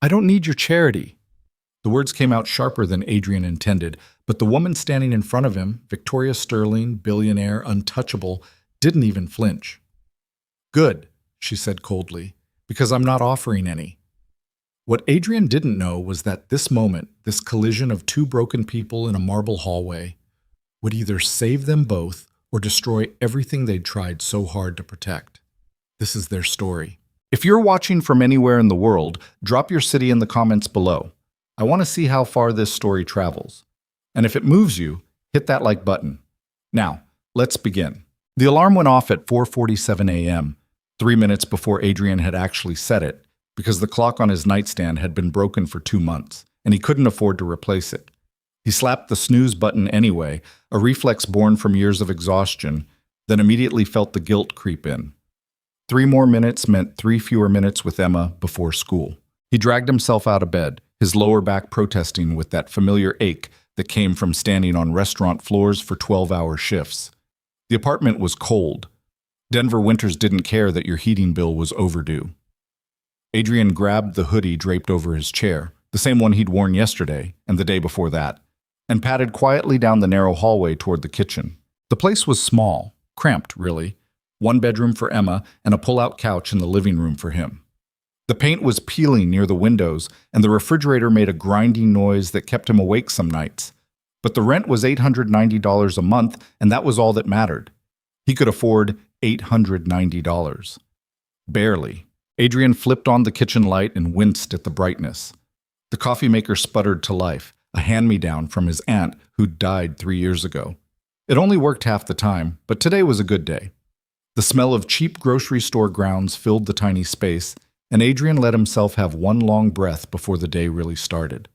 I don't need your charity. The words came out sharper than Adrian intended, but the woman standing in front of him, Victoria Sterling, billionaire, untouchable, didn't even flinch. Good, she said coldly, because I'm not offering any. What Adrian didn't know was that this moment, this collision of two broken people in a marble hallway, would either save them both or destroy everything they'd tried so hard to protect. This is their story. If you're watching from anywhere in the world, drop your city in the comments below. I want to see how far this story travels. And if it moves you, hit that like button. Now, let's begin. The alarm went off at 4:47 a.m., 3 minutes before Adrian had actually set it, because the clock on his nightstand had been broken for 2 months, and he couldn't afford to replace it. He slapped the snooze button anyway, a reflex born from years of exhaustion, then immediately felt the guilt creep in. 3 more minutes meant 3 fewer minutes with Emma before school. He dragged himself out of bed, his lower back protesting with that familiar ache that came from standing on restaurant floors for 12-hour shifts. The apartment was cold. Denver winters didn't care that your heating bill was overdue. Adrian grabbed the hoodie draped over his chair, the same one he'd worn yesterday and the day before that, and padded quietly down the narrow hallway toward the kitchen. The place was small, cramped, really. 1 bedroom for Emma and a pull-out couch in the living room for him. The paint was peeling near the windows, and the refrigerator made a grinding noise that kept him awake some nights. But the rent was $890 a month, and that was all that mattered. He could afford $890. Barely. Adrian flipped on the kitchen light and winced at the brightness. The coffee maker sputtered to life, a hand-me-down from his aunt who'd died 3 years ago. It only worked half the time, but today was a good day. The smell of cheap grocery store grounds filled the tiny space, and Adrian let himself have one long breath before the day really started.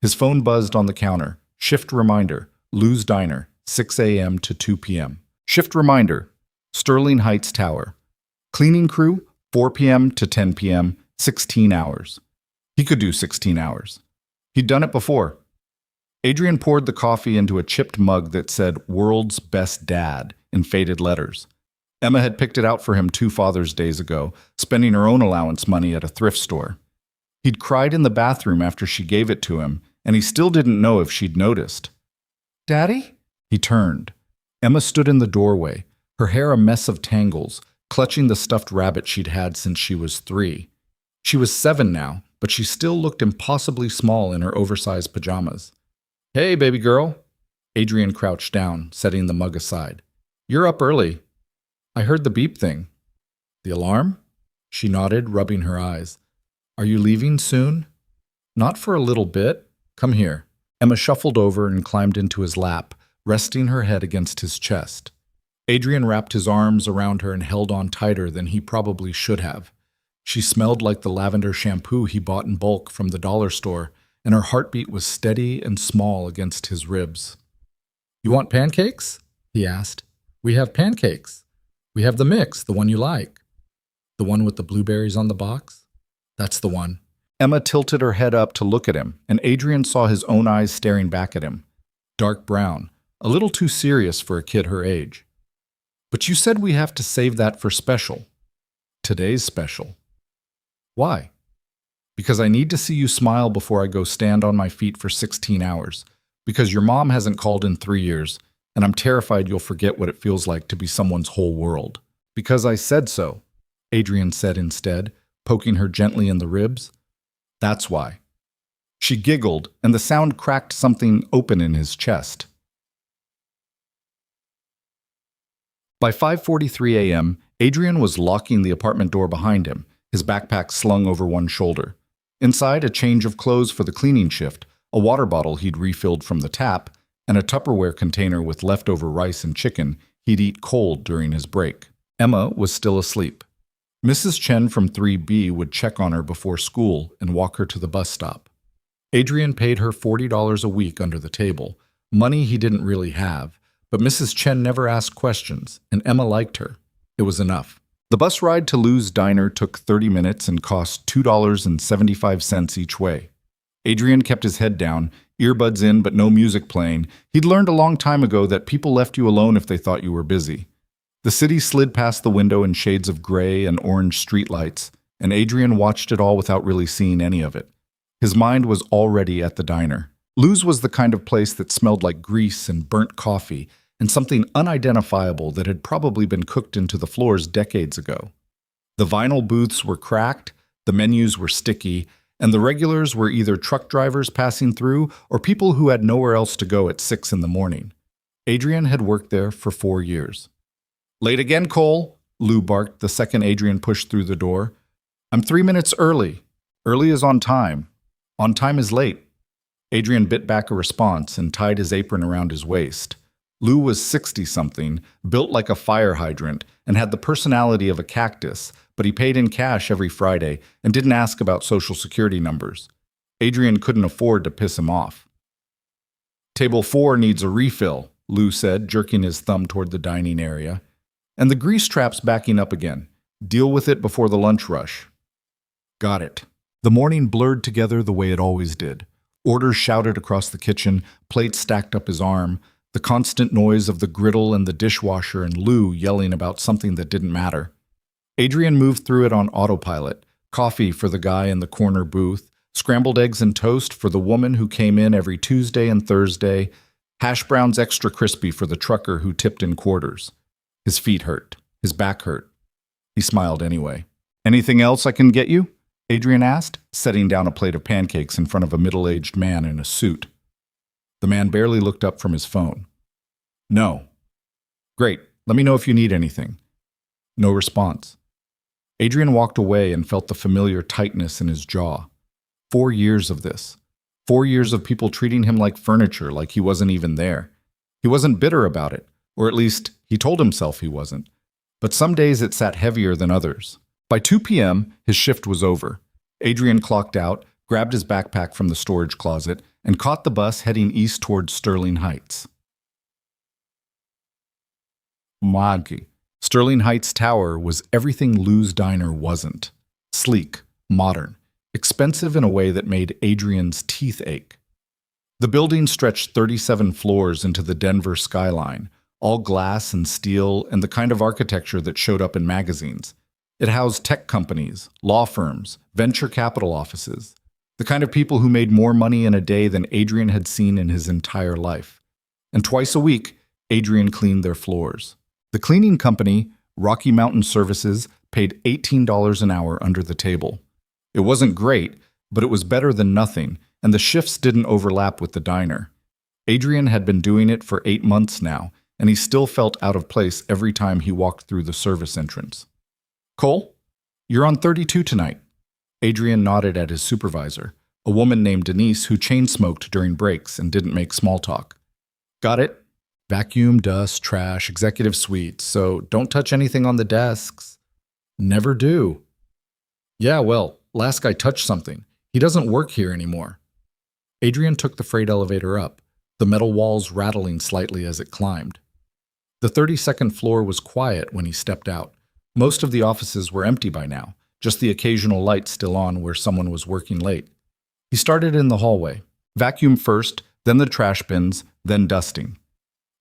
His phone buzzed on the counter. Shift reminder, Lou's Diner, 6 a.m. to 2 p.m. Shift reminder, Sterling Heights Tower. Cleaning crew, 4 p.m. to 10 p.m., 16 hours. He could do 16 hours. He'd done it before. Adrian poured the coffee into a chipped mug that said "World's Best Dad" in faded letters. Emma had picked it out for him 2 Father's Days ago, spending her own allowance money at a thrift store. He'd cried in the bathroom after she gave it to him, and he still didn't know if she'd noticed. "Daddy?" He turned. Emma stood in the doorway, her hair a mess of tangles, clutching the stuffed rabbit she'd had since she was 3. She was 7 now, but she still looked impossibly small in her oversized pajamas. "Hey, baby girl." Adrian crouched down, setting the mug aside. "You're up early. I heard the beep thing." "The alarm?" She nodded, rubbing her eyes. "Are you leaving soon?" "Not for a little bit. Come here." Emma shuffled over and climbed into his lap, resting her head against his chest. Adrian wrapped his arms around her and held on tighter than he probably should have. She smelled like the lavender shampoo he bought in bulk from the dollar store, and her heartbeat was steady and small against his ribs. "You want pancakes?" he asked. "We have pancakes. We have the mix, the one you like." "The one with the blueberries on the box?" "That's the one." Emma tilted her head up to look at him, and Adrian saw his own eyes staring back at him. Dark brown, a little too serious for a kid her age. "But you said we have to save that for special." "Today's special." "Why?" "Because I need to see you smile before I go stand on my feet for 16 hours. Because your mom hasn't called in 3 years, and I'm terrified you'll forget what it feels like to be someone's whole world." "Because I said so," Adrian said instead, poking her gently in the ribs. "That's why." She giggled, and the sound cracked something open in his chest. By 5:43 a.m., Adrian was locking the apartment door behind him, his backpack slung over one shoulder. Inside, a change of clothes for the cleaning shift, a water bottle he'd refilled from the tap, and a Tupperware container with leftover rice and chicken he'd eat cold during his break. Emma was still asleep. Mrs. Chen from 3B would check on her before school and walk her to the bus stop. Adrian paid her $40 a week under the table, money he didn't really have, but Mrs. Chen never asked questions, and Emma liked her. It was enough. The bus ride to Lou's Diner took 30 minutes and cost $2.75 each way. Adrian kept his head down, earbuds in but no music playing. He'd learned a long time ago that people left you alone if they thought you were busy. The city slid past the window in shades of gray and orange streetlights, and Adrian watched it all without really seeing any of it. His mind was already at the diner. Lou's was the kind of place that smelled like grease and burnt coffee and something unidentifiable that had probably been cooked into the floors decades ago. The vinyl booths were cracked, the menus were sticky, and the regulars were either truck drivers passing through or people who had nowhere else to go at 6 in the morning. Adrian had worked there for 4 years. "Late again, Cole," Lou barked the second Adrian pushed through the door. "I'm 3 minutes early. Early is on time. On time is late." Adrian bit back a response and tied his apron around his waist. Lou was 60-something, built like a fire hydrant, and had the personality of a cactus, but he paid in cash every Friday and didn't ask about Social Security numbers. Adrian couldn't afford to piss him off. "Table 4 needs a refill," Lou said, jerking his thumb toward the dining area. "And the grease trap's backing up again. Deal with it before the lunch rush." "Got it." The morning blurred together the way it always did. Orders shouted across the kitchen, plates stacked up his arm, the constant noise of the griddle and the dishwasher, and Lou yelling about something that didn't matter. Adrian moved through it on autopilot. Coffee for the guy in the corner booth, scrambled eggs and toast for the woman who came in every Tuesday and Thursday, hash browns extra crispy for the trucker who tipped in quarters. His feet hurt. His back hurt. He smiled anyway. "Anything else I can get you?" Adrian asked, setting down a plate of pancakes in front of a middle-aged man in a suit. The man barely looked up from his phone. "No." "Great. Let me know if you need anything." No response. Adrian walked away and felt the familiar tightness in his jaw. 4 years of this. 4 years of people treating him like furniture, like he wasn't even there. He wasn't bitter about it, or at least he told himself he wasn't. But some days it sat heavier than others. By 2 p.m., his shift was over. Adrian clocked out, grabbed his backpack from the storage closet, and caught the bus heading east towards Sterling Heights. Maggi. Sterling Heights Tower was everything Lou's Diner wasn't. Sleek, modern, expensive in a way that made Adrian's teeth ache. The building stretched 37 floors into the Denver skyline, all glass and steel and the kind of architecture that showed up in magazines. It housed tech companies, law firms, venture capital offices, the kind of people who made more money in a day than Adrian had seen in his entire life. And twice a week, Adrian cleaned their floors. The cleaning company, Rocky Mountain Services, paid $18 an hour under the table. It wasn't great, but it was better than nothing, and the shifts didn't overlap with the diner. Adrian had been doing it for 8 months now, and he still felt out of place every time he walked through the service entrance. "Cole, you're on 32 tonight." Adrian nodded at his supervisor, a woman named Denise who chain-smoked during breaks and didn't make small talk. "Got it. Vacuum, dust, trash, executive suite, so don't touch anything on the desks." "Never do." "Yeah, well, last guy touched something. He doesn't work here anymore." Adrian took the freight elevator up, the metal walls rattling slightly as it climbed. The 32nd floor was quiet when he stepped out. Most of the offices were empty by now, just the occasional light still on where someone was working late. He started in the hallway. Vacuum first, then the trash bins, then dusting.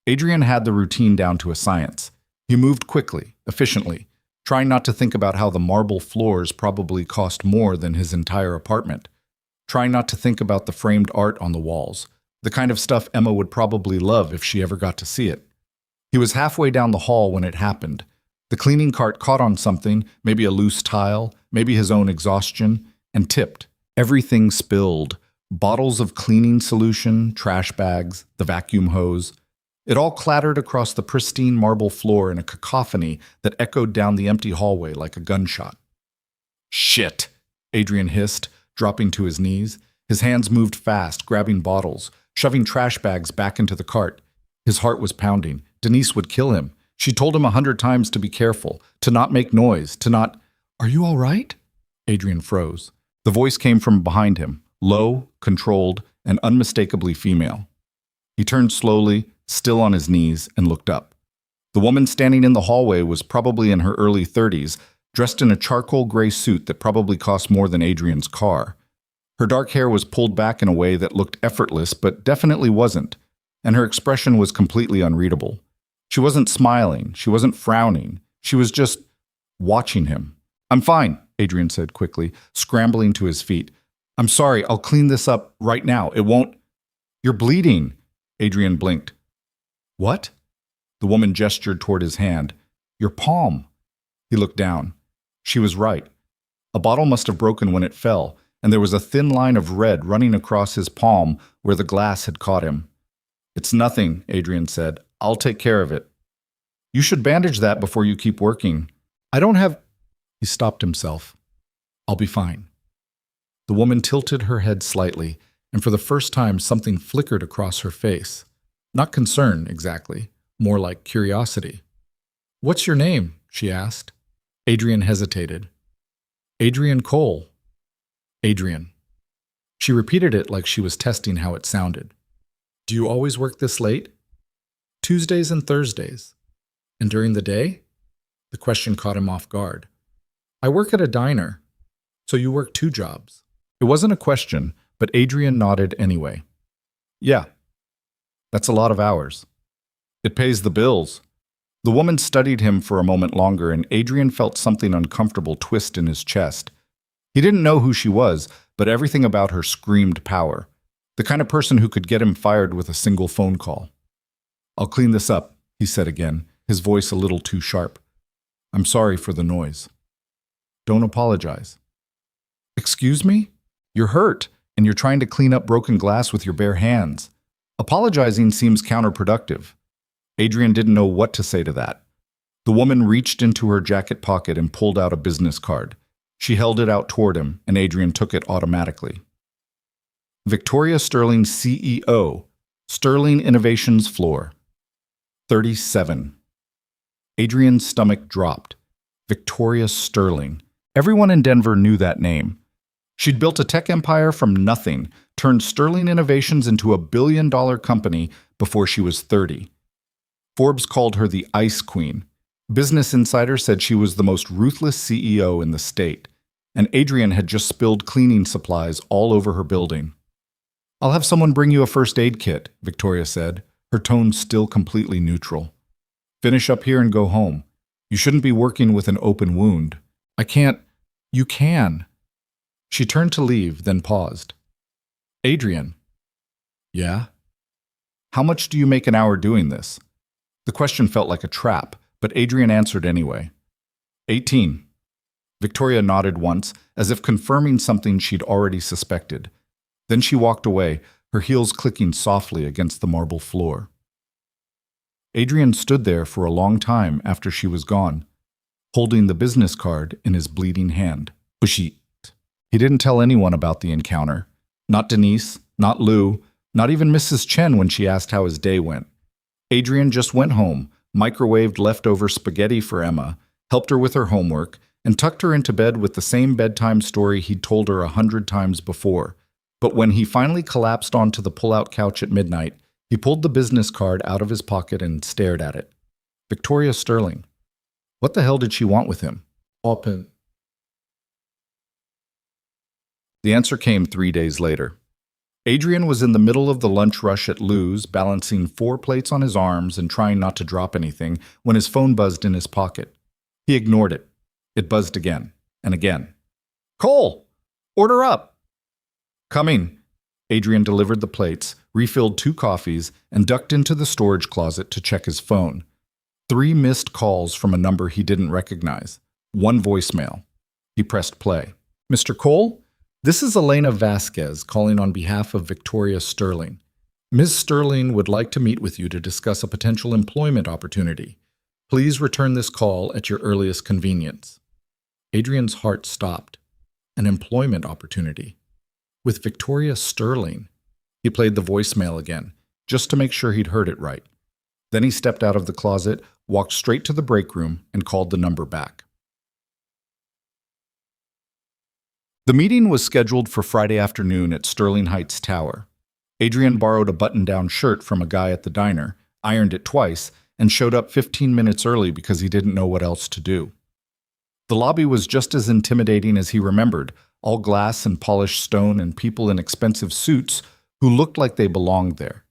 Adrian had the routine down to a science. He moved quickly, efficiently, trying not to think about how the marble floors probably cost more than his entire apartment, trying not to think about the framed art on the walls, the kind of stuff Emma would probably love if she ever got to see it. He was halfway down the hall when it happened. The cleaning cart caught on something, maybe a loose tile, maybe his own exhaustion, and tipped. Everything spilled. Bottles of cleaning solution, trash bags, the vacuum hose. It all clattered across the pristine marble floor in a cacophony that echoed down the empty hallway like a gunshot. "Shit," Adrian hissed, dropping to his knees. His hands moved fast, grabbing bottles, shoving trash bags back into the cart. His heart was pounding. Denise would kill him. She told him 100 times to be careful, to not make noise, to not— "Are you all right?" Adrian froze. The voice came from behind him, low, controlled, and unmistakably female. He turned slowly, still on his knees, and looked up. The woman standing in the hallway was probably in her early 30s, dressed in a charcoal gray suit that probably cost more than Adrian's car. Her dark hair was pulled back in a way that looked effortless, but definitely wasn't, and her expression was completely unreadable. She wasn't smiling, she wasn't frowning, she was just watching him. "I'm fine," Adrian said quickly, scrambling to his feet. I'm sorry, I'll clean this up right now. It won't. You're bleeding. Adrian blinked. What? The woman gestured toward his hand. Your palm. He looked down. She was right. A bottle must have broken when it fell, and there was a thin line of red running across his palm where the glass had caught him. It's nothing, Adrian said. I'll take care of it. You should bandage that before you keep working. I don't have... He stopped himself. I'll be fine. The woman tilted her head slightly, and for the first time something flickered across her face. Not concern, exactly, more like curiosity. What's your name? She asked. Adrian hesitated. Adrian Cole. Adrian. She repeated it like she was testing how it sounded. Do you always work this late? Tuesdays and Thursdays. And during the day? The question caught him off guard. I work at a diner. So you work 2 jobs. It wasn't a question, but Adrian nodded anyway. Yeah. That's a lot of hours. It pays the bills. The woman studied him for a moment longer, and Adrian felt something uncomfortable twist in his chest. He didn't know who she was, but everything about her screamed power. The kind of person who could get him fired with a single phone call. I'll clean this up, he said again, his voice a little too sharp. I'm sorry for the noise. Don't apologize. Excuse me? You're hurt, and you're trying to clean up broken glass with your bare hands. Apologizing seems counterproductive. Adrian didn't know what to say to that. The woman reached into her jacket pocket and pulled out a business card. She held it out toward him, and Adrian took it automatically. Victoria Sterling CEO, Sterling Innovations Floor. 37. Adrian's stomach dropped. Victoria Sterling. Everyone in Denver knew that name. She'd built a tech empire from nothing, turned Sterling Innovations into a billion-dollar company before she was 30. Forbes called her the Ice Queen. Business Insider said she was the most ruthless CEO in the state, and Adrian had just spilled cleaning supplies all over her building. I'll have someone bring you a first aid kit, Victoria said, her tone still completely neutral. Finish up here and go home. You shouldn't be working with an open wound. I can't. You can. She turned to leave, then paused. Adrian. Yeah? How much do you make an hour doing this? The question felt like a trap, but Adrian answered anyway. 18. Victoria nodded once, as if confirming something she'd already suspected. Then she walked away, her heels clicking softly against the marble floor. Adrian stood there for a long time after she was gone, holding the business card in his bleeding hand. He didn't tell anyone about the encounter. Not Denise, not Lou, not even Mrs. Chen when she asked how his day went. Adrian just went home, microwaved leftover spaghetti for Emma, helped her with her homework, and tucked her into bed with the same bedtime story he'd told her 100 times before. But when he finally collapsed onto the pull-out couch at midnight, he pulled the business card out of his pocket and stared at it. Victoria Sterling. What the hell did she want with him? Open. The answer came 3 days later. Adrian was in the middle of the lunch rush at Lou's, balancing 4 plates on his arms and trying not to drop anything, when his phone buzzed in his pocket. He ignored it. It buzzed again and again. Cole! Order up! Coming. Adrian delivered the plates, refilled 2 coffees, and ducked into the storage closet to check his phone. 3 missed calls from a number he didn't recognize. 1 voicemail. He pressed play. Mr. Cole? This is Elena Vasquez calling on behalf of Victoria Sterling. Ms. Sterling would like to meet with you to discuss a potential employment opportunity. Please return this call at your earliest convenience. Adrian's heart stopped. An employment opportunity. With Victoria Sterling. He played the voicemail again, just to make sure he'd heard it right. Then he stepped out of the closet, walked straight to the break room, and called the number back. The meeting was scheduled for Friday afternoon at Sterling Heights Tower. Adrian borrowed a button-down shirt from a guy at the diner, ironed it twice, and showed up 15 minutes early because he didn't know what else to do. The lobby was just as intimidating as he remembered, all glass and polished stone and people in expensive suits who looked like they belonged there.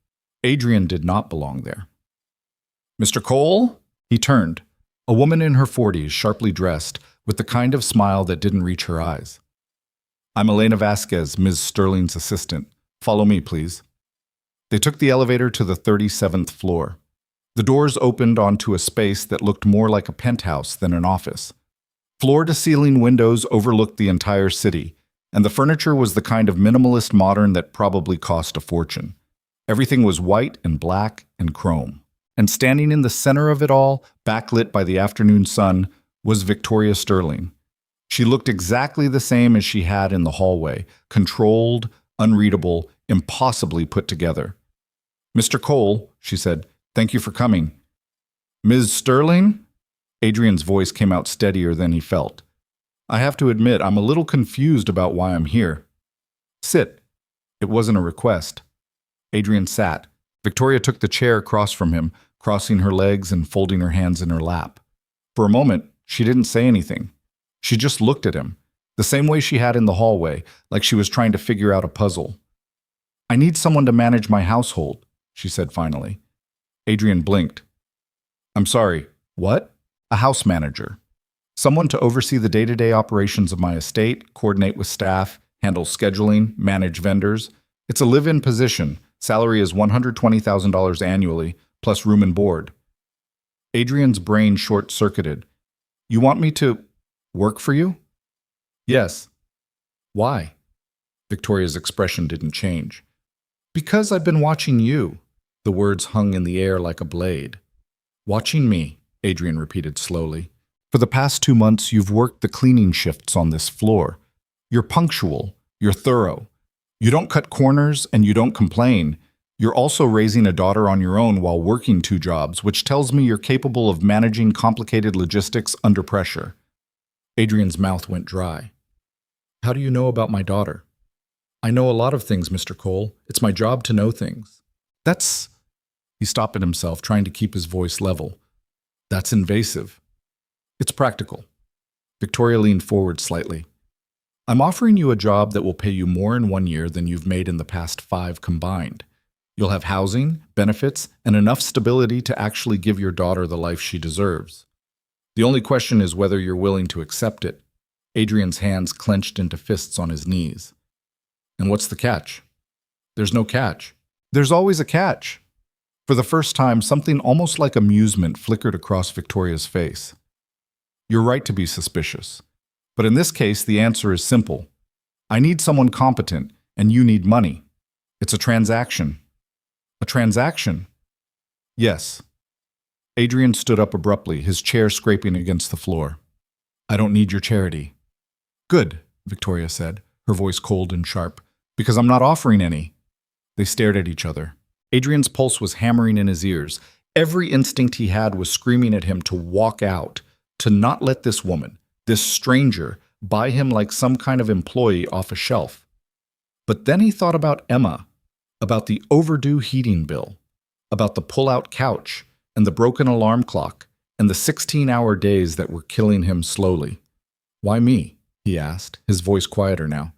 Adrian did not belong there. Mr. Cole? He turned. A woman in her 40s, sharply dressed, with the kind of smile that didn't reach her eyes. I'm Elena Vasquez, Ms. Sterling's assistant. Follow me, please. They took the elevator to the 37th floor. The doors opened onto a space that looked more like a penthouse than an office. Floor-to-ceiling windows overlooked the entire city, and the furniture was the kind of minimalist modern that probably cost a fortune. Everything was white and black and chrome. And standing in the center of it all, backlit by the afternoon sun, was Victoria Sterling. She looked exactly the same as she had in the hallway, controlled, unreadable, impossibly put together. "Mr. Cole," she said, "thank you for coming." "Ms. Sterling?" Adrian's voice came out steadier than he felt. "I have to admit, I'm a little confused about why I'm here." "Sit." It wasn't a request. Adrian sat. Victoria took the chair across from him, crossing her legs and folding her hands in her lap. For a moment, she didn't say anything. She just looked at him, the same way she had in the hallway, like she was trying to figure out a puzzle. "I need someone to manage my household," she said finally. Adrian blinked. "I'm sorry, what?" "A house manager. Someone to oversee the day-to-day operations of my estate, coordinate with staff, handle scheduling, manage vendors. It's a live-in position. Salary is $120,000 annually, plus room and board." Adrian's brain short-circuited. "You want me to work for you?" "Yes." "Why?" Victoria's expression didn't change. "Because I've been watching you." The words hung in the air like a blade. "Watching me," Adrian repeated slowly. "For the past 2 months, you've worked the cleaning shifts on this floor. You're punctual. You're thorough. You don't cut corners and you don't complain. You're also raising a daughter on your own while working 2 jobs, which tells me you're capable of managing complicated logistics under pressure." Adrian's mouth went dry. "How do you know about my daughter?" "I know a lot of things, Mr. Cole. It's my job to know things." "That's—" He stopped at himself, trying to keep his voice level. "That's invasive." "It's practical." Victoria leaned forward slightly. "I'm offering you a job that will pay you more in 1 year than you've made in the past 5 combined. You'll have housing, benefits, and enough stability to actually give your daughter the life she deserves. The only question is whether you're willing to accept it." Adrian's hands clenched into fists on his knees. "And what's the catch?" "There's no catch." "There's always a catch." For the first time, something almost like amusement flickered across Victoria's face. "You're right to be suspicious. But in this case, the answer is simple. I need someone competent, and you need money. It's a transaction." "A transaction?" "Yes." Adrian stood up abruptly, his chair scraping against the floor. "I don't need your charity." "Good," Victoria said, her voice cold and sharp, "because I'm not offering any." They stared at each other. Adrian's pulse was hammering in his ears. Every instinct he had was screaming at him to walk out, to not let this woman, this stranger, buy him like some kind of employee off a shelf. But then he thought about Emma, about the overdue heating bill, about the pull-out couch and the broken alarm clock and the 16-hour days that were killing him slowly. "Why me?" he asked, his voice quieter now.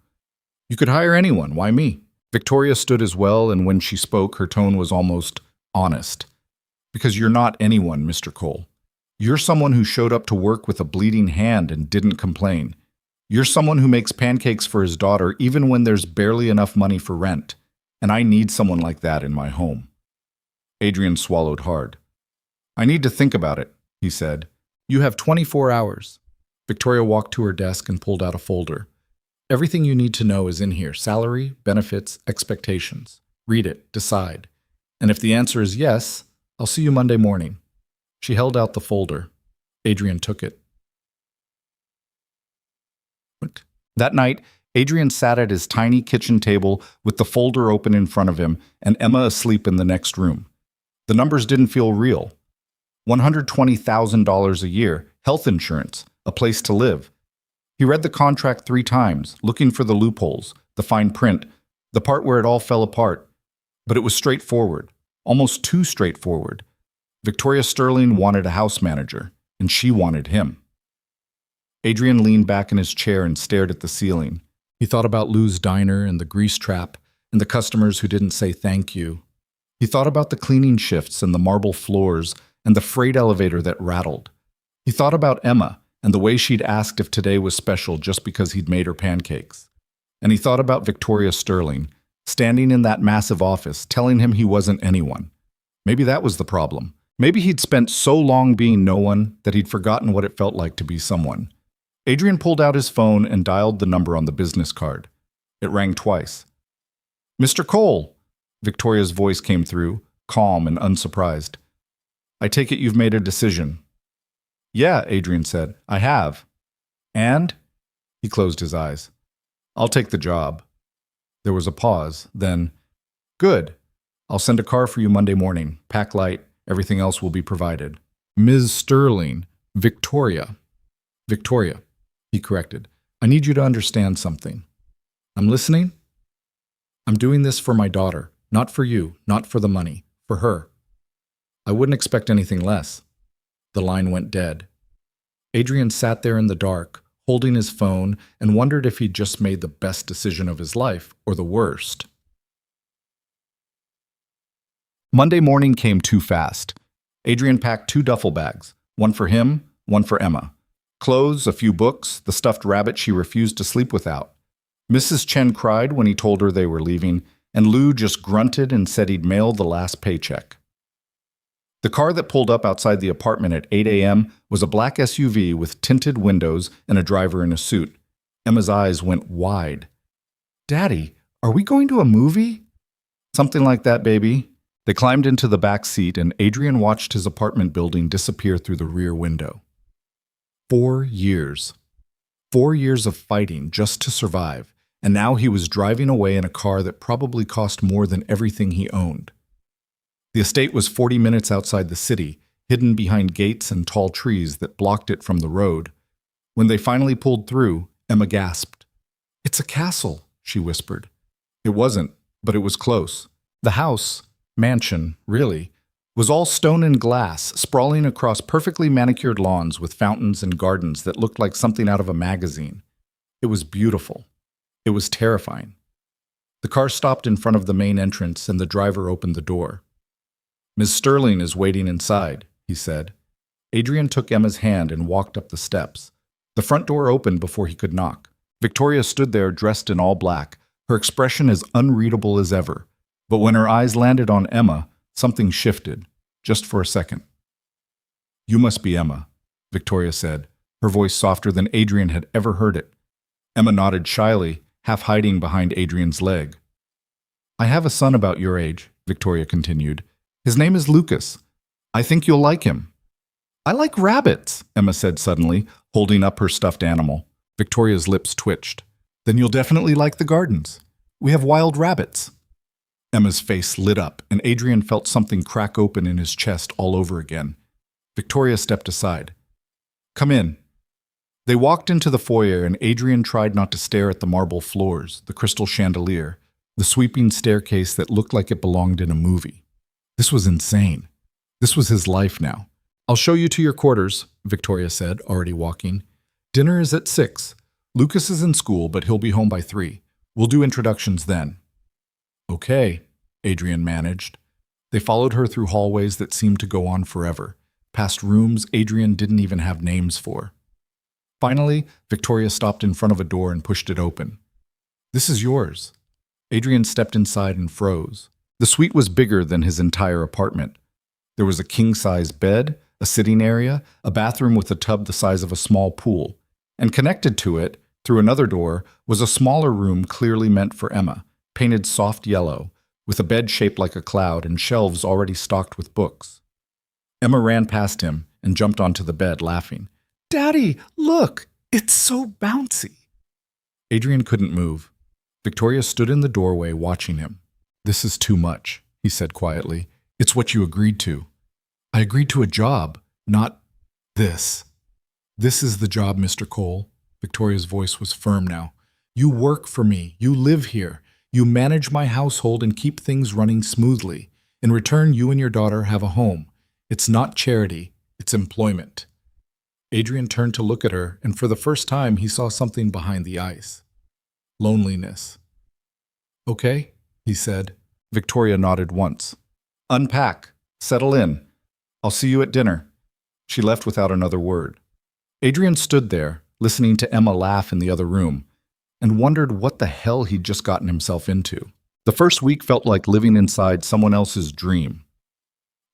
"You could hire anyone. Why me?" Victoria stood as well, and when she spoke, her tone was almost honest. "Because you're not anyone, Mr. Cole. You're someone who showed up to work with a bleeding hand and didn't complain. You're someone who makes pancakes for his daughter even when there's barely enough money for rent. And I need someone like that in my home." Adrian swallowed hard. "I need to think about it," he said. "You have 24 hours. Victoria walked to her desk and pulled out a folder. "Everything you need to know is in here: salary, benefits, expectations. Read it, decide. And if the answer is yes, I'll see you Monday morning." She held out the folder. Adrian took it. That night, Adrian sat at his tiny kitchen table with the folder open in front of him and Emma asleep in the next room. The numbers didn't feel real. $120,000 a year, health insurance, a place to live. He read the contract 3 times, looking for the loopholes, the fine print, the part where it all fell apart. But it was straightforward, almost too straightforward. Victoria Sterling wanted a house manager, and she wanted him. Adrian leaned back in his chair and stared at the ceiling. He thought about Lou's diner and the grease trap and the customers who didn't say thank you. He thought about the cleaning shifts and the marble floors and the freight elevator that rattled. He thought about Emma and the way she'd asked if today was special just because he'd made her pancakes. And he thought about Victoria Sterling, standing in that massive office, telling him he wasn't anyone. Maybe that was the problem. Maybe he'd spent so long being no one that he'd forgotten what it felt like to be someone. Adrian pulled out his phone and dialed the number on the business card. It rang twice. "Mr. Cole," Victoria's voice came through, calm and unsurprised. "I take it you've made a decision." "Yeah," Adrian said, "I have." "And?" He closed his eyes. "I'll take the job." There was a pause, then, "Good. I'll send a car for you Monday morning. Pack light. Everything else will be provided." "Ms. Sterling, Victoria." "Victoria," he corrected. "I need you to understand something." "I'm listening." "I'm doing this for my daughter. Not for you, not for the money. For her. I wouldn't expect anything less." The line went dead. Adrian sat there in the dark, holding his phone, and wondered if he'd just made the best decision of his life or the worst. Monday morning came too fast. Adrian packed 2 duffel bags, one for him, one for Emma. Clothes, a few books, the stuffed rabbit she refused to sleep without. Mrs. Chen cried when he told her they were leaving, and Lou just grunted and said he'd mail the last paycheck. The car that pulled up outside the apartment at 8 a.m. was a black SUV with tinted windows and a driver in a suit. Emma's eyes went wide. "Daddy, are we going to a movie?" "Something like that, baby." They climbed into the back seat, and Adrian watched his apartment building disappear through the rear window. 4 years. 4 years of fighting just to survive, and now he was driving away in a car that probably cost more than everything he owned. The estate was 40 minutes outside the city, hidden behind gates and tall trees that blocked it from the road. When they finally pulled through, Emma gasped. "It's a castle," she whispered. It wasn't, but it was close. The house, mansion, really, was all stone and glass, sprawling across perfectly manicured lawns with fountains and gardens that looked like something out of a magazine. It was beautiful. It was terrifying. The car stopped in front of the main entrance, and the driver opened the door. "Ms. Sterling is waiting inside," he said. Adrian took Emma's hand and walked up the steps. The front door opened before he could knock. Victoria stood there dressed in all black, her expression as unreadable as ever. But when her eyes landed on Emma, something shifted, just for a second. "You must be Emma," Victoria said, her voice softer than Adrian had ever heard it. Emma nodded shyly, half hiding behind Adrian's leg. "I have a son about your age," Victoria continued. "His name is Lucas. I think you'll like him." "I like rabbits," Emma said suddenly, holding up her stuffed animal. Victoria's lips twitched. "Then you'll definitely like the gardens. We have wild rabbits." Emma's face lit up, and Adrian felt something crack open in his chest all over again. Victoria stepped aside. "Come in." They walked into the foyer, and Adrian tried not to stare at the marble floors, the crystal chandelier, the sweeping staircase that looked like it belonged in a movie. This was insane. This was his life now. "I'll show you to your quarters," Victoria said, already walking. "Dinner is at 6. Lucas is in school, but he'll be home by 3. We'll do introductions then." "Okay," Adrian managed. They followed her through hallways that seemed to go on forever, past rooms Adrian didn't even have names for. Finally, Victoria stopped in front of a door and pushed it open. "This is yours." Adrian stepped inside and froze. The suite was bigger than his entire apartment. There was a king-size bed, a sitting area, a bathroom with a tub the size of a small pool, and connected to it, through another door, was a smaller room clearly meant for Emma, painted soft yellow, with a bed shaped like a cloud and shelves already stocked with books. Emma ran past him and jumped onto the bed, laughing. "Daddy, look! It's so bouncy!" Adrian couldn't move. Victoria stood in the doorway watching him. "This is too much," he said quietly. "It's what you agreed to." "I agreed to a job, not this." "This is the job, Mr. Cole." Victoria's voice was firm now. "You work for me. You live here. You manage my household and keep things running smoothly. In return, you and your daughter have a home. It's not charity. It's employment." Adrian turned to look at her, and for the first time he saw something behind the ice. Loneliness. "Okay," he said. Victoria nodded once. "Unpack. Settle in. I'll see you at dinner." She left without another word. Adrian stood there, listening to Emma laugh in the other room. and wondered what the hell he'd just gotten himself into. The first week felt like living inside someone else's dream.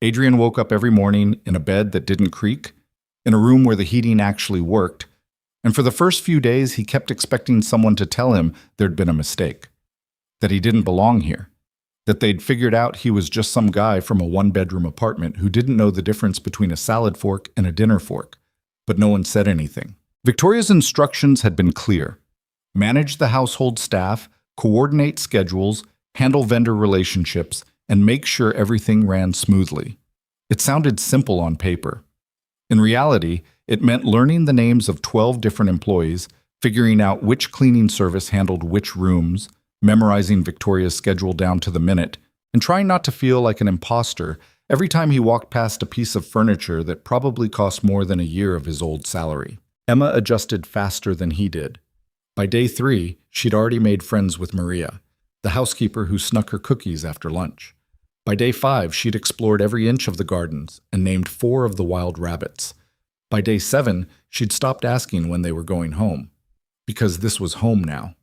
Adrian woke up every morning in a bed that didn't creak, in a room where the heating actually worked, and for the first few days he kept expecting someone to tell him there'd been a mistake, that he didn't belong here, that they'd figured out he was just some guy from a one-bedroom apartment who didn't know the difference between a salad fork and a dinner fork, but no one said anything. Victoria's instructions had been clear. Manage the household staff, coordinate schedules, handle vendor relationships, and make sure everything ran smoothly. It sounded simple on paper. In reality, it meant learning the names of 12 different employees, figuring out which cleaning service handled which rooms, memorizing Victoria's schedule down to the minute, and trying not to feel like an imposter every time he walked past a piece of furniture that probably cost more than a year of his old salary. Emma adjusted faster than he did. By day 3, she'd already made friends with Maria, the housekeeper who snuck her cookies after lunch. By day 5, she'd explored every inch of the gardens and named 4 of the wild rabbits. By day 7, she'd stopped asking when they were going home, because this was home now.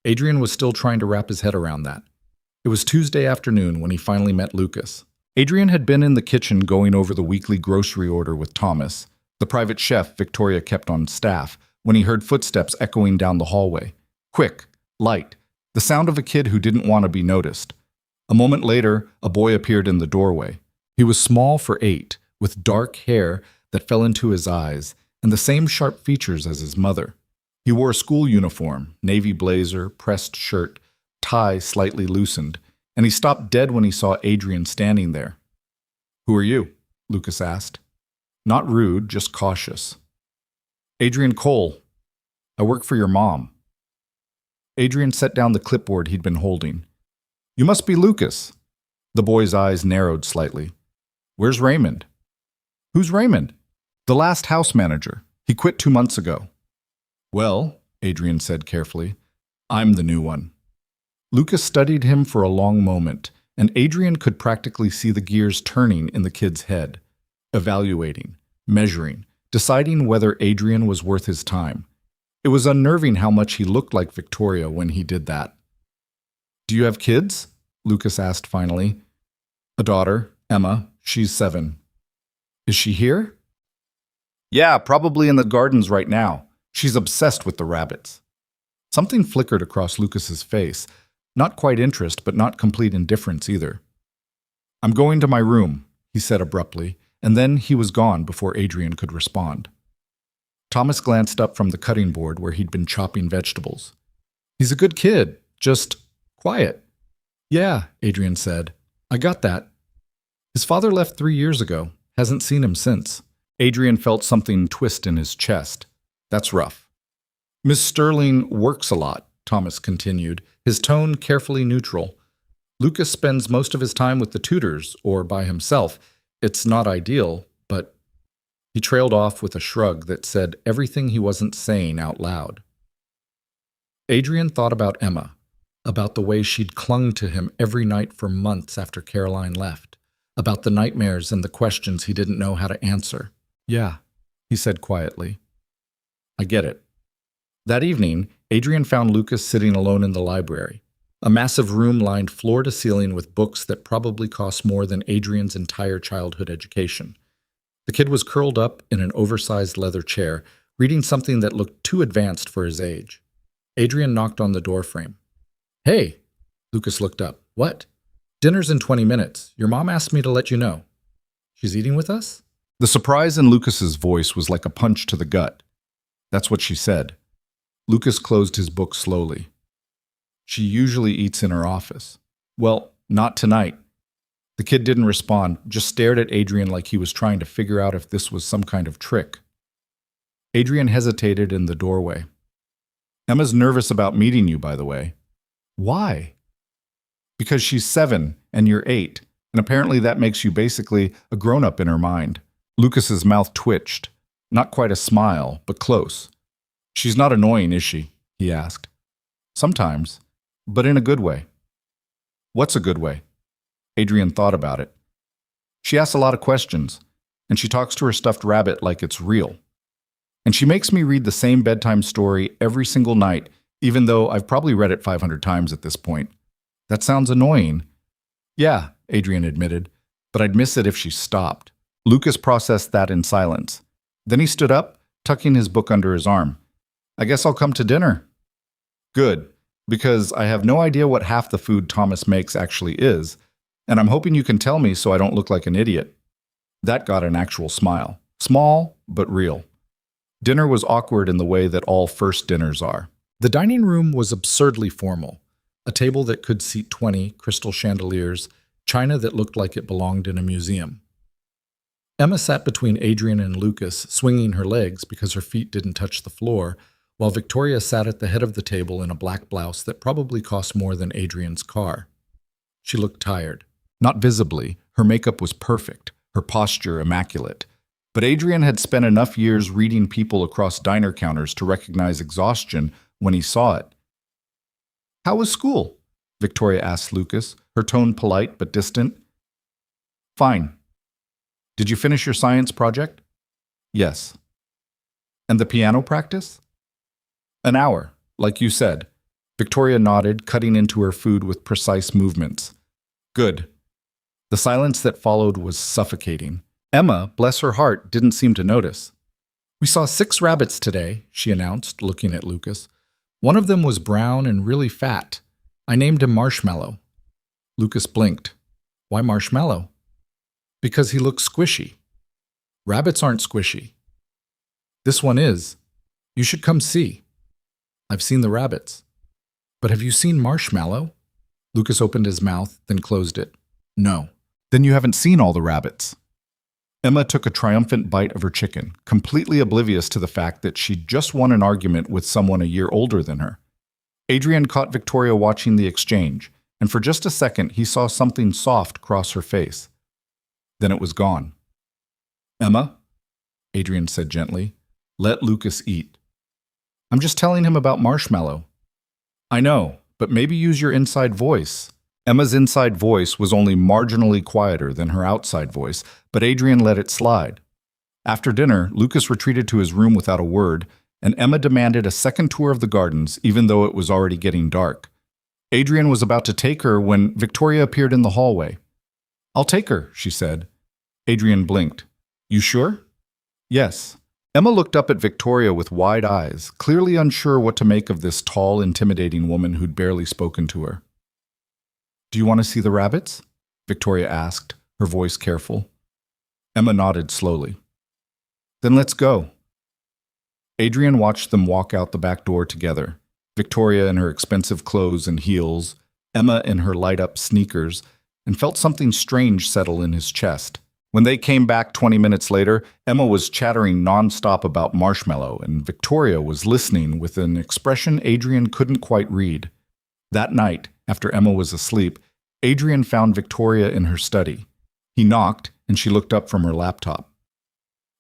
Adrian was still trying to wrap his head around that. It was Tuesday afternoon when he finally met Lucas. Adrian had been in the kitchen going over the weekly grocery order with Thomas, the private chef Victoria kept on staff, when he heard footsteps echoing down the hallway. Quick, light, the sound of a kid who didn't want to be noticed. A moment later, a boy appeared in the doorway. He was small for 8, with dark hair that fell into his eyes and the same sharp features as his mother. He wore a school uniform, navy blazer, pressed shirt, tie slightly loosened, and he stopped dead when he saw Adrian standing there. "Who are you?" Lucas asked. Not rude, just cautious. "Adrian Cole. I work for your mom." Adrian set down the clipboard he'd been holding. "You must be Lucas." The boy's eyes narrowed slightly. "Where's Raymond?" "Who's Raymond?" "The last house manager. He quit 2 months ago." "Well," Adrian said carefully, "I'm the new one." Lucas studied him for a long moment, and Adrian could practically see the gears turning in the kid's head, evaluating, measuring, deciding whether Adrian was worth his time. It was unnerving how much he looked like Victoria when he did that. "Do you have kids?" Lucas asked finally. "A daughter, Emma. She's 7. "Is she here?" "Yeah, probably in the gardens right now. She's obsessed with the rabbits." Something flickered across Lucas's face. Not quite interest, but not complete indifference either. "I'm going to my room," he said abruptly, and then he was gone before Adrian could respond. Thomas glanced up from the cutting board where he'd been chopping vegetables. "He's a good kid, just quiet." "Yeah," Adrian said. "I got that. His father left 3 years ago. Hasn't seen him since." Adrian felt something twist in his chest. "That's rough." "Miss Sterling works a lot," Thomas continued, his tone carefully neutral. "Lucas spends most of his time with the tutors or by himself. It's not ideal, but—" He trailed off with a shrug that said everything he wasn't saying out loud. Adrian thought about Emma, about the way she'd clung to him every night for months after Caroline left, about the nightmares and the questions he didn't know how to answer. "Yeah," he said quietly. "I get it." That evening, Adrian found Lucas sitting alone in the library, a massive room lined floor to ceiling with books that probably cost more than Adrian's entire childhood education. The kid was curled up in an oversized leather chair, reading something that looked too advanced for his age. Adrian knocked on the doorframe. "Hey!" Lucas looked up. "What?" "Dinner's in 20 minutes. Your mom asked me to let you know." "She's eating with us?" The surprise in Lucas's voice was like a punch to the gut. "That's what she said." Lucas closed his book slowly. "She usually eats in her office." "Well, not tonight." The kid didn't respond, just stared at Adrian like he was trying to figure out if this was some kind of trick. Adrian hesitated in the doorway. "Emma's nervous about meeting you, by the way." "Why?" "Because she's 7 and you're 8, and apparently that makes you basically a grown-up in her mind." Lucas's mouth twitched. Not quite a smile, but close. "She's not annoying, is she?" he asked. "Sometimes, but in a good way." "What's a good way?" Adrian thought about it. "She asks a lot of questions, and she talks to her stuffed rabbit like it's real. And she makes me read the same bedtime story every single night, even though I've probably read it 500 times at this point. That sounds annoying. Yeah, Adrian admitted, but I'd miss it if she stopped. Lucas processed that in silence. Then he stood up, tucking his book under his arm. I guess I'll come to dinner. Good, because I have no idea what half the food Thomas makes actually is, and I'm hoping you can tell me so I don't look like an idiot. That got an actual smile. Small, but real. Dinner was awkward in the way that all first dinners are. The dining room was absurdly formal. A table that could seat 20, crystal chandeliers, china that looked like it belonged in a museum. Emma sat between Adrian and Lucas, swinging her legs because her feet didn't touch the floor, while Victoria sat at the head of the table in a black blouse that probably cost more than Adrian's car. She looked tired. Not visibly. Her makeup was perfect, her posture immaculate. But Adrian had spent enough years reading people across diner counters to recognize exhaustion when he saw it. How was school? Victoria asked Lucas, her tone polite but distant. Fine. Did you finish your science project? Yes. And the piano practice? An hour, like you said. Victoria nodded, cutting into her food with precise movements. Good. The silence that followed was suffocating. Emma, bless her heart, didn't seem to notice. We saw 6 rabbits today, she announced, looking at Lucas. One of them was brown and really fat. I named him Marshmallow. Lucas blinked. Why Marshmallow? Because he looks squishy. Rabbits aren't squishy. This one is. You should come see. I've seen the rabbits. But have you seen Marshmallow? Lucas opened his mouth, then closed it. No. Then you haven't seen all the rabbits. Emma took a triumphant bite of her chicken, completely oblivious to the fact that she'd just won an argument with someone a year older than her. Adrian caught Victoria watching the exchange, and for just a second he saw something soft cross her face. Then it was gone. Emma, Adrian said gently, let Lucas eat. I'm just telling him about Marshmallow. I know, but maybe use your inside voice. Emma's inside voice was only marginally quieter than her outside voice, but Adrian let it slide. After dinner, Lucas retreated to his room without a word, and Emma demanded a second tour of the gardens, even though it was already getting dark. Adrian was about to take her when Victoria appeared in the hallway. I'll take her, she said. Adrian blinked. You sure? Yes. Emma looked up at Victoria with wide eyes, clearly unsure what to make of this tall, intimidating woman who'd barely spoken to her. Do you want to see the rabbits? Victoria asked, her voice careful. Emma nodded slowly. Then let's go. Adrian watched them walk out the back door together, Victoria in her expensive clothes and heels, Emma in her light-up sneakers, and felt something strange settle in his chest. When they came back 20 minutes later, Emma was chattering nonstop about Marshmallow, and Victoria was listening with an expression Adrian couldn't quite read. That night, after Emma was asleep, Adrian found Victoria in her study. He knocked, and she looked up from her laptop.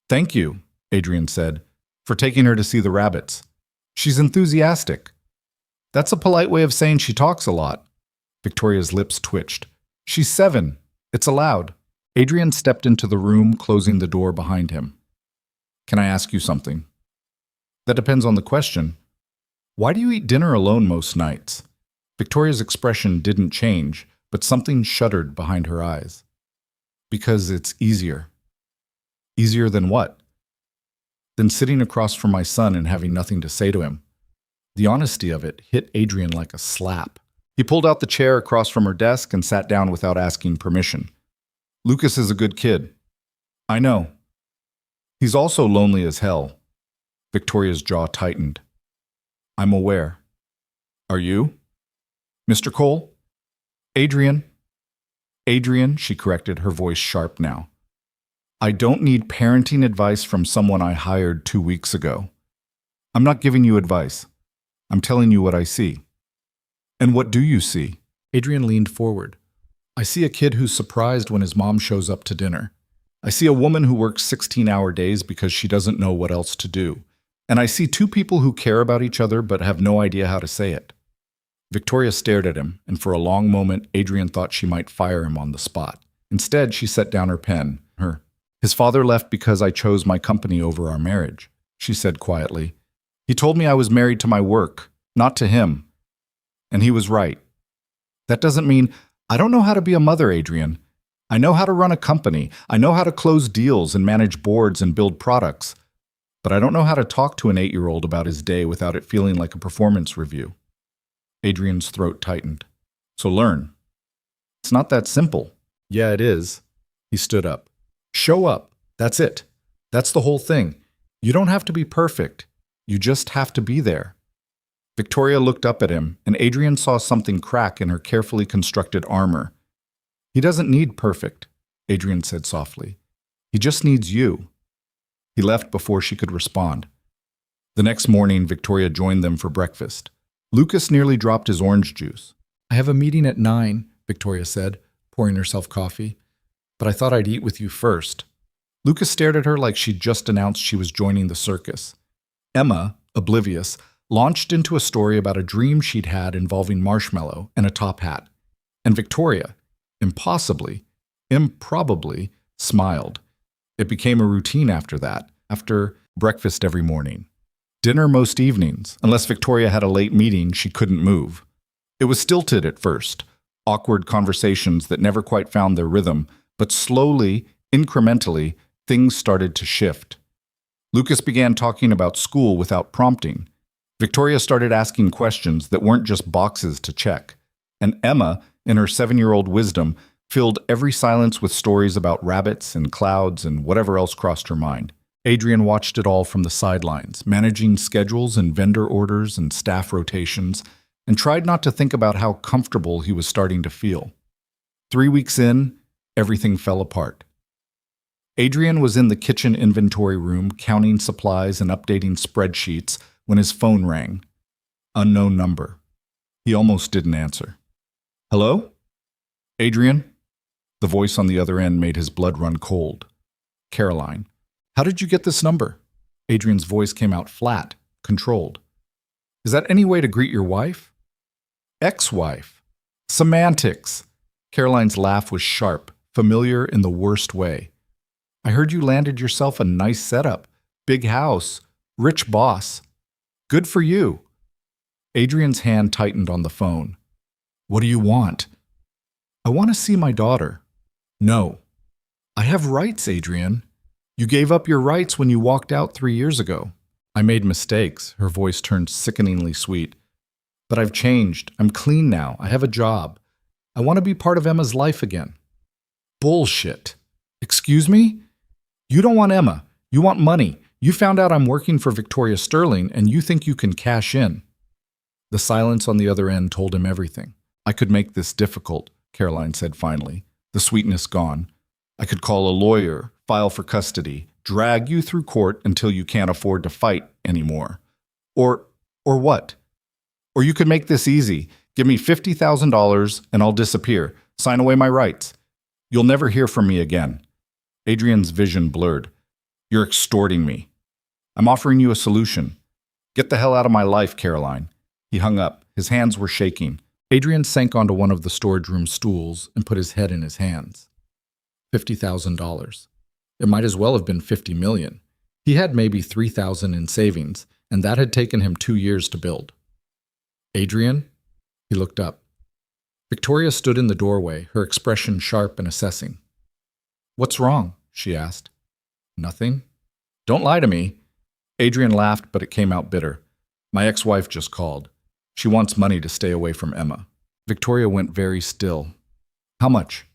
Thank you, Adrian said, for taking her to see the rabbits. She's enthusiastic. That's a polite way of saying she talks a lot. Victoria's lips twitched. She's 7. It's allowed. Adrian stepped into the room, closing the door behind him. Can I ask you something? That depends on the question. Why do you eat dinner alone most nights? Victoria's expression didn't change, but something shuddered behind her eyes. Because it's easier. Easier than what? Than sitting across from my son and having nothing to say to him. The honesty of it hit Adrian like a slap. He pulled out the chair across from her desk and sat down without asking permission. Lucas is a good kid. I know. He's also lonely as hell. Victoria's jaw tightened. I'm aware. Are you? Mr. Cole? Adrian? Adrian, she corrected, her voice sharp now. I don't need parenting advice from someone I hired 2 weeks ago. I'm not giving you advice. I'm telling you what I see. And what do you see? Adrian leaned forward. I see a kid who's surprised when his mom shows up to dinner. I see a woman who works 16-hour days because she doesn't know what else to do. And I see 2 people who care about each other but have no idea how to say it. Victoria stared at him, and for a long moment, Adrian thought she might fire him on the spot. Instead, she set down her pen. His father left because I chose my company over our marriage, she said quietly. He told me I was married to my work. Not to him. And he was right. That doesn't mean, I don't know how to be a mother, Adrian. I know how to run a company. I know how to close deals and manage boards and build products. But I don't know how to talk to an 8-year-old about his day without it feeling like a performance review. Adrian's throat tightened. So learn. It's not that simple. Yeah, it is. He stood up. Show up. That's it. That's the whole thing. You don't have to be perfect. You just have to be there. Victoria looked up at him, and Adrian saw something crack in her carefully constructed armor. He doesn't need perfect, Adrian said softly. He just needs you. He left before she could respond. The next morning, Victoria joined them for breakfast. Lucas nearly dropped his orange juice. I have a meeting at 9, Victoria said, pouring herself coffee. But I thought I'd eat with you first. Lucas stared at her like she'd just announced she was joining the circus. Emma, oblivious, launched into a story about a dream she'd had involving marshmallow and a top hat. And Victoria, improbably, smiled. It became a routine after that, after breakfast every morning. Dinner most evenings, unless Victoria had a late meeting she couldn't move. It was stilted at first, awkward conversations that never quite found their rhythm, but slowly, incrementally, things started to shift. Lucas began talking about school without prompting. Victoria started asking questions that weren't just boxes to check. And Emma, in her 7-year-old wisdom, filled every silence with stories about rabbits and clouds and whatever else crossed her mind. Adrian watched it all from the sidelines, managing schedules and vendor orders and staff rotations, and tried not to think about how comfortable he was starting to feel. 3 weeks in, everything fell apart. Adrian was in the kitchen inventory room counting supplies and updating spreadsheets when his phone rang. Unknown number. He almost didn't answer. Hello? Adrian? The voice on the other end made his blood run cold. Caroline. How did you get this number? Adrian's voice came out flat, controlled. Is that any way to greet your wife? Ex-wife. Semantics. Caroline's laugh was sharp, familiar in the worst way. I heard you landed yourself a nice setup. Big house. Rich boss. Good for you. Adrian's hand tightened on the phone. What do you want? I want to see my daughter. No. I have rights, Adrian. You gave up your rights when you walked out 3 years ago. I made mistakes. Her voice turned sickeningly sweet. But I've changed. I'm clean now. I have a job. I want to be part of Emma's life again. Bullshit. Excuse me? You don't want Emma. You want money. You found out I'm working for Victoria Sterling, and you think you can cash in. The silence on the other end told him everything. I could make this difficult, Caroline said finally, the sweetness gone. I could call a lawyer, file for custody, drag you through court until you can't afford to fight anymore. Or what? Or you could make this easy. Give me $50,000 and I'll disappear. Sign away my rights. You'll never hear from me again. Adrian's vision blurred. You're extorting me. I'm offering you a solution. Get the hell out of my life, Caroline. He hung up. His hands were shaking. Adrian sank onto one of the storage room stools and put his head in his hands. $50,000. It might as well have been $50 million. He had maybe $3,000 in savings, and that had taken him 2 years to build. Adrian? He looked up. Victoria stood in the doorway, her expression sharp and assessing. What's wrong? She asked. Nothing. Don't lie to me. Adrian laughed, but it came out bitter. My ex-wife just called. She wants money to stay away from Emma. Victoria went very still. How much?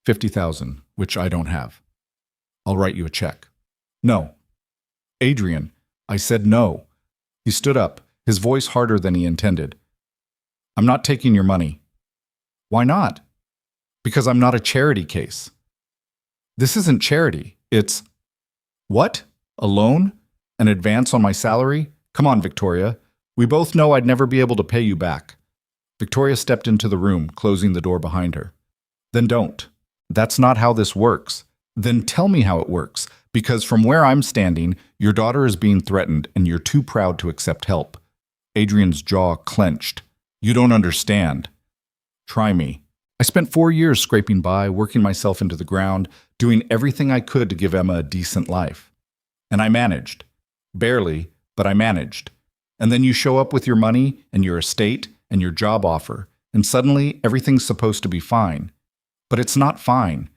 $50,000, which I don't have. I'll write you a check. No. Adrian, I said no. He stood up, his voice harder than he intended. I'm not taking your money. Why not? Because I'm not a charity case. This isn't charity. It's... What? A loan? An advance on my salary? Come on, Victoria. We both know I'd never be able to pay you back. Victoria stepped into the room, closing the door behind her. Then don't. That's not how this works. Then tell me how it works, because from where I'm standing, your daughter is being threatened and you're too proud to accept help. Adrian's jaw clenched. You don't understand. Try me. I spent 4 years scraping by, working myself into the ground, doing everything I could to give Emma a decent life. And I managed. Barely, but I managed. And then you show up with your money and your estate and your job offer, and suddenly everything's supposed to be fine. But it's not fine.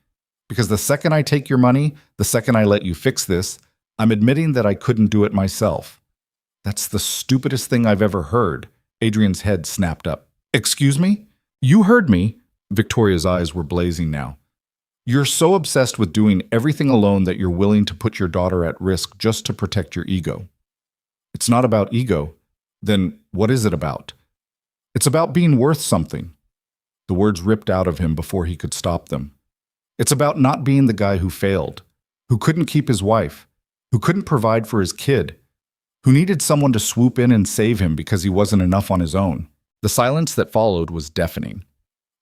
Because the second I take your money, the second I let you fix this, I'm admitting that I couldn't do it myself. That's the stupidest thing I've ever heard. Adrian's head snapped up. Excuse me? You heard me. Victoria's eyes were blazing now. You're so obsessed with doing everything alone that you're willing to put your daughter at risk just to protect your ego. It's not about ego. Then what is it about? It's about being worth something. The words ripped out of him before he could stop them. It's about not being the guy who failed, who couldn't keep his wife, who couldn't provide for his kid, who needed someone to swoop in and save him because he wasn't enough on his own. The silence that followed was deafening.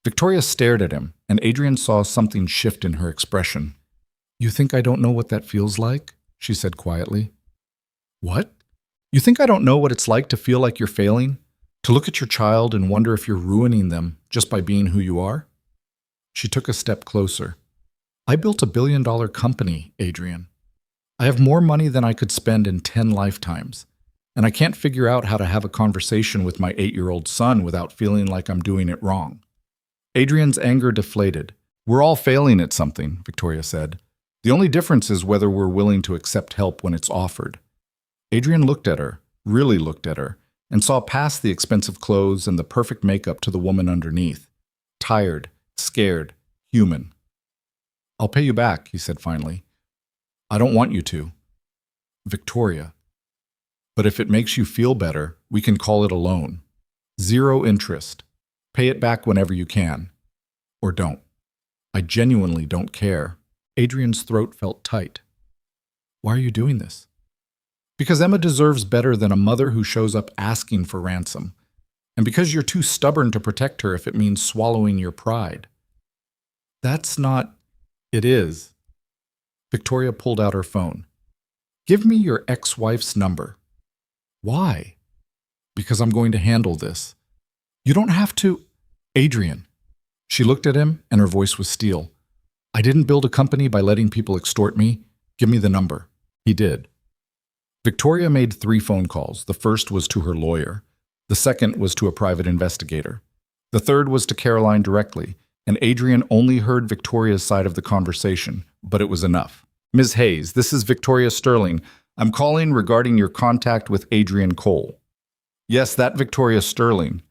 Victoria stared at him, and Adrian saw something shift in her expression. You think I don't know what that feels like? She said quietly. What? You think I don't know what it's like to feel like you're failing? To look at your child and wonder if you're ruining them just by being who you are? She took a step closer. I built $1 billion company, Adrian. I have more money than I could spend in 10 lifetimes, and I can't figure out how to have a conversation with my 8-year-old son without feeling like I'm doing it wrong. Adrian's anger deflated. We're all failing at something, Victoria said. The only difference is whether we're willing to accept help when it's offered. Adrian looked at her, really looked at her, and saw past the expensive clothes and the perfect makeup to the woman underneath. Tired, scared, human. I'll pay you back, he said finally. I don't want you to. Victoria. But if it makes you feel better, we can call it a loan. 0 interest. Pay it back whenever you can. Or don't. I genuinely don't care. Adrian's throat felt tight. Why are you doing this? Because Emma deserves better than a mother who shows up asking for ransom. And because you're too stubborn to protect her if it means swallowing your pride. That's not... It is. Victoria pulled out her phone. Give me your ex-wife's number. Why? Because I'm going to handle this. You don't have to... Adrian. She looked at him, and her voice was steel. I didn't build a company by letting people extort me. Give me the number. He did. Victoria made 3 phone calls. The first was to her lawyer. The second was to a private investigator. The third was to Caroline directly, and Adrian only heard Victoria's side of the conversation, but it was enough. Ms. Hayes, this is Victoria Sterling. I'm calling regarding your contact with Adrian Cole. Yes, that Victoria Sterling.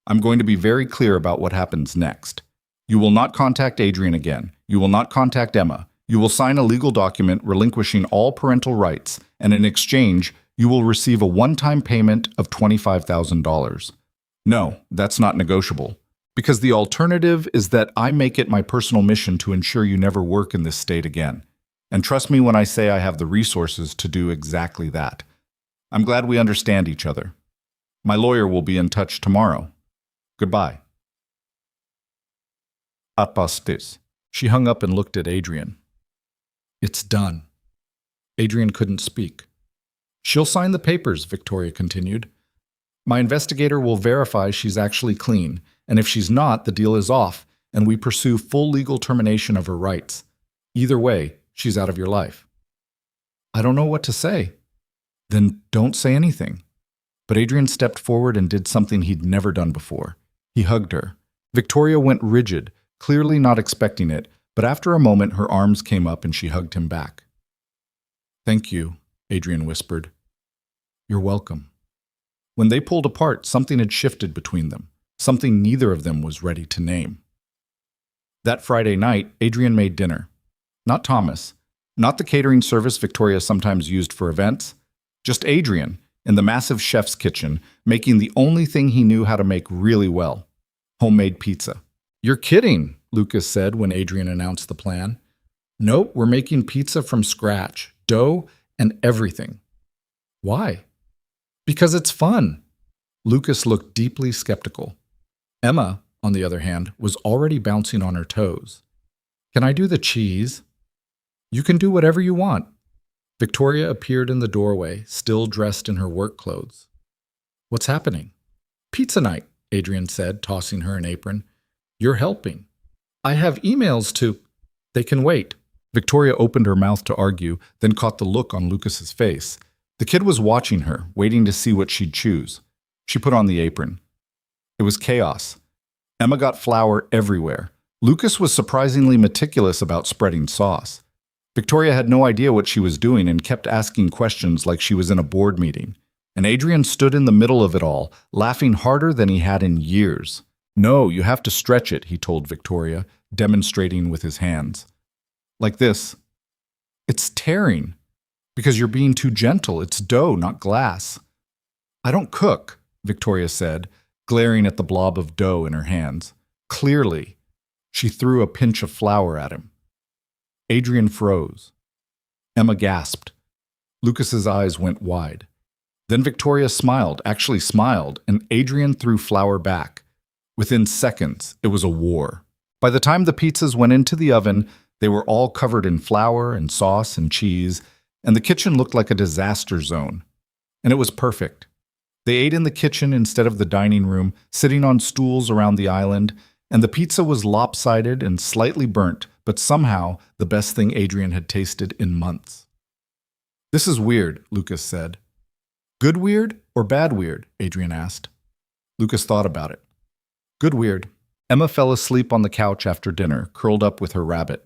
I'm going to be very clear about what happens next. You will not contact Adrian again. You will not contact Emma. You will sign a legal document relinquishing all parental rights, and in exchange, you will receive a one-time payment of $25,000. No, that's not negotiable. Because the alternative is that I make it my personal mission to ensure you never work in this state again. And trust me when I say I have the resources to do exactly that. I'm glad we understand each other. My lawyer will be in touch tomorrow. Goodbye. Apostis. She hung up and looked at Adrian. It's done. Adrian couldn't speak. She'll sign the papers, Victoria continued. My investigator will verify she's actually clean, and if she's not, the deal is off, and we pursue full legal termination of her rights. Either way, she's out of your life. I don't know what to say. Then don't say anything. But Adrian stepped forward and did something he'd never done before. He hugged her. Victoria went rigid, clearly not expecting it, but after a moment her arms came up and she hugged him back. Thank you, Adrian whispered. You're welcome. When they pulled apart, something had shifted between them, something neither of them was ready to name. That Friday night, Adrian made dinner. Not Thomas, not the catering service Victoria sometimes used for events, just Adrian in the massive chef's kitchen, making the only thing he knew how to make really well, homemade pizza. You're kidding, Lucas said when Adrian announced the plan. Nope, we're making pizza from scratch, dough and everything. Why? Because it's fun. Lucas looked deeply skeptical. Emma, on the other hand, was already bouncing on her toes. Can I do the cheese? You can do whatever you want. Victoria appeared in the doorway, still dressed in her work clothes. What's happening? Pizza night, Adrian said, tossing her an apron. You're helping. I have emails to... They can wait. Victoria opened her mouth to argue, then caught the look on Lucas's face. The kid was watching her, waiting to see what she'd choose. She put on the apron. It was chaos. Emma got flour everywhere. Lucas was surprisingly meticulous about spreading sauce. Victoria had no idea what she was doing and kept asking questions like she was in a board meeting. And Adrian stood in the middle of it all, laughing harder than he had in years. "No, you have to stretch it," he told Victoria, demonstrating with his hands. "Like this." "It's tearing." "Because you're being too gentle. It's dough, not glass." "I don't cook," Victoria said, glaring at the blob of dough in her hands. Clearly, she threw a pinch of flour at him. Adrian froze. Emma gasped. Lucas's eyes went wide. Then Victoria smiled, actually smiled, and Adrian threw flour back. Within seconds, it was a war. By the time the pizzas went into the oven, they were all covered in flour and sauce and cheese, and the kitchen looked like a disaster zone. And it was perfect. They ate in the kitchen instead of the dining room, sitting on stools around the island, and the pizza was lopsided and slightly burnt, but somehow the best thing Adrian had tasted in months. "This is weird," Lucas said. "Good weird or bad weird?" Adrian asked. Lucas thought about it. "Good weird." Emma fell asleep on the couch after dinner, curled up with her rabbit.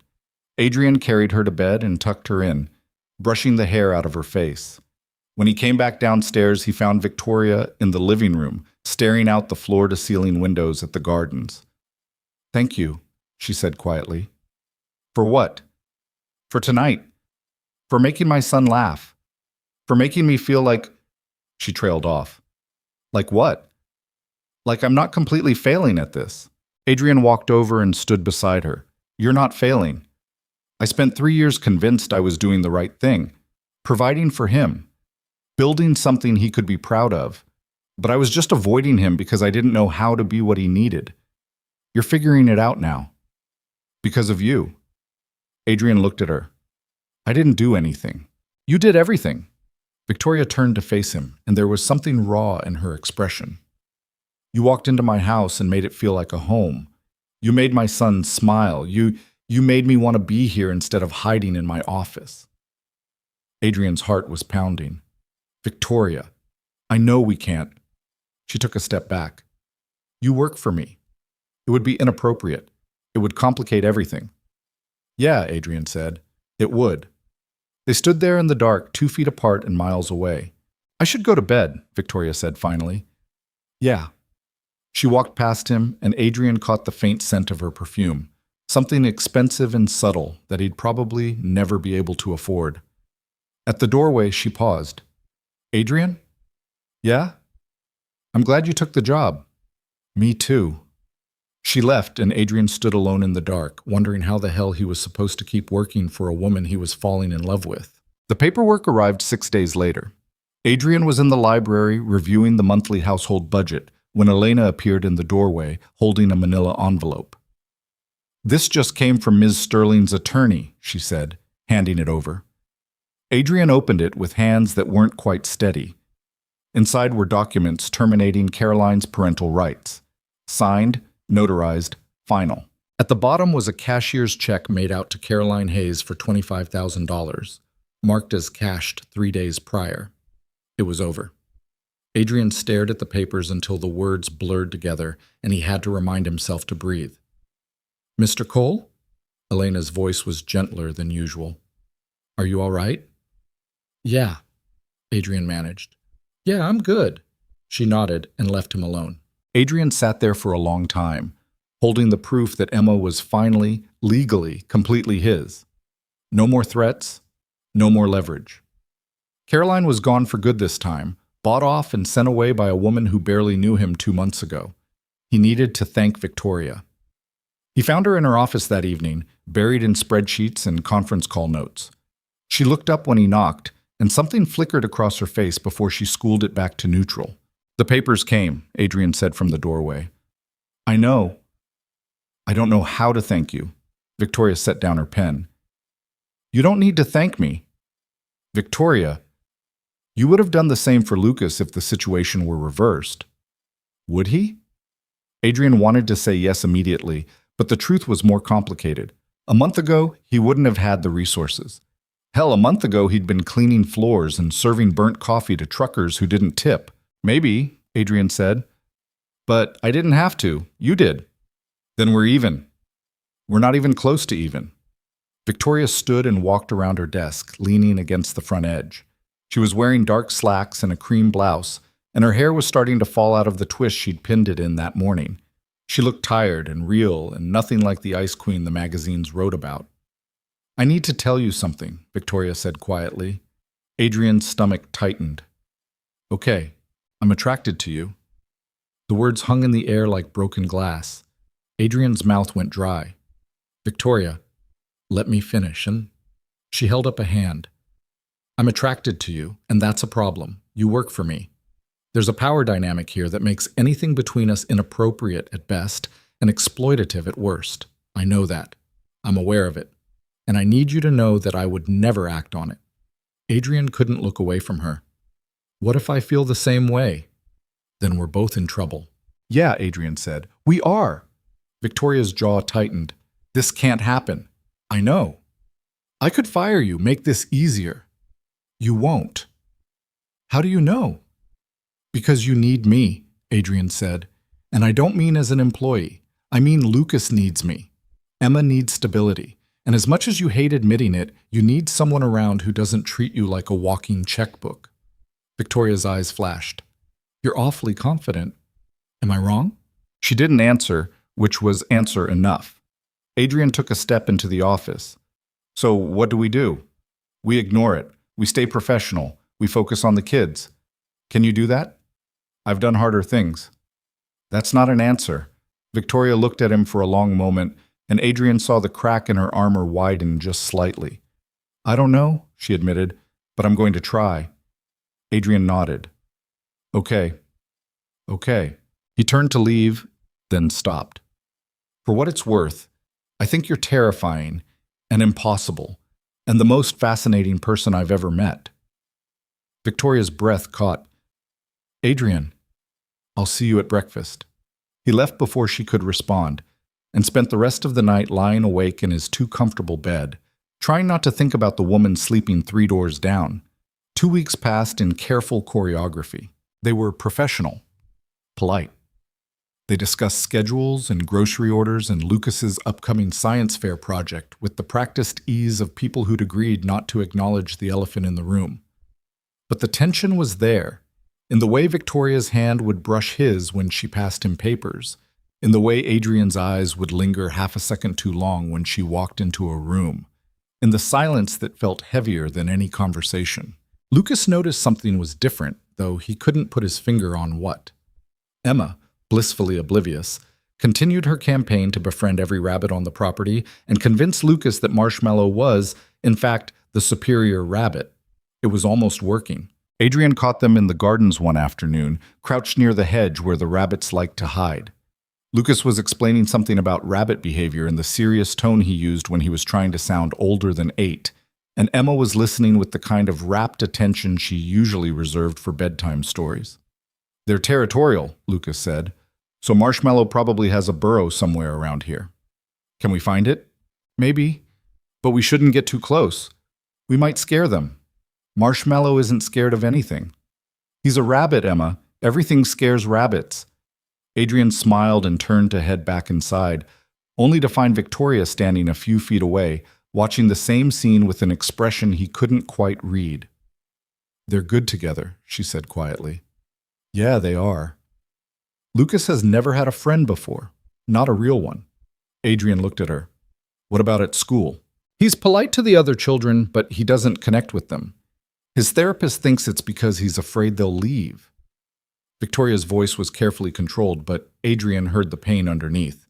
Adrian carried her to bed and tucked her in, brushing the hair out of her face. When he came back downstairs, he found Victoria in the living room, staring out the floor-to-ceiling windows at the gardens. "Thank you," she said quietly. "For what?" "For tonight. For making my son laugh. For making me feel like—" She trailed off. "Like what?" "Like I'm not completely failing at this." Adrian walked over and stood beside her. "You're not failing. I spent 3 years convinced I was doing the right thing, providing for him, building something he could be proud of. But I was just avoiding him because I didn't know how to be what he needed. You're figuring it out now. Because of you." Adrian looked at her. "I didn't do anything. You did everything." Victoria turned to face him, and there was something raw in her expression. "You walked into my house and made it feel like a home. You made my son smile. You made me want to be here instead of hiding in my office." Adrian's heart was pounding. "Victoria, I know we can't." She took a step back. "You work for me. It would be inappropriate. It would complicate everything." "Yeah," Adrian said. "It would." They stood there in the dark, 2 feet apart and miles away. "I should go to bed," Victoria said finally. "Yeah." She walked past him, and Adrian caught the faint scent of her perfume, something expensive and subtle that he'd probably never be able to afford. At the doorway, she paused. "Adrian?" "Yeah?" "I'm glad you took the job." "Me too." She left, and Adrian stood alone in the dark, wondering how the hell he was supposed to keep working for a woman he was falling in love with. The paperwork arrived 6 days later. Adrian was in the library reviewing the monthly household budget when Elena appeared in the doorway, holding a manila envelope. "This just came from Ms. Sterling's attorney," she said, handing it over. Adrian opened it with hands that weren't quite steady. Inside were documents terminating Caroline's parental rights. Signed, notarized, final. At the bottom was a cashier's check made out to Caroline Hayes for $25,000, marked as cashed 3 days prior. It was over. Adrian stared at the papers until the words blurred together, and he had to remind himself to breathe. "Mr. Cole?" Elena's voice was gentler than usual. "Are you all right?" "Yeah," Adrian managed. "Yeah, I'm good." She nodded and left him alone. Adrian sat there for a long time, holding the proof that Emma was finally, legally, completely his. No more threats, no more leverage. Caroline was gone for good this time, bought off and sent away by a woman who barely knew him 2 months ago. He needed to thank Victoria. He found her in her office that evening, buried in spreadsheets and conference call notes. She looked up when he knocked, and something flickered across her face before she schooled it back to neutral. "The papers came," Adrian said from the doorway. "I know. I don't know how to thank you." Victoria set down her pen. "You don't need to thank me." "Victoria, you would have done the same for Lucas if the situation were reversed." "Would he?" Adrian wanted to say yes immediately, but the truth was more complicated. A month ago, he wouldn't have had the resources. Hell, a month ago he'd been cleaning floors and serving burnt coffee to truckers who didn't tip. Maybe, Adrian said. But I didn't have to. You did. Then we're even. We're not even close to even. Victoria stood and walked around her desk, leaning against the front edge. She was wearing dark slacks and a cream blouse, and her hair was starting to fall out of the twist she'd pinned it in that morning. She looked tired and real and nothing like the ice queen the magazines wrote about. I need to tell you something, Victoria said quietly. Adrian's stomach tightened. Okay, I'm attracted to you. The words hung in the air like broken glass. Adrian's mouth went dry. Victoria, let me finish, and she held up a hand. I'm attracted to you, and that's a problem. You work for me. There's a power dynamic here that makes anything between us inappropriate at best and exploitative at worst. I know that. I'm aware of it. And I need you to know that I would never act on it. Adrian couldn't look away from her. What if I feel the same way? Then we're both in trouble. Yeah, Adrian said. We are. Victoria's jaw tightened. This can't happen. I know. I could fire you, make this easier. You won't. How do you know? Because you need me, Adrian said. And I don't mean as an employee. I mean Lucas needs me. Emma needs stability. And as much as you hate admitting it, you need someone around who doesn't treat you like a walking checkbook. Victoria's eyes flashed. You're awfully confident. Am I wrong? She didn't answer, which was answer enough. Adrian took a step into the office. So what do? We ignore it. We stay professional. We focus on the kids. Can you do that? I've done harder things. That's not an answer. Victoria looked at him for a long moment, and Adrian saw the crack in her armor widen just slightly. I don't know, she admitted, but I'm going to try. Adrian nodded. Okay. He turned to leave, then stopped. For what it's worth, I think you're terrifying and impossible, and the most fascinating person I've ever met. Victoria's breath caught. Adrian, I'll see you at breakfast. He left before she could respond, and spent the rest of the night lying awake in his too comfortable bed, trying not to think about the woman sleeping 3 doors down. 2 weeks passed in careful choreography. They were professional, polite. They discussed schedules and grocery orders and Lucas's upcoming science fair project with the practiced ease of people who'd agreed not to acknowledge the elephant in the room. But the tension was there, in the way Victoria's hand would brush his when she passed him papers, in the way Adrian's eyes would linger half a second too long when she walked into a room, in the silence that felt heavier than any conversation. Lucas noticed something was different, though he couldn't put his finger on what. Emma, blissfully oblivious, continued her campaign to befriend every rabbit on the property and convince Lucas that Marshmallow was, in fact, the superior rabbit. It was almost working. Adrian caught them in the gardens one afternoon, crouched near the hedge where the rabbits liked to hide. Lucas was explaining something about rabbit behavior in the serious tone he used when he was trying to sound older than 8, and Emma was listening with the kind of rapt attention she usually reserved for bedtime stories. They're territorial, Lucas said, so Marshmallow probably has a burrow somewhere around here. Can we find it? Maybe, but we shouldn't get too close. We might scare them. Marshmallow isn't scared of anything. He's a rabbit, Emma. Everything scares rabbits. Adrian smiled and turned to head back inside, only to find Victoria standing a few feet away, watching the same scene with an expression he couldn't quite read. They're good together, she said quietly. Yeah, they are. Lucas has never had a friend before, not a real one. Adrian looked at her. What about at school? He's polite to the other children, but he doesn't connect with them. His therapist thinks it's because he's afraid they'll leave. Victoria's voice was carefully controlled, but Adrian heard the pain underneath,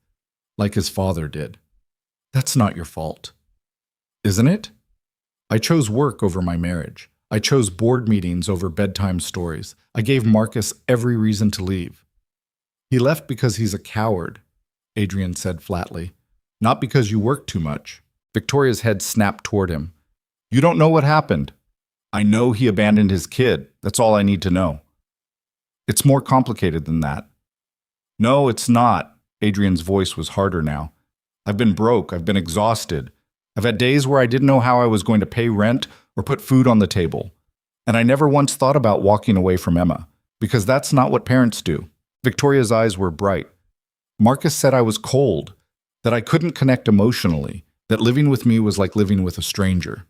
like his father did. That's not your fault. Isn't it? I chose work over my marriage. I chose board meetings over bedtime stories. I gave Marcus every reason to leave. He left because he's a coward, Adrian said flatly. Not because you work too much. Victoria's head snapped toward him. You don't know what happened. I know he abandoned his kid. That's all I need to know. It's more complicated than that. No, it's not. Adrian's voice was harder now. I've been broke. I've been exhausted. I've had days where I didn't know how I was going to pay rent or put food on the table. And I never once thought about walking away from Emma, because that's not what parents do. Victoria's eyes were bright. Marcus said I was cold, that I couldn't connect emotionally, that living with me was like living with a stranger.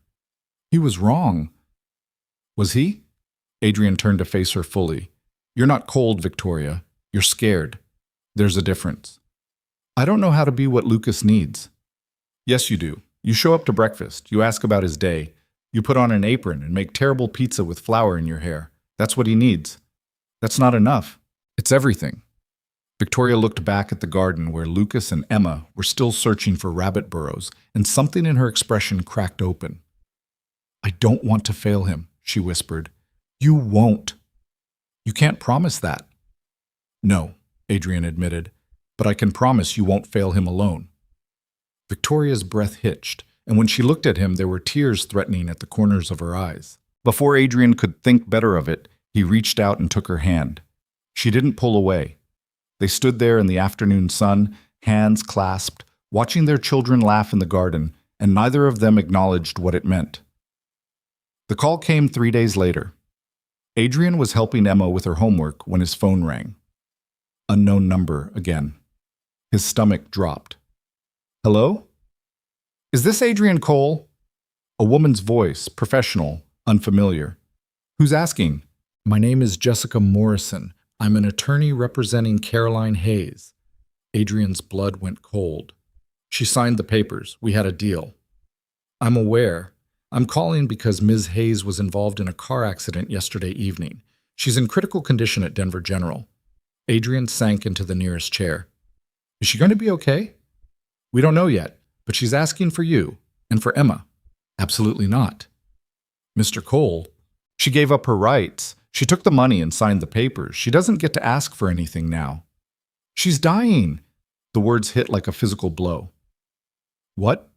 He was wrong. Was he? Adrian turned to face her fully. You're not cold, Victoria. You're scared. There's a difference. I don't know how to be what Lucas needs. Yes, you do. You show up to breakfast. You ask about his day. You put on an apron and make terrible pizza with flour in your hair. That's what he needs. That's not enough. It's everything. Victoria looked back at the garden where Lucas and Emma were still searching for rabbit burrows, and something in her expression cracked open. I don't want to fail him, she whispered. You won't. You can't promise that. No, Adrian admitted, but I can promise you won't fail him alone. Victoria's breath hitched, and when she looked at him, there were tears threatening at the corners of her eyes. Before Adrian could think better of it, he reached out and took her hand. She didn't pull away. They stood there in the afternoon sun, hands clasped, watching their children laugh in the garden, and neither of them acknowledged what it meant. The call came 3 days later. Adrian was helping Emma with her homework when his phone rang. Unknown number again. His stomach dropped. Hello? Is this Adrian Cole? A woman's voice, professional, unfamiliar. Who's asking? My name is Jessica Morrison. I'm an attorney representing Caroline Hayes. Adrian's blood went cold. She signed the papers. We had a deal. I'm aware. I'm calling because Ms. Hayes was involved in a car accident yesterday evening. She's in critical condition at Denver General. Adrian sank into the nearest chair. Is she going to be okay? We don't know yet, but she's asking for you and for Emma. Absolutely not. Mr. Cole, she gave up her rights. She took the money and signed the papers. She doesn't get to ask for anything now. She's dying. The words hit like a physical blow. What?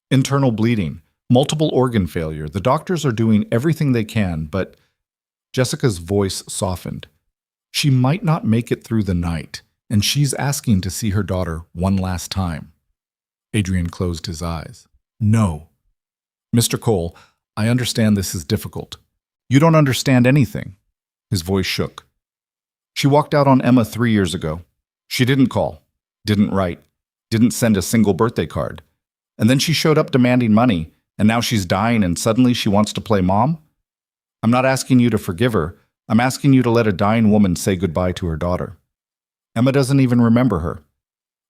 Internal bleeding, multiple organ failure. The doctors are doing everything they can, but Jessica's voice softened. She might not make it through the night, and she's asking to see her daughter one last time. Adrian closed his eyes. No. Mr. Cole, I understand this is difficult. You don't understand anything. His voice shook. She walked out on Emma 3 years ago. She didn't call, didn't write, didn't send a single birthday card. And then she showed up demanding money, and now she's dying and suddenly she wants to play mom? I'm not asking you to forgive her. I'm asking you to let a dying woman say goodbye to her daughter. Emma doesn't even remember her.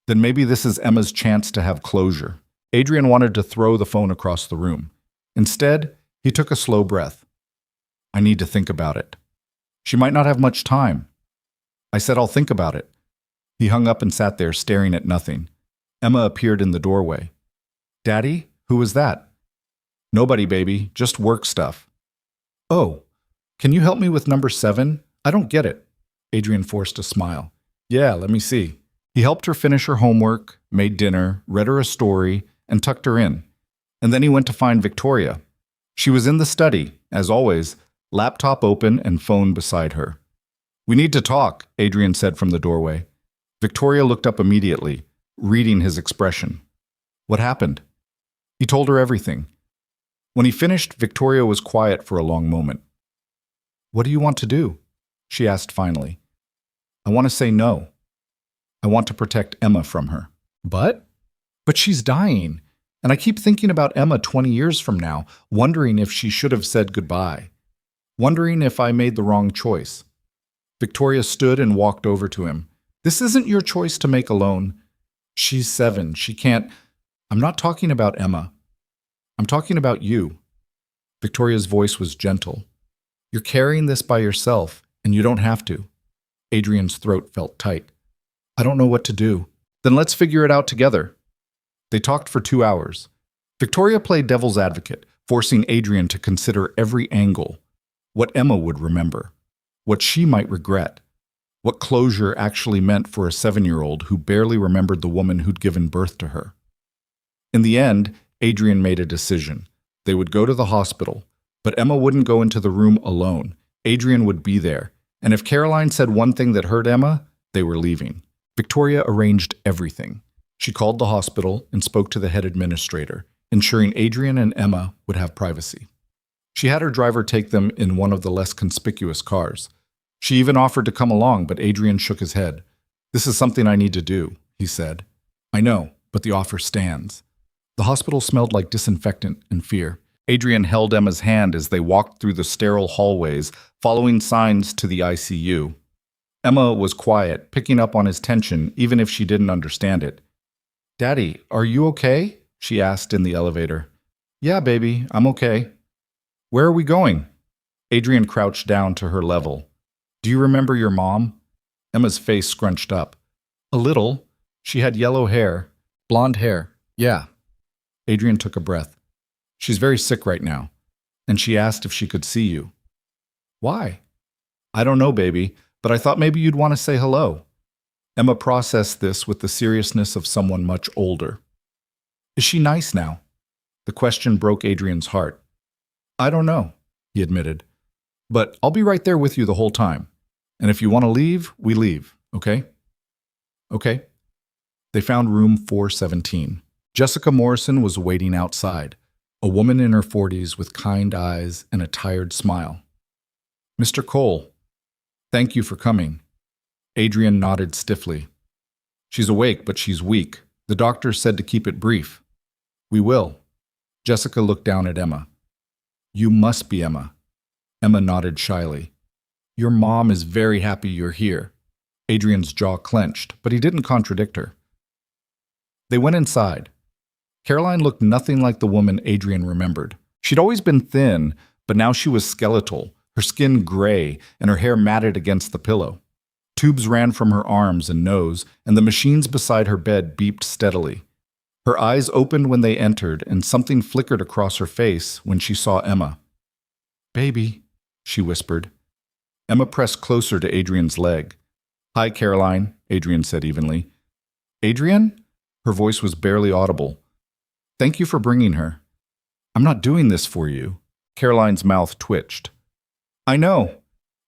Then maybe this is Emma's chance to have closure. Adrian wanted to throw the phone across the room. Instead, he took a slow breath. I need to think about it. She might not have much time. I said I'll think about it. He hung up and sat there staring at nothing. Emma appeared in the doorway. Daddy, who was that? Nobody, baby, just work stuff. Oh, can you help me with number 7? I don't get it. Adrian forced a smile. Yeah, let me see. He helped her finish her homework, made dinner, read her a story, and tucked her in. And then he went to find Victoria. She was in the study, as always, laptop open and phone beside her. We need to talk, Adrian said from the doorway. Victoria looked up immediately, reading his expression. What happened? He told her everything. When he finished, Victoria was quiet for a long moment. What do you want to do? She asked finally. I want to say no. I want to protect Emma from her. But she's dying, and I keep thinking about Emma 20 years from now, wondering if she should have said goodbye. Wondering if I made the wrong choice. Victoria stood and walked over to him. This isn't your choice to make alone. She's 7. She can't. I'm not talking about Emma. I'm talking about you. Victoria's voice was gentle. You're carrying this by yourself, and you don't have to. Adrian's throat felt tight. I don't know what to do. Then let's figure it out together. They talked for 2 hours. Victoria played devil's advocate, forcing Adrian to consider every angle. What Emma would remember, what she might regret, what closure actually meant for a 7-year-old who barely remembered the woman who'd given birth to her. In the end, Adrian made a decision. They would go to the hospital, but Emma wouldn't go into the room alone. Adrian would be there, and if Caroline said one thing that hurt Emma, they were leaving. Victoria arranged everything. She called the hospital and spoke to the head administrator, ensuring Adrian and Emma would have privacy. She had her driver take them in one of the less conspicuous cars. She even offered to come along, but Adrian shook his head. "This is something I need to do," he said. "I know, but the offer stands." The hospital smelled like disinfectant and fear. Adrian held Emma's hand as they walked through the sterile hallways, following signs to the ICU. Emma was quiet, picking up on his tension, even if she didn't understand it. "Daddy, are you okay?" she asked in the elevator. "Yeah, baby, I'm okay." "Where are we going?" Adrian crouched down to her level. "Do you remember your mom?" Emma's face scrunched up. "A little. She had yellow hair. Blonde hair. Yeah." Adrian took a breath. "She's very sick right now, and she asked if she could see you." "Why?" "I don't know, baby, but I thought maybe you'd want to say hello." Emma processed this with the seriousness of someone much older. "Is she nice now?" The question broke Adrian's heart. "I don't know," he admitted. "But I'll be right there with you the whole time. And if you want to leave, we leave, okay?" "Okay." They found room 417. Jessica Morrison was waiting outside, a woman in her 40s with kind eyes and a tired smile. "Mr. Cole, thank you for coming." Adrian nodded stiffly. "She's awake, but she's weak. The doctor said to keep it brief." "We will." Jessica looked down at Emma. "You must be Emma." Emma nodded shyly. "Your mom is very happy you're here." Adrian's jaw clenched, but he didn't contradict her. They went inside. Caroline looked nothing like the woman Adrian remembered. She'd always been thin, but now she was skeletal, her skin gray, and her hair matted against the pillow. Tubes ran from her arms and nose, and the machines beside her bed beeped steadily. Her eyes opened when they entered, and something flickered across her face when she saw Emma. "Baby," she whispered. Emma pressed closer to Adrian's leg. "Hi, Caroline," Adrian said evenly. "Adrian?" Her voice was barely audible. "Thank you for bringing her." "I'm not doing this for you." Caroline's mouth twitched. "I know."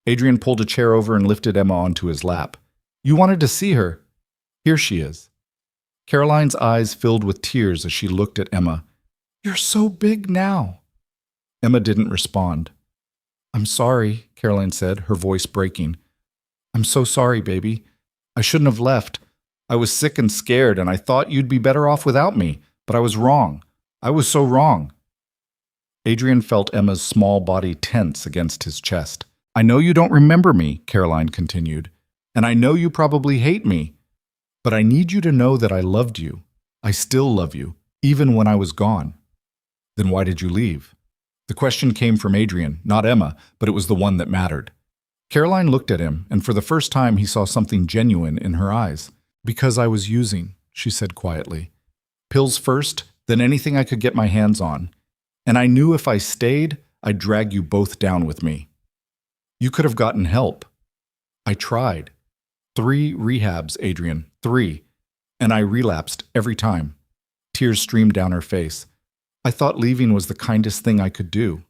Adrian pulled a chair over and lifted Emma onto his lap. "You wanted to see her. Here she is." Caroline's eyes filled with tears as she looked at Emma. "You're so big now." Emma didn't respond. "I'm sorry," Caroline said, her voice breaking. "I'm so sorry, baby. I shouldn't have left. I was sick and scared, and I thought you'd be better off without me, but I was wrong. I was so wrong." Adrian felt Emma's small body tense against his chest. "I know you don't remember me," Caroline continued, "and I know you probably hate me, but I need you to know that I loved you. I still love you, even when I was gone." "Then why did you leave?" The question came from Adrian, not Emma, but it was the one that mattered. Caroline looked at him, and for the first time he saw something genuine in her eyes. "Because I was using," she said quietly. "Pills first, then anything I could get my hands on. And I knew if I stayed, I'd drag you both down with me." "You could have gotten help." "I tried. 3 rehabs, Adrian, 3. And I relapsed every time." Tears streamed down her face. "I thought leaving was the kindest thing I could do."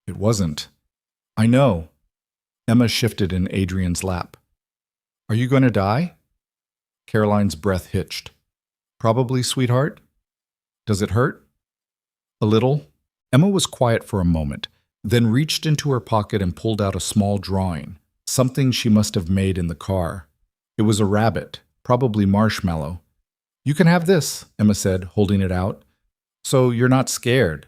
"It wasn't." "I know." Emma shifted in Adrian's lap. "Are you going to die?" Caroline's breath hitched. "Probably, sweetheart." "Does it hurt?" "A little." Emma was quiet for a moment, then reached into her pocket and pulled out a small drawing, something she must have made in the car. It was a rabbit, probably marshmallow. "You can have this," Emma said, holding it out. "So you're not scared."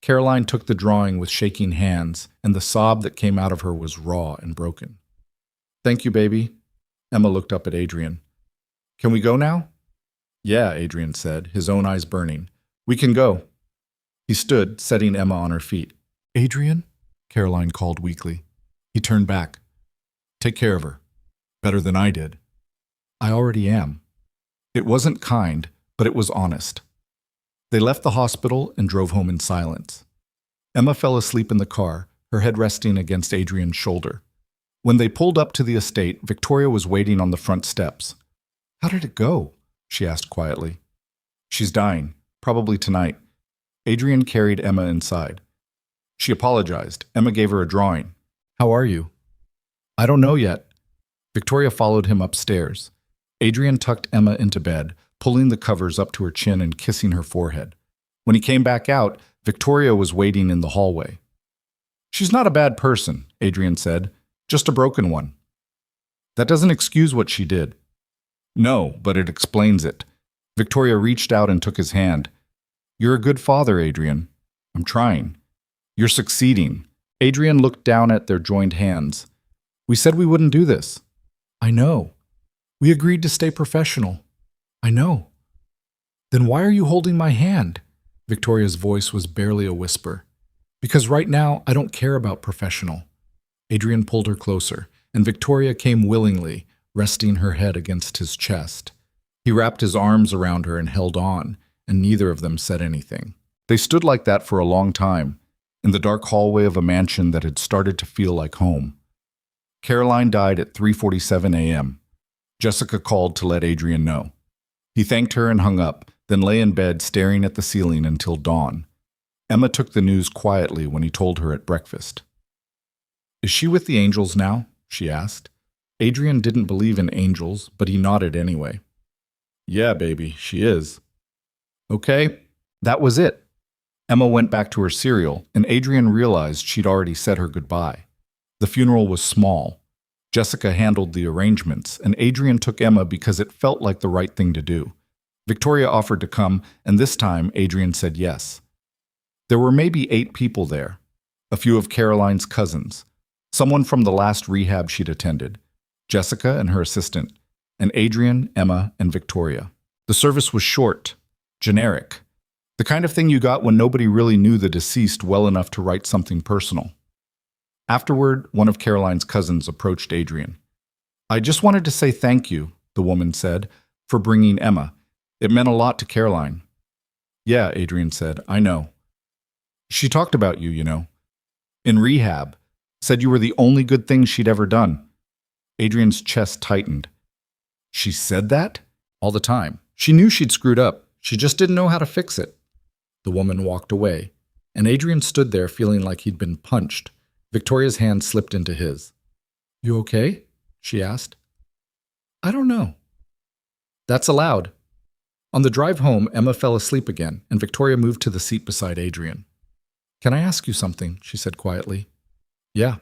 Caroline took the drawing with shaking hands, and the sob that came out of her was raw and broken. "Thank you, baby." Emma looked up at Adrian. "Can we go now?" "Yeah," Adrian said, his own eyes burning. "We can go." He stood, setting Emma on her feet. "Adrian?" Caroline called weakly. He turned back. "Take care of her. Better than I did." "I already am." It wasn't kind, but it was honest. They left the hospital and drove home in silence. Emma fell asleep in the car, her head resting against Adrian's shoulder. When they pulled up to the estate, Victoria was waiting on the front steps. "How did it go?" she asked quietly. "She's dying, probably tonight." Adrian carried Emma inside. She apologized. Emma gave her a drawing. "How are you?" "I don't know yet." Victoria followed him upstairs. Adrian tucked Emma into bed, pulling the covers up to her chin and kissing her forehead. When he came back out, Victoria was waiting in the hallway. "She's not a bad person," Adrian said, "just a broken one." "That doesn't excuse what she did." "No, but it explains it." Victoria reached out and took his hand. "You're a good father, Adrian." "I'm trying." "You're succeeding." Adrian looked down at their joined hands. "We said we wouldn't do this." "I know. We agreed to stay professional." "I know." "Then why are you holding my hand?" Victoria's voice was barely a whisper. "Because right now, I don't care about professional." Adrian pulled her closer, and Victoria came willingly, resting her head against his chest. He wrapped his arms around her and held on, and neither of them said anything. They stood like that for a long time, in the dark hallway of a mansion that had started to feel like home. Caroline died at 3:47 a.m. Jessica called to let Adrian know. He thanked her and hung up, then lay in bed staring at the ceiling until dawn. Emma took the news quietly when he told her at breakfast. "Is she with the angels now?" she asked. Adrian didn't believe in angels, but he nodded anyway. "Yeah, baby, she is." Okay, that was it. Emma went back to her cereal, and Adrian realized she'd already said her goodbye. The funeral was small. Jessica handled the arrangements, and Adrian took Emma because it felt like the right thing to do. Victoria offered to come, and this time Adrian said yes. There were maybe 8 people there. A few of Caroline's cousins, someone from the last rehab she'd attended, Jessica and her assistant, and Adrian, Emma, and Victoria. The service was short, generic, the kind of thing you got when nobody really knew the deceased well enough to write something personal. Afterward, one of Caroline's cousins approached Adrian. "I just wanted to say thank you," the woman said, "for bringing Emma. It meant a lot to Caroline." "Yeah," Adrian said, "I know. She talked about you, you know. In rehab. Said you were the only good thing she'd ever done." Adrian's chest tightened. "She said that?" "All the time. She knew she'd screwed up. She just didn't know how to fix it." The woman walked away, and Adrian stood there feeling like he'd been punched. Victoria's hand slipped into his. "You okay?" she asked. "I don't know." "That's allowed." On the drive home, Emma fell asleep again, and Victoria moved to the seat beside Adrian. "Can I ask you something?" she said quietly. "Yeah."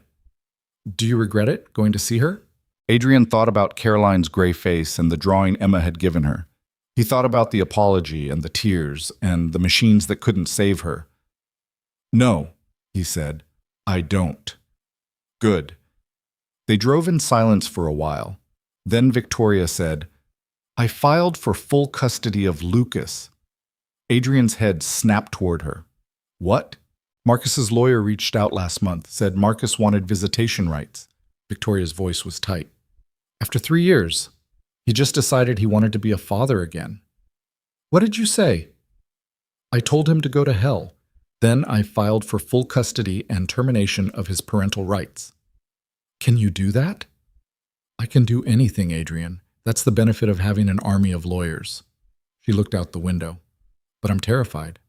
"Do you regret it, going to see her?" Adrian thought about Caroline's gray face and the drawing Emma had given her. He thought about the apology and the tears and the machines that couldn't save her. "No," he said, "I don't." "Good." They drove in silence for a while. Then Victoria said, "I filed for full custody of Lucas." Adrian's head snapped toward her. "What?" "Marcus's lawyer reached out last month, said Marcus wanted visitation rights." Victoria's voice was tight. "After 3 years, he just decided he wanted to be a father again." "What did you say?" "I told him to go to hell. Then I filed for full custody and termination of his parental rights." "Can you do that?" "I can do anything, Adrian. That's the benefit of having an army of lawyers." She looked out the window. "But I'm terrified."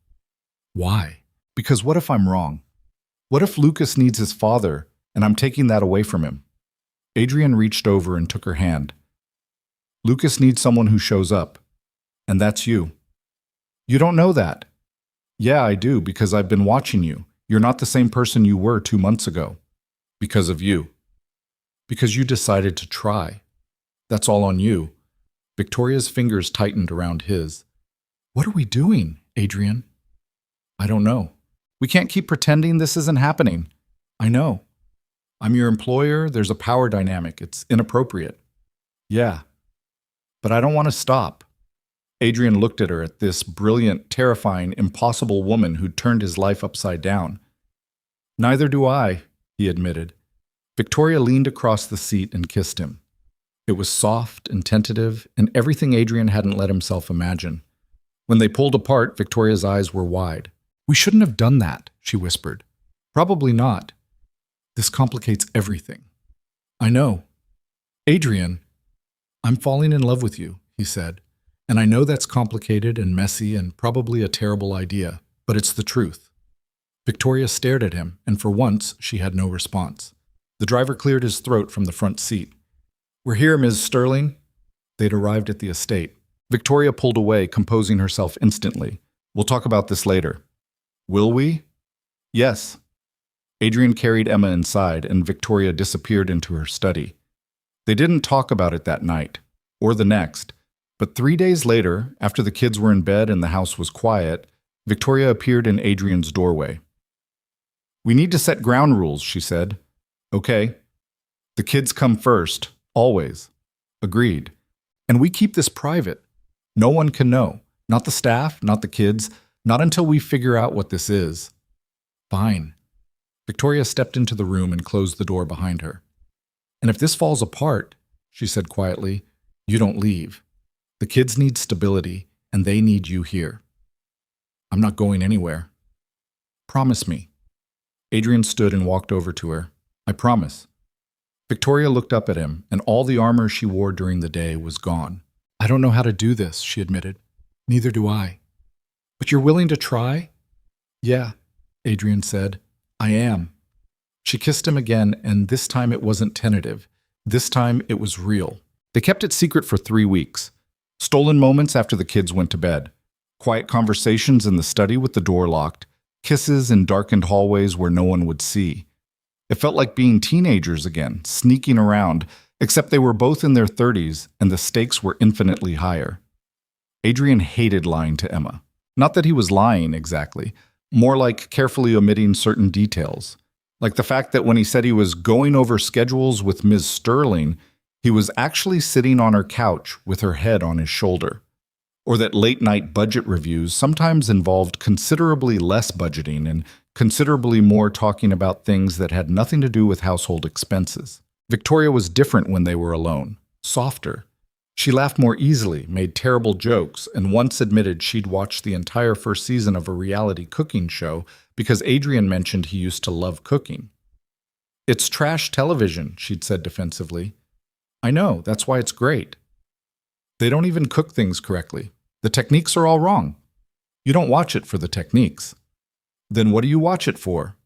"Why?" "Because what if I'm wrong? What if Lucas needs his father, and I'm taking that away from him?" Adrian reached over and took her hand. "Lucas needs someone who shows up, and that's you." "You don't know that." "Yeah, I do, because I've been watching you. You're not the same person you were 2 months ago. Because of you. Because you decided to try. That's all on you." Victoria's fingers tightened around his. "What are we doing, Adrian?" "I don't know. We can't keep pretending this isn't happening." "I know. I'm your employer. There's a power dynamic. It's inappropriate." "Yeah. But I don't want to stop." Adrian looked at her, at this brilliant, terrifying, impossible woman who'd turned his life upside down. "Neither do I," he admitted. Victoria leaned across the seat and kissed him. It was soft and tentative, and everything Adrian hadn't let himself imagine. When they pulled apart, Victoria's eyes were wide. "We shouldn't have done that," she whispered. "Probably not. This complicates everything." "I know." "Adrian, I'm falling in love with you," he said. "And I know that's complicated and messy and probably a terrible idea, but it's the truth." Victoria stared at him, and for once she had no response. The driver cleared his throat from the front seat. "We're here, Ms. Sterling." They'd arrived at the estate. Victoria pulled away, composing herself instantly. We'll talk about this later. Will we? Yes. Adrian carried Emma inside, and Victoria disappeared into her study. They didn't talk about it that night, or the next, but 3 days later, after the kids were in bed and the house was quiet, Victoria appeared in Adrian's doorway. We need to set ground rules, she said. Okay. The kids come first, always. Agreed. And we keep this private. No one can know. Not the staff, not the kids, not until we figure out what this is. Fine. Victoria stepped into the room and closed the door behind her. And if this falls apart, she said quietly, you don't leave. The kids need stability, and they need you here. I'm not going anywhere. Promise me. Adrian stood and walked over to her. I promise. Victoria looked up at him, and all the armor she wore during the day was gone. I don't know how to do this, she admitted. Neither do I. But you're willing to try? Yeah, Adrian said. I am. She kissed him again, and this time it wasn't tentative. This time it was real. They kept it secret for 3 weeks. Stolen moments after the kids went to bed. Quiet conversations in the study with the door locked. Kisses in darkened hallways where no one would see. It felt like being teenagers again, sneaking around, except they were both in their 30s and the stakes were infinitely higher. Adrian hated lying to Emma. Not that he was lying exactly, more like carefully omitting certain details. Like the fact that when he said he was going over schedules with Ms. Sterling, he was actually sitting on her couch with her head on his shoulder. Or that late-night budget reviews sometimes involved considerably less budgeting and considerably more talking about things that had nothing to do with household expenses. Victoria was different when they were alone, softer. She laughed more easily, made terrible jokes, and once admitted she'd watched the entire first season of a reality cooking show because Adrian mentioned he used to love cooking. It's trash television, she'd said defensively. I know, that's why it's great. They don't even cook things correctly. The techniques are all wrong. You don't watch it for the techniques. Then what do you watch it for?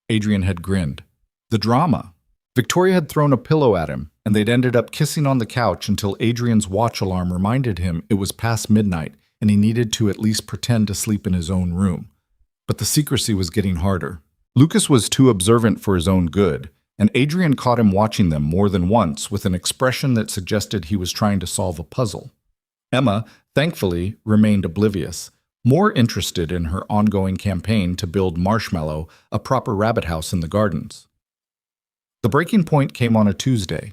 Adrian had grinned. The drama. Victoria had thrown a pillow at him, and they'd ended up kissing on the couch until Adrian's watch alarm reminded him it was past midnight and he needed to at least pretend to sleep in his own room. But the secrecy was getting harder. Lucas was too observant for his own good, and Adrian caught him watching them more than once with an expression that suggested he was trying to solve a puzzle. Emma, thankfully, remained oblivious, more interested in her ongoing campaign to build Marshmallow a proper rabbit house in the gardens. The breaking point came on a Tuesday.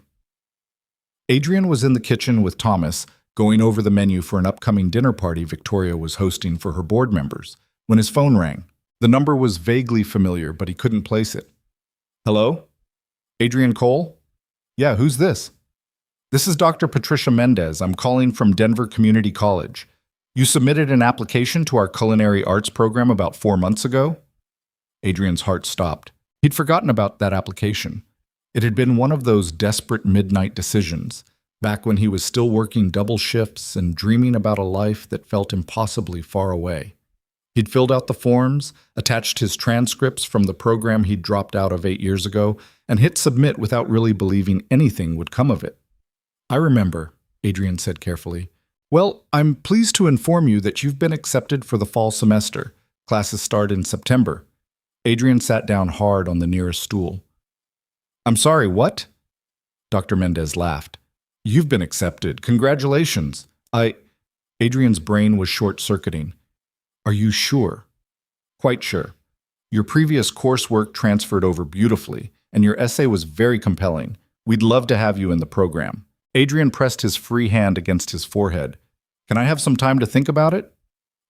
Adrian was in the kitchen with Thomas, going over the menu for an upcoming dinner party Victoria was hosting for her board members, when his phone rang. The number was vaguely familiar, but he couldn't place it. Hello? Adrian Cole? Yeah, who's this? This is Dr. Patricia Mendez. I'm calling from Denver Community College. You submitted an application to our culinary arts program about 4 months ago? Adrian's heart stopped. He'd forgotten about that application. It had been one of those desperate midnight decisions, back when he was still working double shifts and dreaming about a life that felt impossibly far away. He'd filled out the forms, attached his transcripts from the program he'd dropped out of 8 years ago, and hit submit without really believing anything would come of it. I remember, Adrian said carefully. Well, I'm pleased to inform you that you've been accepted for the fall semester. Classes start in September. Adrian sat down hard on the nearest stool. I'm sorry, what? Dr. Mendez laughed. You've been accepted. Congratulations. Adrian's brain was short-circuiting. Are you sure? Quite sure. Your previous coursework transferred over beautifully, and your essay was very compelling. We'd love to have you in the program. Adrian pressed his free hand against his forehead. Can I have some time to think about it?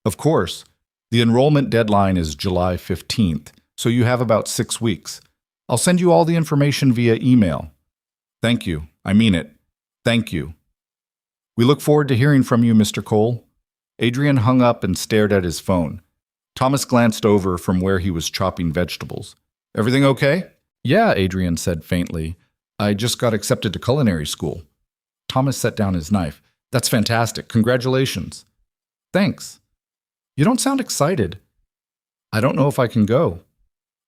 Of course. The enrollment deadline is July 15th, so you have about 6 weeks. I'll send you all the information via email. Thank you. I mean it. Thank you. We look forward to hearing from you, Mr. Cole. Adrian hung up and stared at his phone. Thomas glanced over from where he was chopping vegetables. Everything okay? Yeah, Adrian said faintly. I just got accepted to culinary school. Thomas set down his knife. That's fantastic. Congratulations. Thanks. You don't sound excited. I don't know if I can go.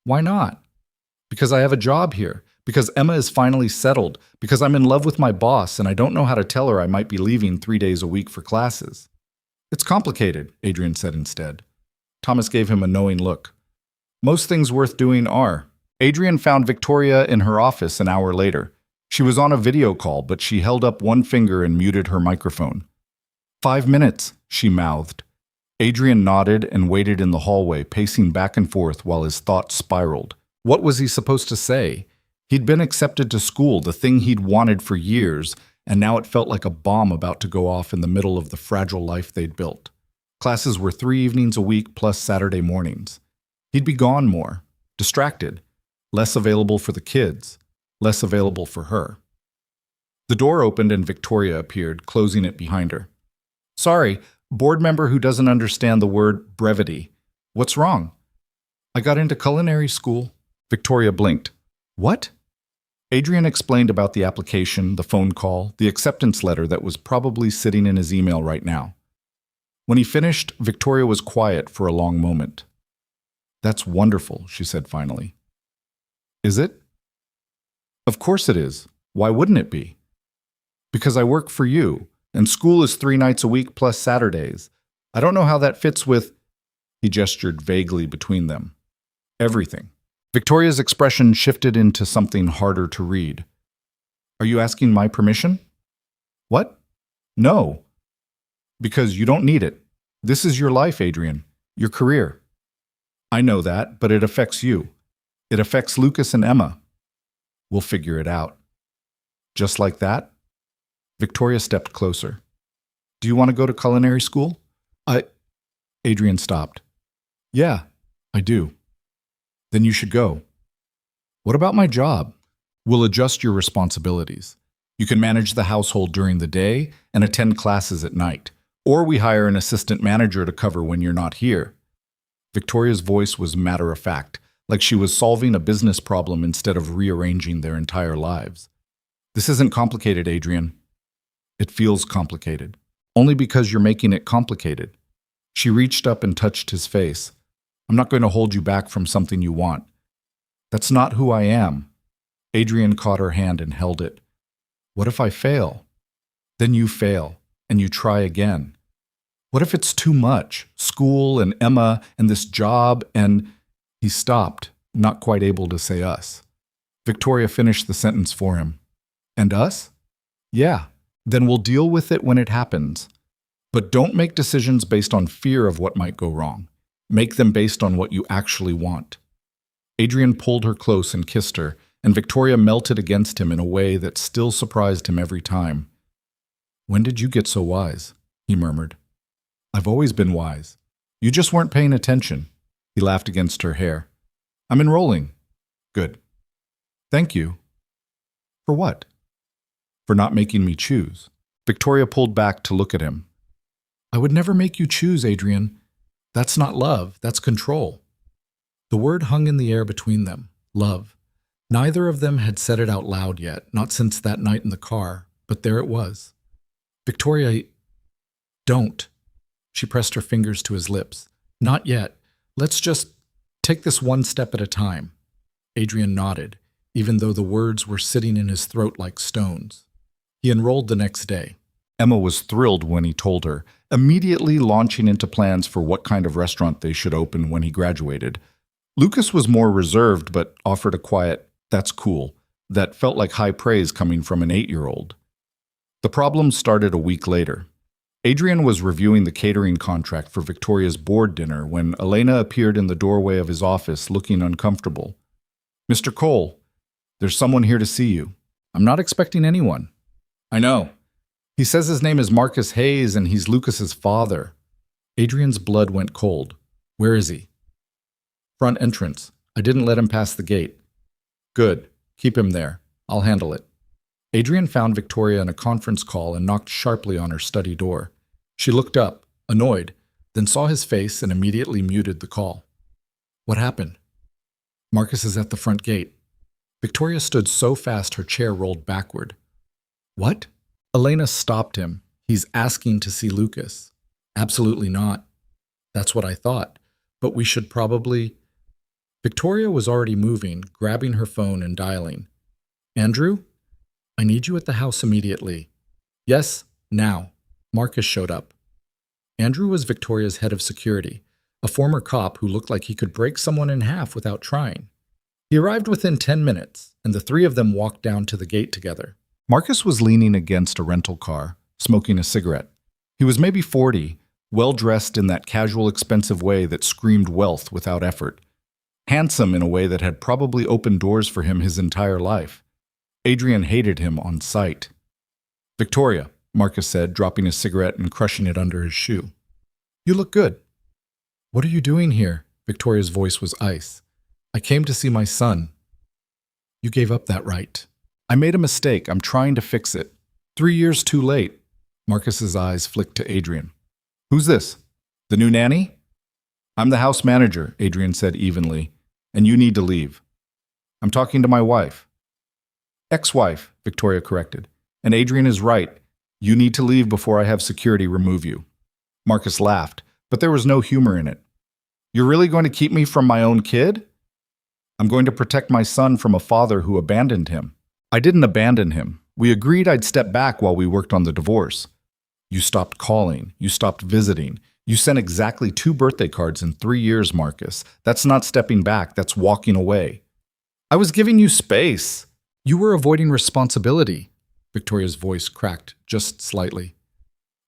Why not? Because I have a job here. Because Emma is finally settled. Because I'm in love with my boss and I don't know how to tell her I might be leaving 3 days a week for classes. It's complicated, Adrian said instead. Thomas gave him a knowing look. Most things worth doing are. Adrian found Victoria in her office an hour later. She was on a video call, but she held up one finger and muted her microphone. 5 minutes, she mouthed. Adrian nodded and waited in the hallway, pacing back and forth while his thoughts spiraled. What was he supposed to say? He'd been accepted to school, the thing he'd wanted for years, and now it felt like a bomb about to go off in the middle of the fragile life they'd built. Classes were 3 evenings a week plus Saturday mornings. He'd be gone more, distracted, less available for the kids, less available for her. The door opened and Victoria appeared, closing it behind her. Sorry, board member who doesn't understand the word brevity. What's wrong? I got into culinary school. Victoria blinked. What? Adrian explained about the application, the phone call, the acceptance letter that was probably sitting in his email right now. When he finished, Victoria was quiet for a long moment. That's wonderful, she said finally. Is it? Of course it is. Why wouldn't it be? Because I work for you, and school is 3 nights a week plus Saturdays. I don't know how that fits with... He gestured vaguely between them. Everything. Victoria's expression shifted into something harder to read. Are you asking my permission? What? No. Because you don't need it. This is your life, Adrian. Your career. I know that, but it affects you. It affects Lucas and Emma. We'll figure it out. Just like that? Victoria stepped closer. Do you want to go to culinary school? Adrian stopped. Yeah, I do. Then you should go. What about my job? We'll adjust your responsibilities. You can manage the household during the day and attend classes at night. Or we hire an assistant manager to cover when you're not here. Victoria's voice was matter-of-fact, like she was solving a business problem instead of rearranging their entire lives. This isn't complicated, Adrian. It feels complicated. Only because you're making it complicated. She reached up and touched his face. I'm not going to hold you back from something you want. That's not who I am. Adrian caught her hand and held it. What if I fail? Then you fail, and you try again. What if it's too much? School and Emma and this job and... He stopped, not quite able to say us. Victoria finished the sentence for him. And us? Yeah. Then we'll deal with it when it happens. But don't make decisions based on fear of what might go wrong. Make them based on what you actually want. Adrian pulled her close and kissed her, and Victoria melted against him in a way that still surprised him every time. When did you get so wise? He murmured. I've always been wise. You just weren't paying attention. He laughed against her hair. I'm enrolling. Good. Thank you. For what? For not making me choose. Victoria pulled back to look at him. I would never make you choose, Adrian. That's not love, that's control. The word hung in the air between them, love. Neither of them had said it out loud yet, not since that night in the car, but there it was. Victoria, don't. She pressed her fingers to his lips. Not yet. Let's just take this one step at a time. Adrian nodded, even though the words were sitting in his throat like stones. He enrolled the next day. Emma was thrilled when he told her, immediately launching into plans for what kind of restaurant they should open when he graduated. Lucas was more reserved, but offered a quiet, that's cool, that felt like high praise coming from an 8-year-old. The problem started a week later. Adrian was reviewing the catering contract for Victoria's board dinner when Elena appeared in the doorway of his office looking uncomfortable. Mr. Cole, there's someone here to see you. I'm not expecting anyone. I know. He says his name is Marcus Hayes and he's Lucas's father. Adrian's blood went cold. Where is he? Front entrance. I didn't let him pass the gate. Good. Keep him there. I'll handle it. Adrian found Victoria in a conference call and knocked sharply on her study door. She looked up, annoyed, then saw his face and immediately muted the call. What happened? Marcus is at the front gate. Victoria stood so fast her chair rolled backward. What? Elena stopped him. He's asking to see Lucas. Absolutely not. That's what I thought. But we should probably... Victoria was already moving, grabbing her phone and dialing. Andrew, I need you at the house immediately. Yes, now. Marcus showed up. Andrew was Victoria's head of security, a former cop who looked like he could break someone in half without trying. He arrived within 10 minutes, and the three of them walked down to the gate together. Marcus was leaning against a rental car, smoking a cigarette. He was maybe 40, well-dressed in that casual, expensive way that screamed wealth without effort. Handsome in a way that had probably opened doors for him his entire life. Adrian hated him on sight. "Victoria," Marcus said, dropping his cigarette and crushing it under his shoe. "You look good." "What are you doing here?" Victoria's voice was ice. "I came to see my son." "You gave up that right." "I made a mistake. I'm trying to fix it." 3 years too late." Marcus's eyes flicked to Adrian. "Who's this? The new nanny?" "I'm the house manager," Adrian said evenly, "and you need to leave." "I'm talking to my wife." "Ex-wife," Victoria corrected. "And Adrian is right. You need to leave before I have security remove you." Marcus laughed, but there was no humor in it. "You're really going to keep me from my own kid?" "I'm going to protect my son from a father who abandoned him." "I didn't abandon him. We agreed I'd step back while we worked on the divorce." "You stopped calling. You stopped visiting. You sent exactly 2 birthday cards in 3 years, Marcus. That's not stepping back. That's walking away." "I was giving you space." "You were avoiding responsibility." Victoria's voice cracked just slightly.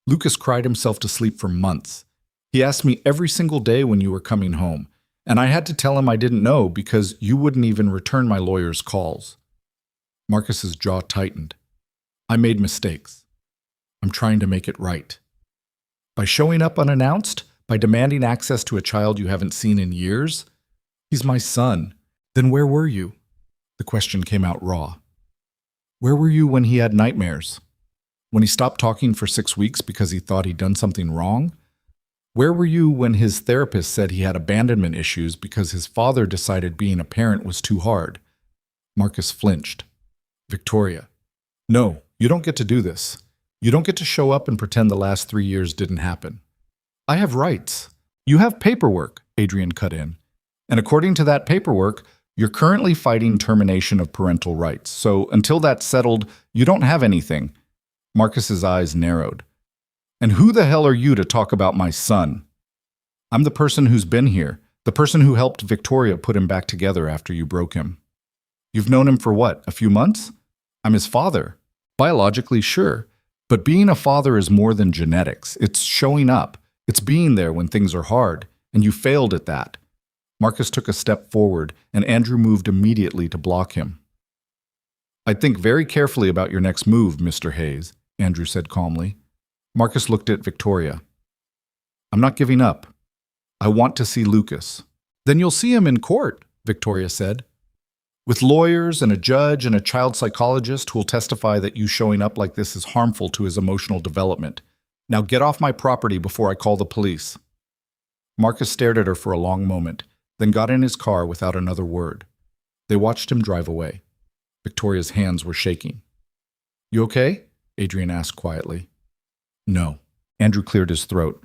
"Lucas cried himself to sleep for months. He asked me every single day when you were coming home, and I had to tell him I didn't know because you wouldn't even return my lawyer's calls." Marcus's jaw tightened. "I made mistakes. I'm trying to make it right." "By showing up unannounced? By demanding access to a child you haven't seen in years?" "He's my son." "Then where were you?" The question came out raw. "Where were you when he had nightmares? When he stopped talking for 6 weeks because he thought he'd done something wrong? Where were you when his therapist said he had abandonment issues because his father decided being a parent was too hard?" Marcus flinched. "Victoria, no, you don't get to do this. You don't get to show up and pretend the last 3 years didn't happen." "I have rights." "You have paperwork," Adrian cut in. "And according to that paperwork, you're currently fighting termination of parental rights. So until that's settled, you don't have anything." Marcus's eyes narrowed. "And who the hell are you to talk about my son?" "I'm the person who's been here, the person who helped Victoria put him back together after you broke him." "You've known him for what, a few months?" "I'm his father." "Biologically, sure. But being a father is more than genetics. It's showing up. It's being there when things are hard, and you failed at that." Marcus took a step forward, and Andrew moved immediately to block him. "I'd think very carefully about your next move, Mr. Hayes," Andrew said calmly. Marcus looked at Victoria. "I'm not giving up. I want to see Lucas." "Then you'll see him in court," Victoria said. "With lawyers and a judge and a child psychologist who will testify that you showing up like this is harmful to his emotional development. Now get off my property before I call the police." Marcus stared at her for a long moment, then got in his car without another word. They watched him drive away. Victoria's hands were shaking. "You okay?" Adrian asked quietly. "No." Andrew cleared his throat.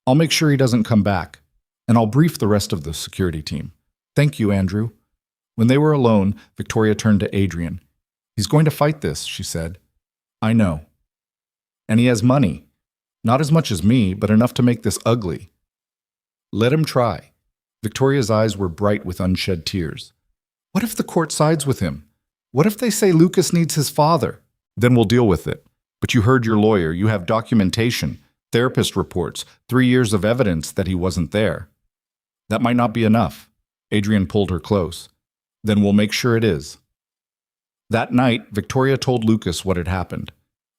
"I'll make sure he doesn't come back, and I'll brief the rest of the security team. Thank you, Andrew." When they were alone, Victoria turned to Adrian. "He's going to fight this," she said. "I know. And he has money. Not as much as me, but enough to make this ugly." "Let him try." Victoria's eyes were bright with unshed tears. "What if the court sides with him? What if they say Lucas needs his father?" "Then we'll deal with it. But you heard your lawyer. You have documentation, therapist reports, 3 years of evidence that he wasn't there." "That might not be enough." Adrian pulled her close. "Then we'll make sure it is." That night, Victoria told Lucas what had happened.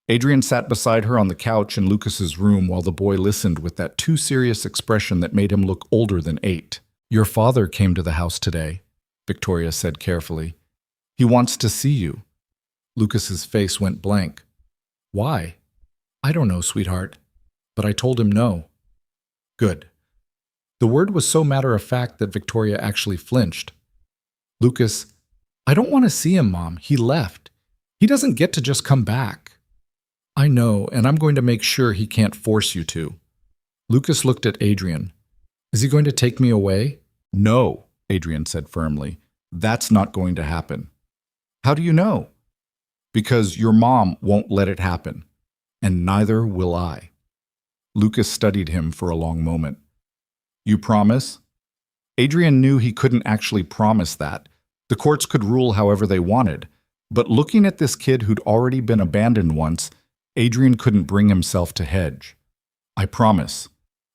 Adrian sat beside her on the couch in Lucas's room while the boy listened with that too serious expression that made him look older than 8. "Your father came to the house today," Victoria said carefully. "He wants to see you." Lucas's face went blank. "Why?" "I don't know, sweetheart. But I told him no." "Good." The word was so matter-of-fact that Victoria actually flinched. "Lucas, I don't want to see him, Mom. He left. He doesn't get to just come back." "I know, and I'm going to make sure he can't force you to." Lucas looked at Adrian. "Is he going to take me away?" "No," Adrian said firmly. "That's not going to happen." How do you know? Because your mom won't let it happen, and neither will I. Lucas studied him for a long moment. You promise? Adrian knew he couldn't actually promise that. The courts could rule however they wanted. But looking at this kid who'd already been abandoned once, Adrian couldn't bring himself to hedge. I promise.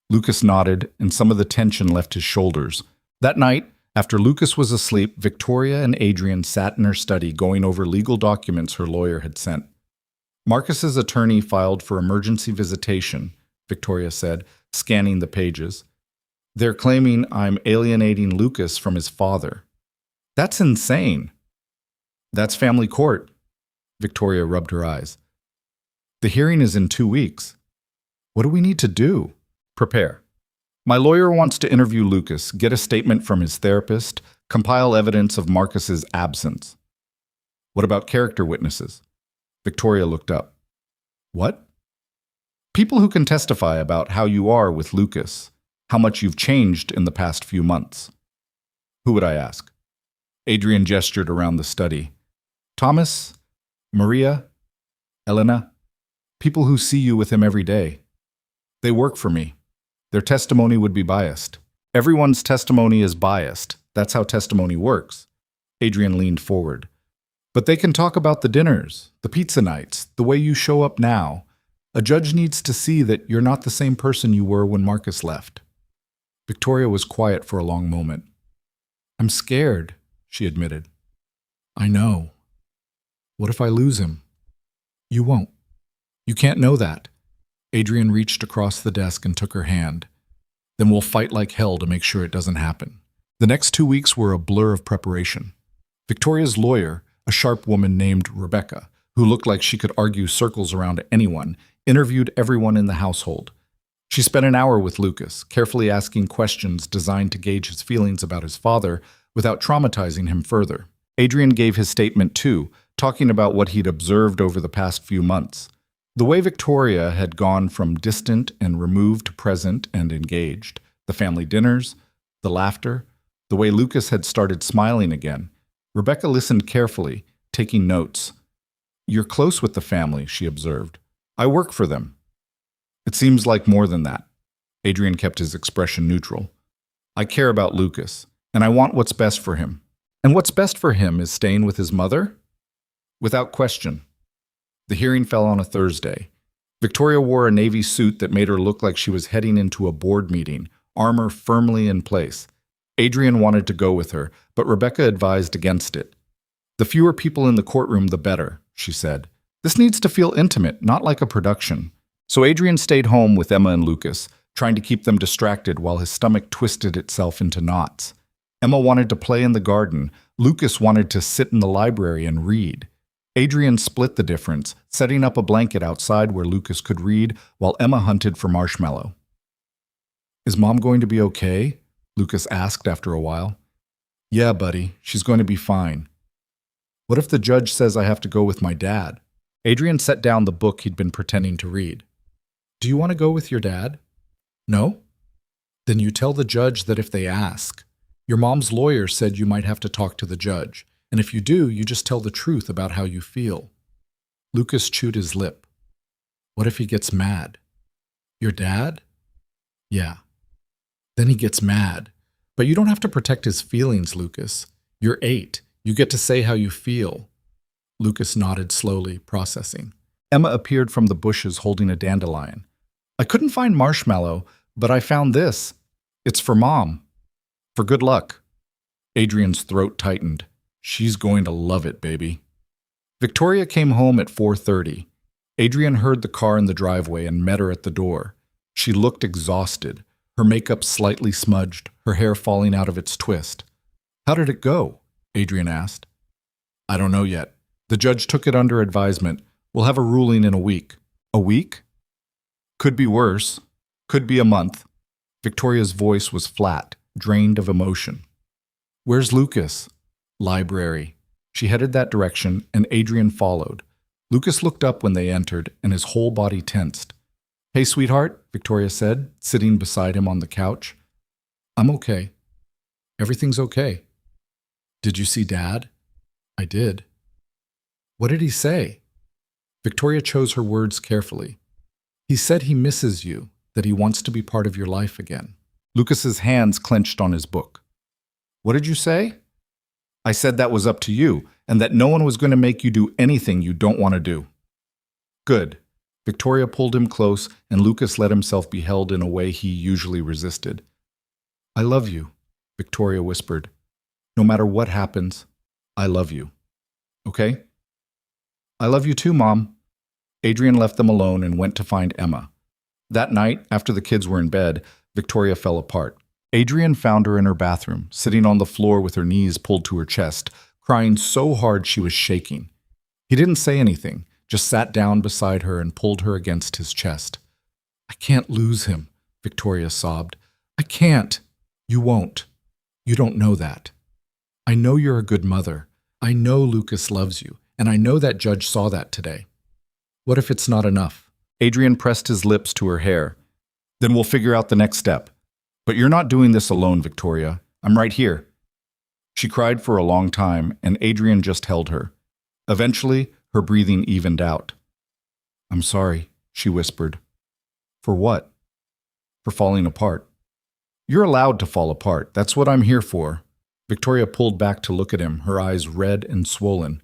Lucas nodded, and some of the tension left his shoulders. That night, after Lucas was asleep, Victoria and Adrian sat in her study going over legal documents her lawyer had sent. Marcus's attorney filed for emergency visitation, Victoria said, scanning the pages. They're claiming I'm alienating Lucas from his father. That's insane. That's family court. Victoria rubbed her eyes. The hearing is in 2 weeks. What do we need to do? Prepare. My lawyer wants to interview Lucas, get a statement from his therapist, compile evidence of Marcus's absence. What about character witnesses? Victoria looked up. What? People who can testify about how you are with Lucas, how much you've changed in the past few months. Who would I ask? Adrian gestured around the study. Thomas, Maria, Elena, people who see you with him every day. They work for me. Their testimony would be biased. Everyone's testimony is biased. That's how testimony works. Adrian leaned forward. But they can talk about the dinners, the pizza nights, the way you show up now. A judge needs to see that you're not the same person you were when Marcus left. Victoria was quiet for a long moment. I'm scared, she admitted. I know. What if I lose him? You won't. You can't know that. Adrian reached across the desk and took her hand. Then we'll fight like hell to make sure it doesn't happen. The next 2 weeks were a blur of preparation. Victoria's lawyer, a sharp woman named Rebecca, who looked like she could argue circles around anyone, interviewed everyone in the household. She spent an hour with Lucas, carefully asking questions designed to gauge his feelings about his father without traumatizing him further. Adrian gave his statement too, talking about what he'd observed over the past few months. The way Victoria had gone from distant and removed to present and engaged, the family dinners, the laughter, the way Lucas had started smiling again. Rebecca listened carefully, taking notes. You're close with the family, she observed. I work for them. It seems like more than that. Adrian kept his expression neutral. I care about Lucas, and I want what's best for him. And what's best for him is staying with his mother? Without question. The hearing fell on a Thursday. Victoria wore a navy suit that made her look like she was heading into a board meeting, armor firmly in place. Adrian wanted to go with her, but Rebecca advised against it. The fewer people in the courtroom, the better, she said. This needs to feel intimate, not like a production. So Adrian stayed home with Emma and Lucas, trying to keep them distracted while his stomach twisted itself into knots. Emma wanted to play in the garden. Lucas wanted to sit in the library and read. Adrian split the difference, setting up a blanket outside where Lucas could read while Emma hunted for marshmallow. Is Mom going to be okay? Lucas asked after a while. Yeah, buddy, she's going to be fine. What if the judge says I have to go with my dad? Adrian set down the book he'd been pretending to read. Do you want to go with your dad? No? Then you tell the judge that if they ask. Your mom's lawyer said you might have to talk to the judge. And if you do, you just tell the truth about how you feel. Lucas chewed his lip. What if he gets mad? Your dad? Yeah. Then he gets mad. But you don't have to protect his feelings, Lucas. You're 8. You get to say how you feel. Lucas nodded slowly, processing. Emma appeared from the bushes holding a dandelion. I couldn't find marshmallow, but I found this. It's for Mom. For good luck. Adrian's throat tightened. She's going to love it, baby. Victoria came home at 4:30. Adrian heard the car in the driveway and met her at the door. She looked exhausted, her makeup slightly smudged, her hair falling out of its twist. How did it go? Adrian asked. I don't know yet. The judge took it under advisement. We'll have a ruling in a week. A week? Could be worse. Could be a month. Victoria's voice was flat, drained of emotion. Where's Lucas? Library. She headed that direction, and Adrian followed. Lucas looked up when they entered, and his whole body tensed. Hey, sweetheart, Victoria said, sitting beside him on the couch. I'm okay. Everything's okay. Did you see Dad? I did. What did he say? Victoria chose her words carefully. He said he misses you, that he wants to be part of your life again. Lucas's hands clenched on his book. What did you say? I said that was up to you, and that no one was going to make you do anything you don't want to do. Good. Victoria pulled him close, and Lucas let himself be held in a way he usually resisted. I love you, Victoria whispered. No matter what happens, I love you. Okay? I love you too, Mom. Adrian left them alone and went to find Emma. That night, after the kids were in bed, Victoria fell apart. Adrian found her in her bathroom, sitting on the floor with her knees pulled to her chest, crying so hard she was shaking. He didn't say anything, just sat down beside her and pulled her against his chest. I can't lose him, Victoria sobbed. I can't. You won't. You don't know that. I know you're a good mother. I know Lucas loves you, and I know that judge saw that today. What if it's not enough? Adrian pressed his lips to her hair. Then we'll figure out the next step. But you're not doing this alone, Victoria. I'm right here. She cried for a long time, and Adrian just held her. Eventually, her breathing evened out. I'm sorry, she whispered. For what? For falling apart. You're allowed to fall apart. That's what I'm here for. Victoria pulled back to look at him, her eyes red and swollen.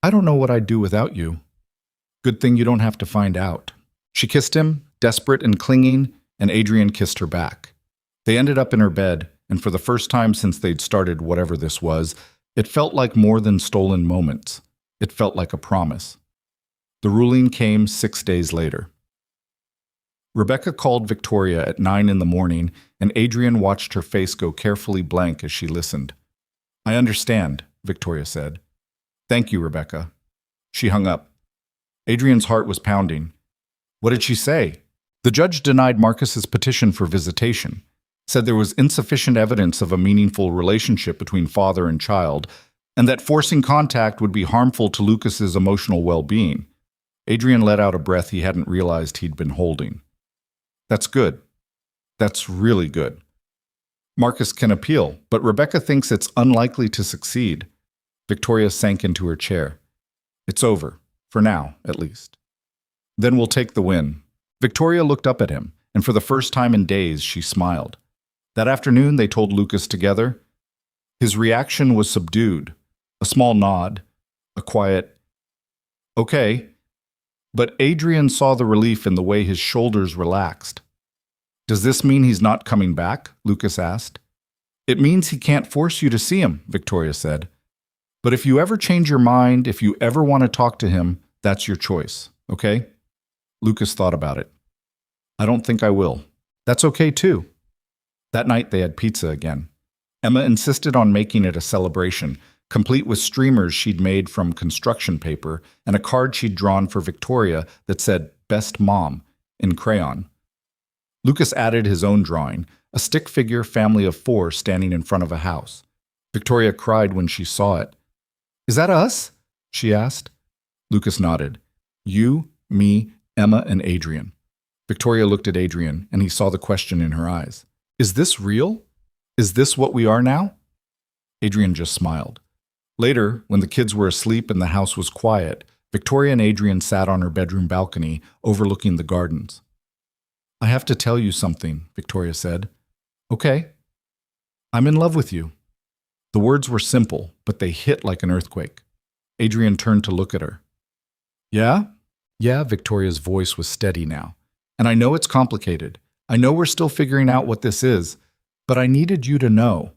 I don't know what I'd do without you. Good thing you don't have to find out. She kissed him, desperate and clinging, and Adrian kissed her back. They ended up in her bed, and for the first time since they'd started whatever this was, it felt like more than stolen moments. It felt like a promise. The ruling came 6 days later. Rebecca called Victoria at 9 in the morning, and Adrian watched her face go carefully blank as she listened. I understand, Victoria said. Thank you, Rebecca. She hung up. Adrian's heart was pounding. What did she say? The judge denied Marcus's petition for visitation, said there was insufficient evidence of a meaningful relationship between father and child, and that forcing contact would be harmful to Lucas's emotional well-being. Adrian let out a breath he hadn't realized he'd been holding. That's good. That's really good. Marcus can appeal, but Rebecca thinks it's unlikely to succeed. Victoria sank into her chair. It's over, for now, at least. Then we'll take the win. Victoria looked up at him, and for the first time in days, she smiled. That afternoon, they told Lucas together. His reaction was subdued, a small nod, a quiet, okay. But Adrian saw the relief in the way his shoulders relaxed. Does this mean he's not coming back? Lucas asked. It means he can't force you to see him, Victoria said. But if you ever change your mind, if you ever want to talk to him, that's your choice, okay? Lucas thought about it. I don't think I will. That's okay too. That night they had pizza again. Emma insisted on making it a celebration, complete with streamers she'd made from construction paper and a card she'd drawn for Victoria that said, Best Mom, in crayon. Lucas added his own drawing, a stick figure family of 4 standing in front of a house. Victoria cried when she saw it. Is that us? She asked. Lucas nodded. You, me, Emma, and Adrian. Victoria looked at Adrian, and he saw the question in her eyes. Is this real? Is this what we are now? Adrian just smiled. Later, when the kids were asleep and the house was quiet, Victoria and Adrian sat on her bedroom balcony, overlooking the gardens. I have to tell you something, Victoria said. Okay. I'm in love with you. The words were simple, but they hit like an earthquake. Adrian turned to look at her. Yeah? Yeah, Victoria's voice was steady now. And I know it's complicated. I know we're still figuring out what this is, but I needed you to know.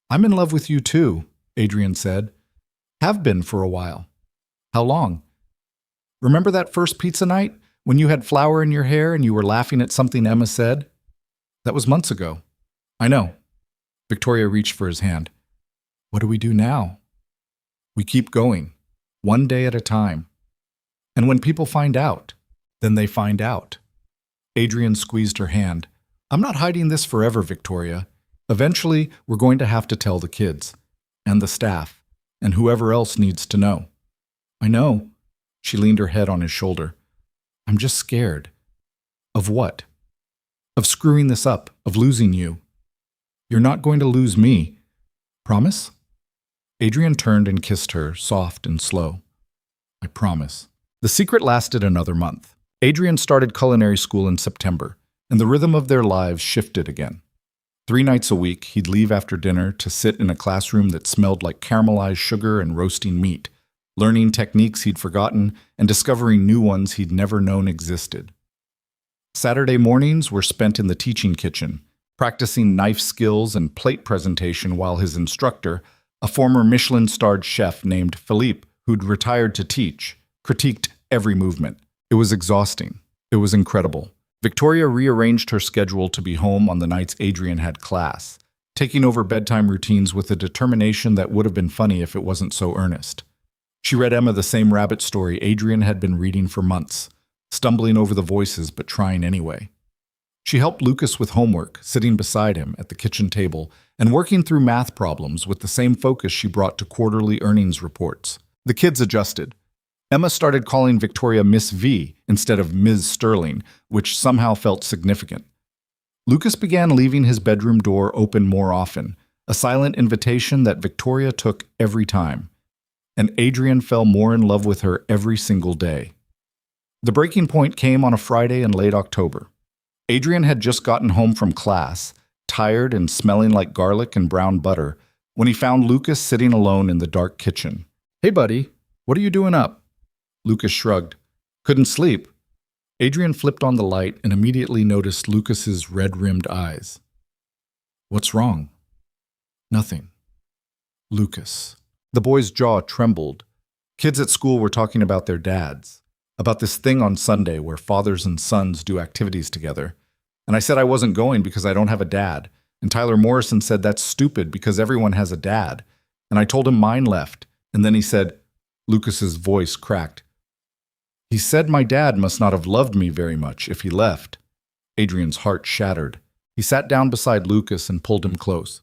I'm in love with you too, Adrian said. Have been for a while. How long? Remember that first pizza night when you had flour in your hair and you were laughing at something Emma said? That was months ago. I know. Victoria reached for his hand. What do we do now? We keep going, one day at a time. And when people find out, then they find out. Adrian squeezed her hand. I'm not hiding this forever, Victoria. Eventually, we're going to have to tell the kids, and the staff, and whoever else needs to know. I know. She leaned her head on his shoulder. I'm just scared. Of what? Of screwing this up, of losing you. You're not going to lose me. Promise? Adrian turned and kissed her, soft and slow. I promise. The secret lasted another month. Adrian started culinary school in September, and the rhythm of their lives shifted again. 3 nights a week, he'd leave after dinner to sit in a classroom that smelled like caramelized sugar and roasting meat, learning techniques he'd forgotten and discovering new ones he'd never known existed. Saturday mornings were spent in the teaching kitchen, practicing knife skills and plate presentation while his instructor, a former Michelin-starred chef named Philippe, who'd retired to teach, critiqued every movement. It was exhausting. It was incredible. Victoria rearranged her schedule to be home on the nights Adrian had class, taking over bedtime routines with a determination that would have been funny if it wasn't so earnest. She read Emma the same rabbit story Adrian had been reading for months, stumbling over the voices but trying anyway. She helped Lucas with homework, sitting beside him at the kitchen table and working through math problems with the same focus she brought to quarterly earnings reports. The kids adjusted. Emma started calling Victoria Miss V instead of Ms. Sterling, which somehow felt significant. Lucas began leaving his bedroom door open more often, a silent invitation that Victoria took every time. And Adrian fell more in love with her every single day. The breaking point came on a Friday in late October. Adrian had just gotten home from class, tired and smelling like garlic and brown butter, when he found Lucas sitting alone in the dark kitchen. "Hey, buddy, what are you doing up?" Lucas shrugged. "Couldn't sleep." Adrian flipped on the light and immediately noticed Lucas's red-rimmed eyes. "What's wrong?" "Nothing." "Lucas." The boy's jaw trembled. Kids at school were talking about their dads, about this thing on Sunday where fathers and sons do activities together. And I said I wasn't going because I don't have a dad. And Tyler Morrison said that's stupid because everyone has a dad. And I told him mine left. And then he said, Lucas's voice cracked, "He said my dad must not have loved me very much if he left." Adrian's heart shattered. He sat down beside Lucas and pulled him close.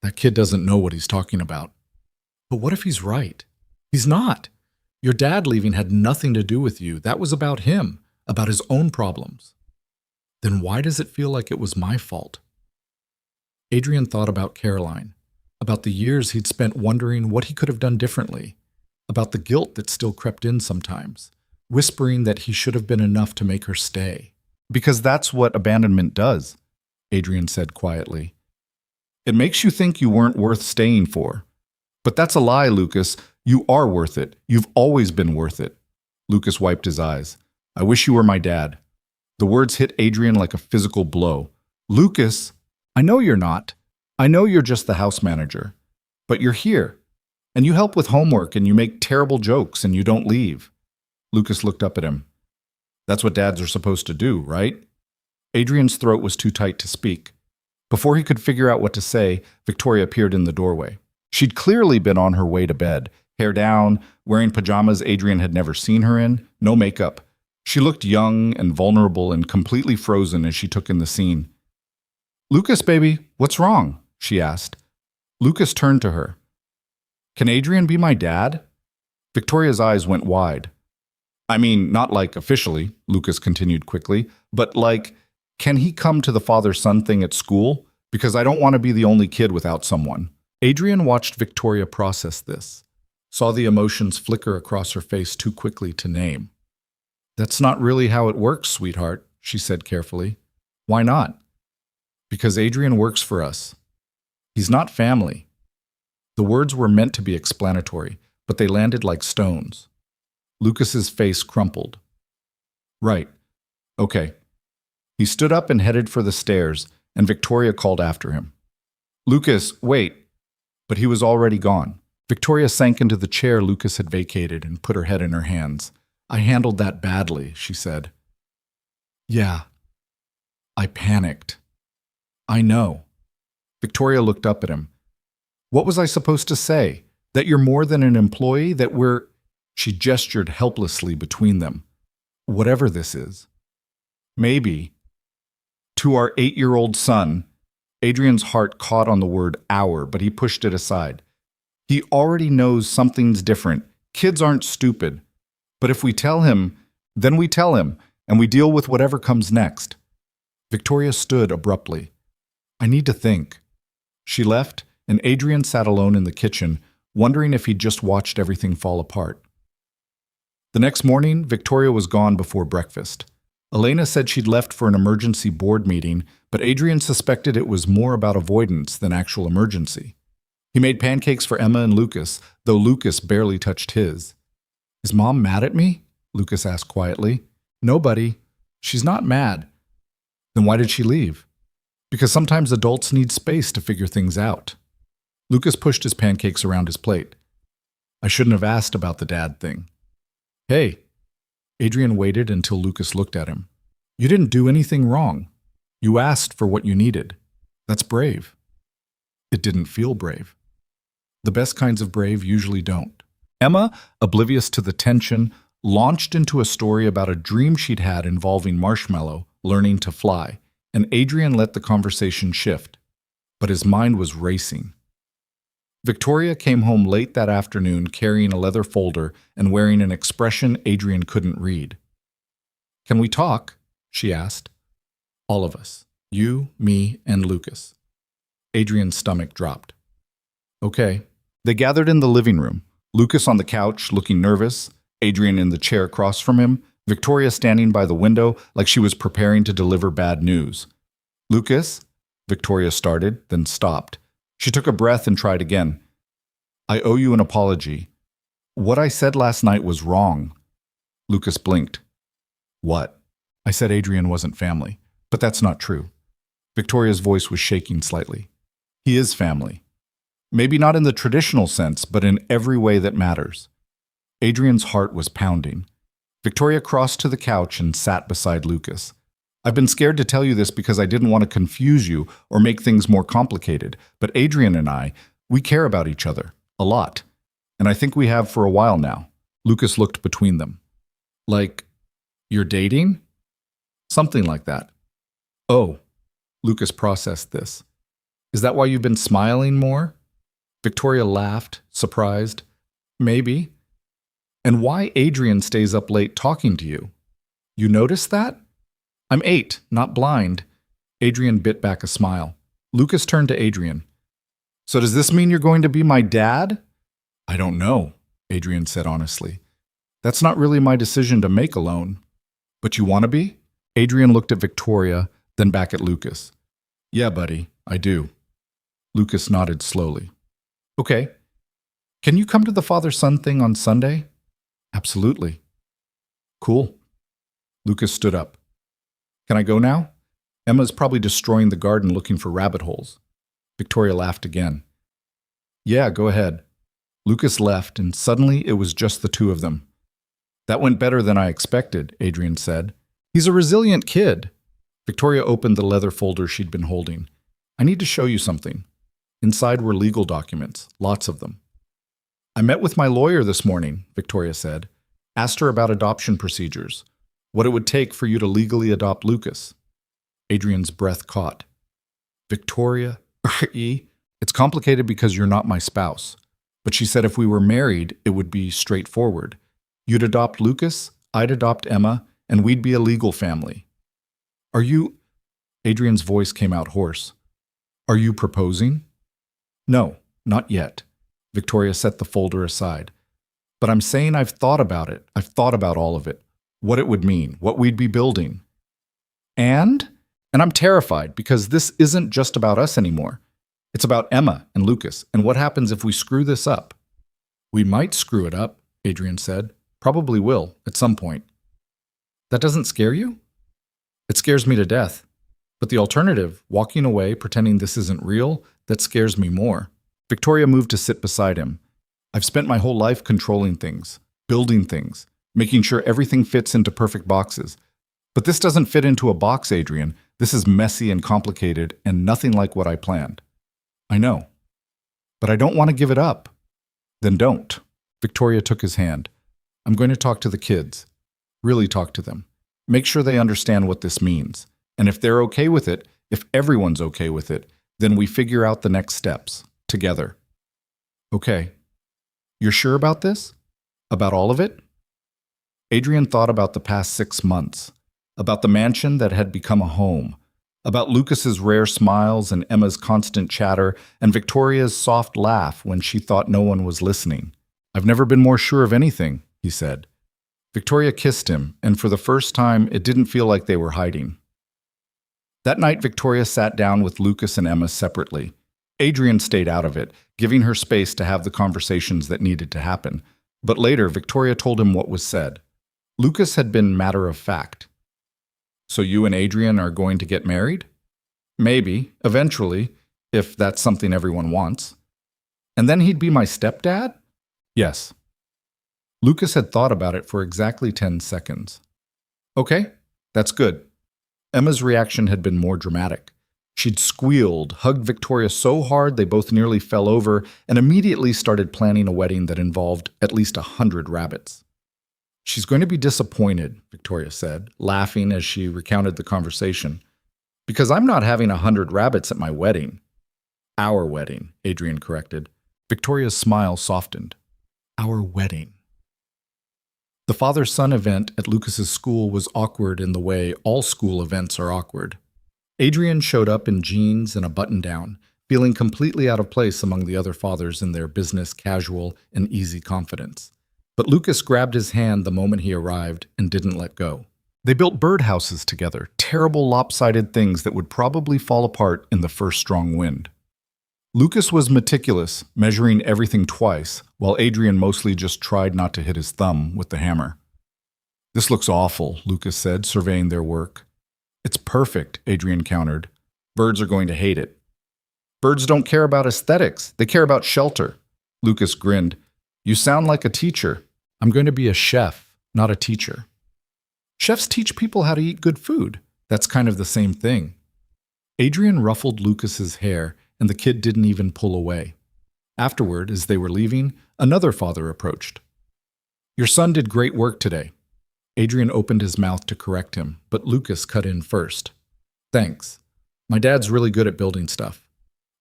"That kid doesn't know what he's talking about." "But what if he's right?" "He's not. Your dad leaving had nothing to do with you. That was about him, about his own problems." "Then why does it feel like it was my fault?" Adrian thought about Caroline, about the years he'd spent wondering what he could have done differently, about the guilt that still crept in sometimes, whispering that he should have been enough to make her stay. "Because that's what abandonment does," Adrian said quietly. "It makes you think you weren't worth staying for. But that's a lie, Lucas. You are worth it. You've always been worth it." Lucas wiped his eyes. "I wish you were my dad." The words hit Adrian like a physical blow. "Lucas, I know you're not. I know you're just the house manager. But you're here. And you help with homework and you make terrible jokes and you don't leave." Lucas looked up at him. "That's what dads are supposed to do, right?" Adrian's throat was too tight to speak. Before he could figure out what to say, Victoria appeared in the doorway. She'd clearly been on her way to bed, hair down, wearing pajamas Adrian had never seen her in, no makeup. She looked young and vulnerable and completely frozen as she took in the scene. "Lucas, baby, what's wrong?" she asked. Lucas turned to her. "Can Adrian be my dad?" Victoria's eyes went wide. "I mean, not like officially," Lucas continued quickly, "but like, can he come to the father-son thing at school? Because I don't want to be the only kid without someone." Adrian watched Victoria process this, saw the emotions flicker across her face too quickly to name. "That's not really how it works, sweetheart," she said carefully. "Why not?" "Because Adrian works for us. He's not family." The words were meant to be explanatory, but they landed like stones. Lucas's face crumpled. "Right. Okay." He stood up and headed for the stairs, and Victoria called after him. "Lucas, wait." But he was already gone. Victoria sank into the chair Lucas had vacated and put her head in her hands. "I handled that badly," she said. "Yeah. I panicked." "I know." Victoria looked up at him. "What was I supposed to say? That you're more than an employee? That we're—" She gestured helplessly between them. "Whatever this is." "Maybe." To our 8-year-old son, Adrian's heart caught on the word our, but he pushed it aside. He already knows something's different. Kids aren't stupid. But if we tell him, then we tell him, and we deal with whatever comes next. Victoria stood abruptly. "I need to think." She left, and Adrian sat alone in the kitchen, wondering if he'd just watched everything fall apart. The next morning, Victoria was gone before breakfast. Elena said she'd left for an emergency board meeting, but Adrian suspected it was more about avoidance than actual emergency. He made pancakes for Emma and Lucas, though Lucas barely touched his. "Is Mom mad at me?" Lucas asked quietly. "No, buddy. She's not mad." "Then why did she leave?" "Because sometimes adults need space to figure things out." Lucas pushed his pancakes around his plate. "I shouldn't have asked about the dad thing." "Hey." Adrian waited until Lucas looked at him. "You didn't do anything wrong. You asked for what you needed. That's brave." It didn't feel brave. The best kinds of brave usually don't. Emma, oblivious to the tension, launched into a story about a dream she'd had involving Marshmallow learning to fly, and Adrian let the conversation shift. But his mind was racing. Victoria came home late that afternoon carrying a leather folder and wearing an expression Adrian couldn't read. "Can we talk?" she asked. "All of us. You, me, and Lucas." Adrian's stomach dropped. "Okay." They gathered in the living room, Lucas on the couch looking nervous, Adrian in the chair across from him, Victoria standing by the window like she was preparing to deliver bad news. "Lucas?" Victoria started, then stopped. She took a breath and tried again. "I owe you an apology. What I said last night was wrong." Lucas blinked. "What?" "I said Adrian wasn't family, but that's not true." Victoria's voice was shaking slightly. "He is family. Maybe not in the traditional sense, but in every way that matters." Adrian's heart was pounding. Victoria crossed to the couch and sat beside Lucas. "I've been scared to tell you this because I didn't want to confuse you or make things more complicated, but Adrian and I, we care about each other, a lot. And I think we have for a while now." Lucas looked between them. "Like, you're dating?" "Something like that." "Oh." Lucas processed this. "Is that why you've been smiling more?" Victoria laughed, surprised. "Maybe." "And why Adrian stays up late talking to you? You noticed that?" "I'm 8, not blind." Adrian bit back a smile. Lucas turned to Adrian. "So does this mean you're going to be my dad?" "I don't know," Adrian said honestly. "That's not really my decision to make alone." "But you want to be?" Adrian looked at Victoria, then back at Lucas. "Yeah, buddy, I do." Lucas nodded slowly. "Okay. Can you come to the father-son thing on Sunday?" "Absolutely." "Cool." Lucas stood up. "Can I go now? Emma's probably destroying the garden looking for rabbit holes." Victoria laughed again. "Yeah, go ahead." Lucas left, and suddenly it was just the two of them. "That went better than I expected," Adrian said. "He's a resilient kid." Victoria opened the leather folder she'd been holding. "I need to show you something." Inside were legal documents, lots of them. "I met with my lawyer this morning," Victoria said. "Asked her about adoption procedures. What it would take for you to legally adopt Lucas." Adrian's breath caught. "Victoria, it's complicated because you're not my spouse. But she said if we were married, it would be straightforward. You'd adopt Lucas, I'd adopt Emma, and we'd be a legal family." "Are you—" Adrian's voice came out hoarse. "Are you proposing?" "No, not yet." Victoria set the folder aside. "But I'm saying I've thought about it. I've thought about all of it. What it would mean, what we'd be building. And I'm terrified because this isn't just about us anymore. It's about Emma and Lucas, and what happens if we screw this up?" "We might screw it up," Adrian said. "Probably will, at some point." "That doesn't scare you?" "It scares me to death. But the alternative, walking away, pretending this isn't real, that scares me more." Victoria moved to sit beside him. "I've spent my whole life controlling things, building things, making sure everything fits into perfect boxes. But this doesn't fit into a box, Adrian. This is messy and complicated and nothing like what I planned." "I know. But I don't want to give it up." "Then don't." Victoria took his hand. "I'm going to talk to the kids. Really talk to them. Make sure they understand what this means. And if they're okay with it, if everyone's okay with it, then we figure out the next steps, together." "Okay. You're sure about this? About all of it?" Adrian thought about the past 6 months, about the mansion that had become a home, about Lucas's rare smiles and Emma's constant chatter and Victoria's soft laugh when she thought no one was listening. "I've never been more sure of anything," he said. Victoria kissed him, and for the first time, it didn't feel like they were hiding. That night, Victoria sat down with Lucas and Emma separately. Adrian stayed out of it, giving her space to have the conversations that needed to happen. But later, Victoria told him what was said. Lucas had been matter of fact. So you and Adrian are going to get married? Maybe, eventually, if that's something everyone wants. And then he'd be my stepdad? Yes. Lucas had thought about it for exactly 10 seconds. Okay, that's good. Emma's reaction had been more dramatic. She'd squealed, hugged Victoria so hard they both nearly fell over, and immediately started planning a wedding that involved at least 100 rabbits. She's going to be disappointed, Victoria said, laughing as she recounted the conversation. Because I'm not having 100 rabbits at my wedding. Our wedding, Adrian corrected. Victoria's smile softened. Our wedding. The father-son event at Lucas's school was awkward in the way all school events are awkward. Adrian showed up in jeans and a button-down, feeling completely out of place among the other fathers in their business, casual, and easy confidence. But Lucas grabbed his hand the moment he arrived and didn't let go. They built birdhouses together, terrible lopsided things that would probably fall apart in the first strong wind. Lucas was meticulous, measuring everything twice, while Adrian mostly just tried not to hit his thumb with the hammer. This looks awful, Lucas said, surveying their work. It's perfect, Adrian countered. Birds are going to hate it. Birds don't care about aesthetics. They care about shelter. Lucas grinned. You sound like a teacher. I'm going to be a chef, not a teacher. Chefs teach people how to eat good food. That's kind of the same thing. Adrian ruffled Lucas's hair, and the kid didn't even pull away. Afterward, as they were leaving, another father approached. Your son did great work today. Adrian opened his mouth to correct him, but Lucas cut in first. Thanks. My dad's really good at building stuff.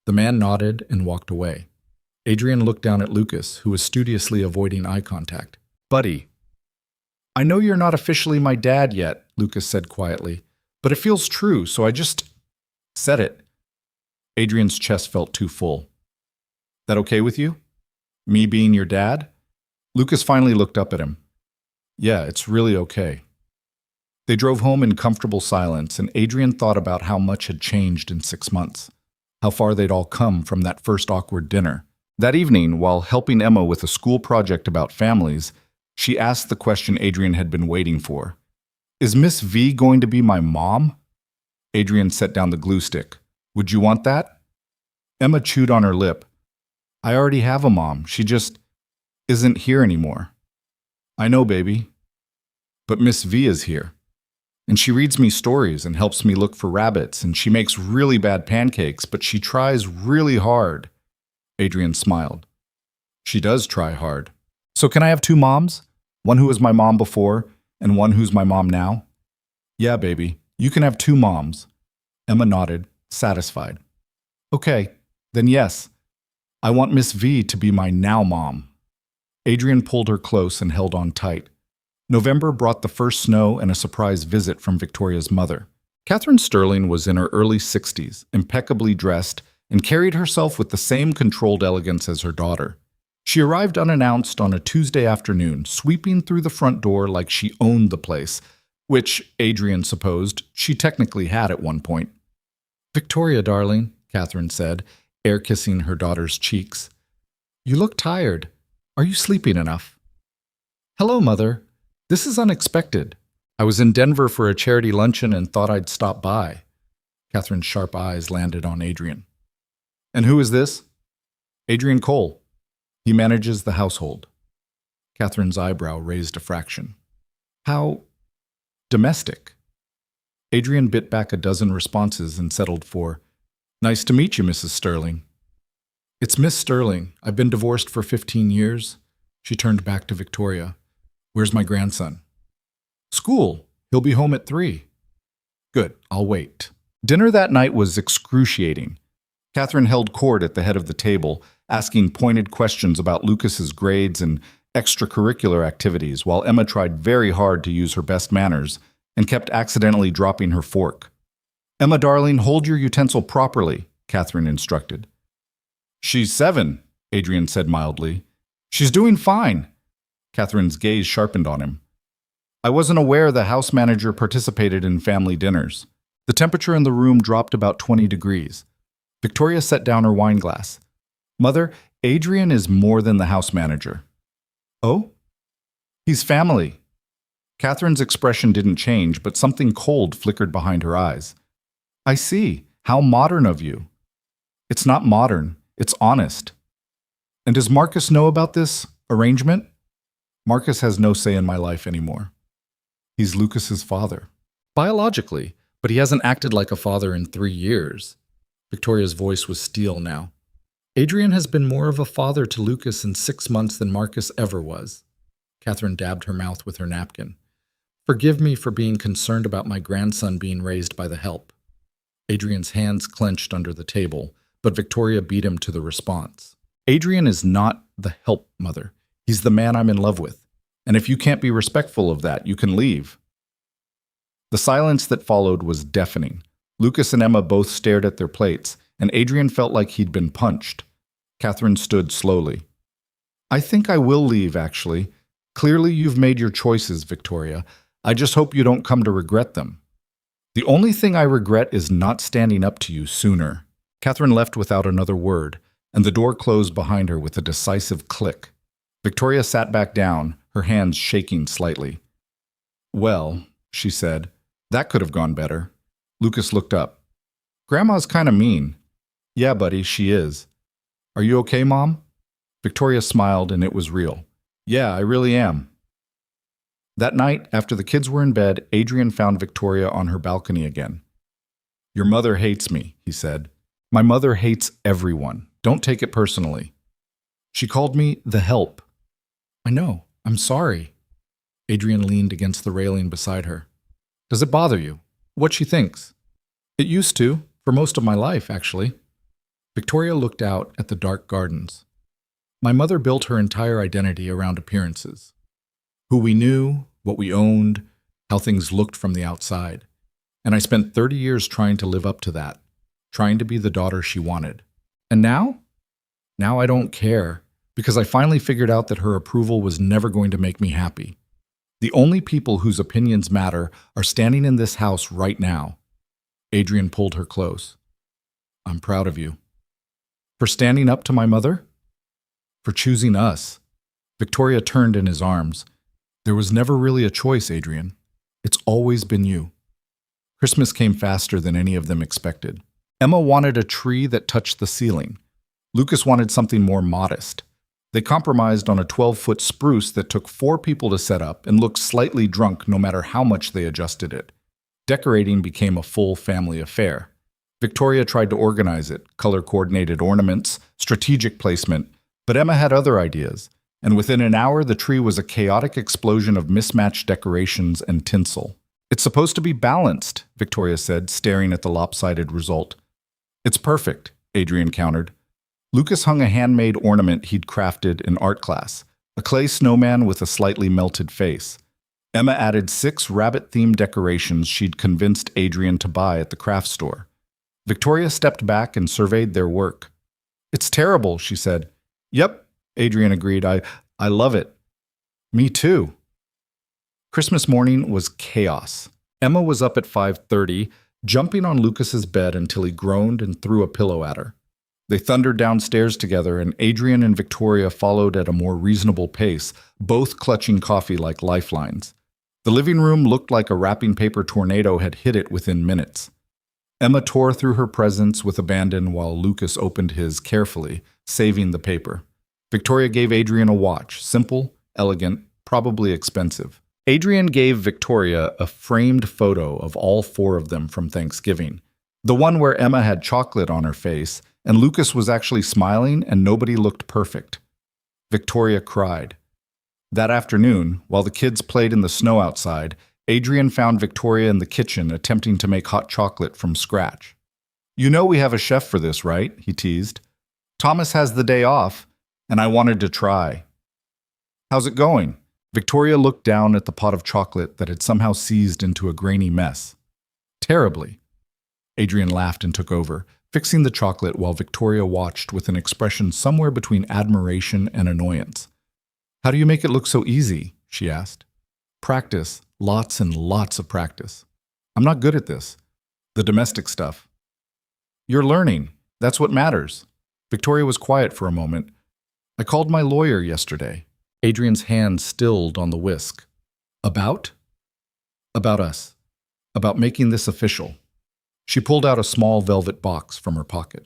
The man nodded and walked away. Adrian looked down at Lucas, who was studiously avoiding eye contact. Buddy. I know you're not officially my dad yet, Lucas said quietly, but it feels true, so I just said it. Adrian's chest felt too full. That okay with you? Me being your dad? Lucas finally looked up at him. Yeah, it's really okay. They drove home in comfortable silence, and Adrian thought about how much had changed in 6 months, how far they'd all come from that first awkward dinner. That evening, while helping Emma with a school project about families, she asked the question Adrian had been waiting for. Is Miss V going to be my mom? Adrian set down the glue stick. Would you want that? Emma chewed on her lip. I already have a mom. She just isn't here anymore. I know, baby. But Miss V is here. And she reads me stories and helps me look for rabbits, and she makes really bad pancakes, but she tries really hard. Adrian smiled. She does try hard. So can I have 2 moms? One who was my mom before, and one who's my mom now? Yeah, baby. You can have 2 moms. Emma nodded, satisfied. Okay, then yes. I want Miss V to be my now mom. Adrian pulled her close and held on tight. November brought the first snow and a surprise visit from Victoria's mother. Catherine Sterling was in her early 60s, impeccably dressed, and carried herself with the same controlled elegance as her daughter. She arrived unannounced on a Tuesday afternoon, sweeping through the front door like she owned the place, which, Adrian supposed, she technically had at one point. Victoria, darling, Catherine said, air-kissing her daughter's cheeks. You look tired. Are you sleeping enough? Hello, Mother. This is unexpected. I was in Denver for a charity luncheon and thought I'd stop by. Catherine's sharp eyes landed on Adrian. And who is this? Adrian Cole. He manages the household. Catherine's eyebrow raised a fraction. How domestic. Adrian bit back a dozen responses and settled for, Nice to meet you, Mrs. Sterling. It's Miss Sterling. I've been divorced for 15 years. She turned back to Victoria. Where's my grandson? School. He'll be home at 3. Good, I'll wait. Dinner that night was excruciating. Catherine held court at the head of the table, asking pointed questions about Lucas's grades and extracurricular activities, while Emma tried very hard to use her best manners and kept accidentally dropping her fork. Emma, darling, hold your utensil properly, Catherine instructed. She's 7, Adrian said mildly. She's doing fine. Catherine's gaze sharpened on him. I wasn't aware the house manager participated in family dinners. The temperature in the room dropped about 20 degrees. Victoria set down her wine glass. Mother, Adrian is more than the house manager. Oh? He's family. Catherine's expression didn't change, but something cold flickered behind her eyes. I see. How modern of you. It's not modern. It's honest. And does Marcus know about this arrangement? Marcus has no say in my life anymore. He's Lucas's father. Biologically, but he hasn't acted like a father in 3 years. Victoria's voice was steel now. Adrian has been more of a father to Lucas in 6 months than Marcus ever was. Catherine dabbed her mouth with her napkin. Forgive me for being concerned about my grandson being raised by the help. Adrian's hands clenched under the table, but Victoria beat him to the response. Adrian is not the help, Mother. He's the man I'm in love with. And if you can't be respectful of that, you can leave. The silence that followed was deafening. Lucas and Emma both stared at their plates, and Adrian felt like he'd been punched. Catherine stood slowly. I think I will leave, actually. Clearly you've made your choices, Victoria. I just hope you don't come to regret them. The only thing I regret is not standing up to you sooner. Catherine left without another word, and the door closed behind her with a decisive click. Victoria sat back down, her hands shaking slightly. Well, she said, that could have gone better. Lucas looked up. Grandma's kind of mean. Yeah, buddy, she is. Are you okay, Mom? Victoria smiled, and it was real. Yeah, I really am. That night, after the kids were in bed, Adrian found Victoria on her balcony again. Your mother hates me, he said. My mother hates everyone. Don't take it personally. She called me the help. I know. I'm sorry. Adrian leaned against the railing beside her. Does it bother you? What she thinks? It used to, for most of my life, actually. Victoria looked out at the dark gardens. My mother built her entire identity around appearances. Who we knew, what we owned, how things looked from the outside. And I spent 30 years trying to live up to that, trying to be the daughter she wanted. And now? Now I don't care, because I finally figured out that her approval was never going to make me happy. The only people whose opinions matter are standing in this house right now. Adrian pulled her close. I'm proud of you. For standing up to my mother? For choosing us. Victoria turned in his arms. There was never really a choice, Adrian. It's always been you. Christmas came faster than any of them expected. Emma wanted a tree that touched the ceiling. Lucas wanted something more modest. They compromised on a 12-foot spruce that took 4 people to set up and looked slightly drunk no matter how much they adjusted it. Decorating became a full family affair. Victoria tried to organize it, color-coordinated ornaments, strategic placement, but Emma had other ideas, and within an hour the tree was a chaotic explosion of mismatched decorations and tinsel. It's supposed to be balanced, Victoria said, staring at the lopsided result. It's perfect, Adrian countered. Lucas hung a handmade ornament he'd crafted in art class, a clay snowman with a slightly melted face. Emma added 6 rabbit-themed decorations she'd convinced Adrian to buy at the craft store. Victoria stepped back and surveyed their work. It's terrible, she said. Yep, Adrian agreed. I love it. Me too. Christmas morning was chaos. Emma was up at 5:30, jumping on Lucas's bed until he groaned and threw a pillow at her. They thundered downstairs together, and Adrian and Victoria followed at a more reasonable pace, both clutching coffee like lifelines. The living room looked like a wrapping paper tornado had hit it within minutes. Emma tore through her presents with abandon while Lucas opened his carefully, saving the paper. Victoria gave Adrian a watch, simple, elegant, probably expensive. Adrian gave Victoria a framed photo of all 4 of them from Thanksgiving, the one where Emma had chocolate on her face, and Lucas was actually smiling and nobody looked perfect. Victoria cried. That afternoon, while the kids played in the snow outside, Adrian found Victoria in the kitchen attempting to make hot chocolate from scratch. You know we have a chef for this, right? He teased. Thomas has the day off, and I wanted to try. How's it going? Victoria looked down at the pot of chocolate that had somehow seized into a grainy mess. Terribly. Adrian laughed and took over, fixing the chocolate while Victoria watched with an expression somewhere between admiration and annoyance. How do you make it look so easy? She asked. Practice, lots and lots of practice. I'm not good at this. The domestic stuff. You're learning. That's what matters. Victoria was quiet for a moment. I called my lawyer yesterday. Adrian's hand stilled on the whisk. About? About us. About making this official. She pulled out a small velvet box from her pocket.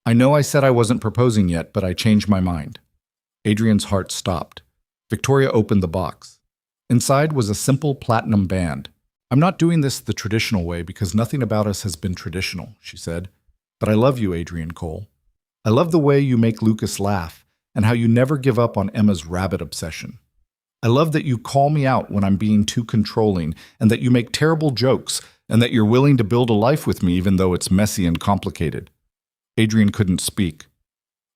I know I said I wasn't proposing yet, but I changed my mind. Adrian's heart stopped. Victoria opened the box. Inside was a simple platinum band. I'm not doing this the traditional way because nothing about us has been traditional, she said. But I love you, Adrian Cole. I love the way you make Lucas laugh and how you never give up on Emma's rabbit obsession. I love that you call me out when I'm being too controlling and that you make terrible jokes and that you're willing to build a life with me even though it's messy and complicated. Adrian couldn't speak.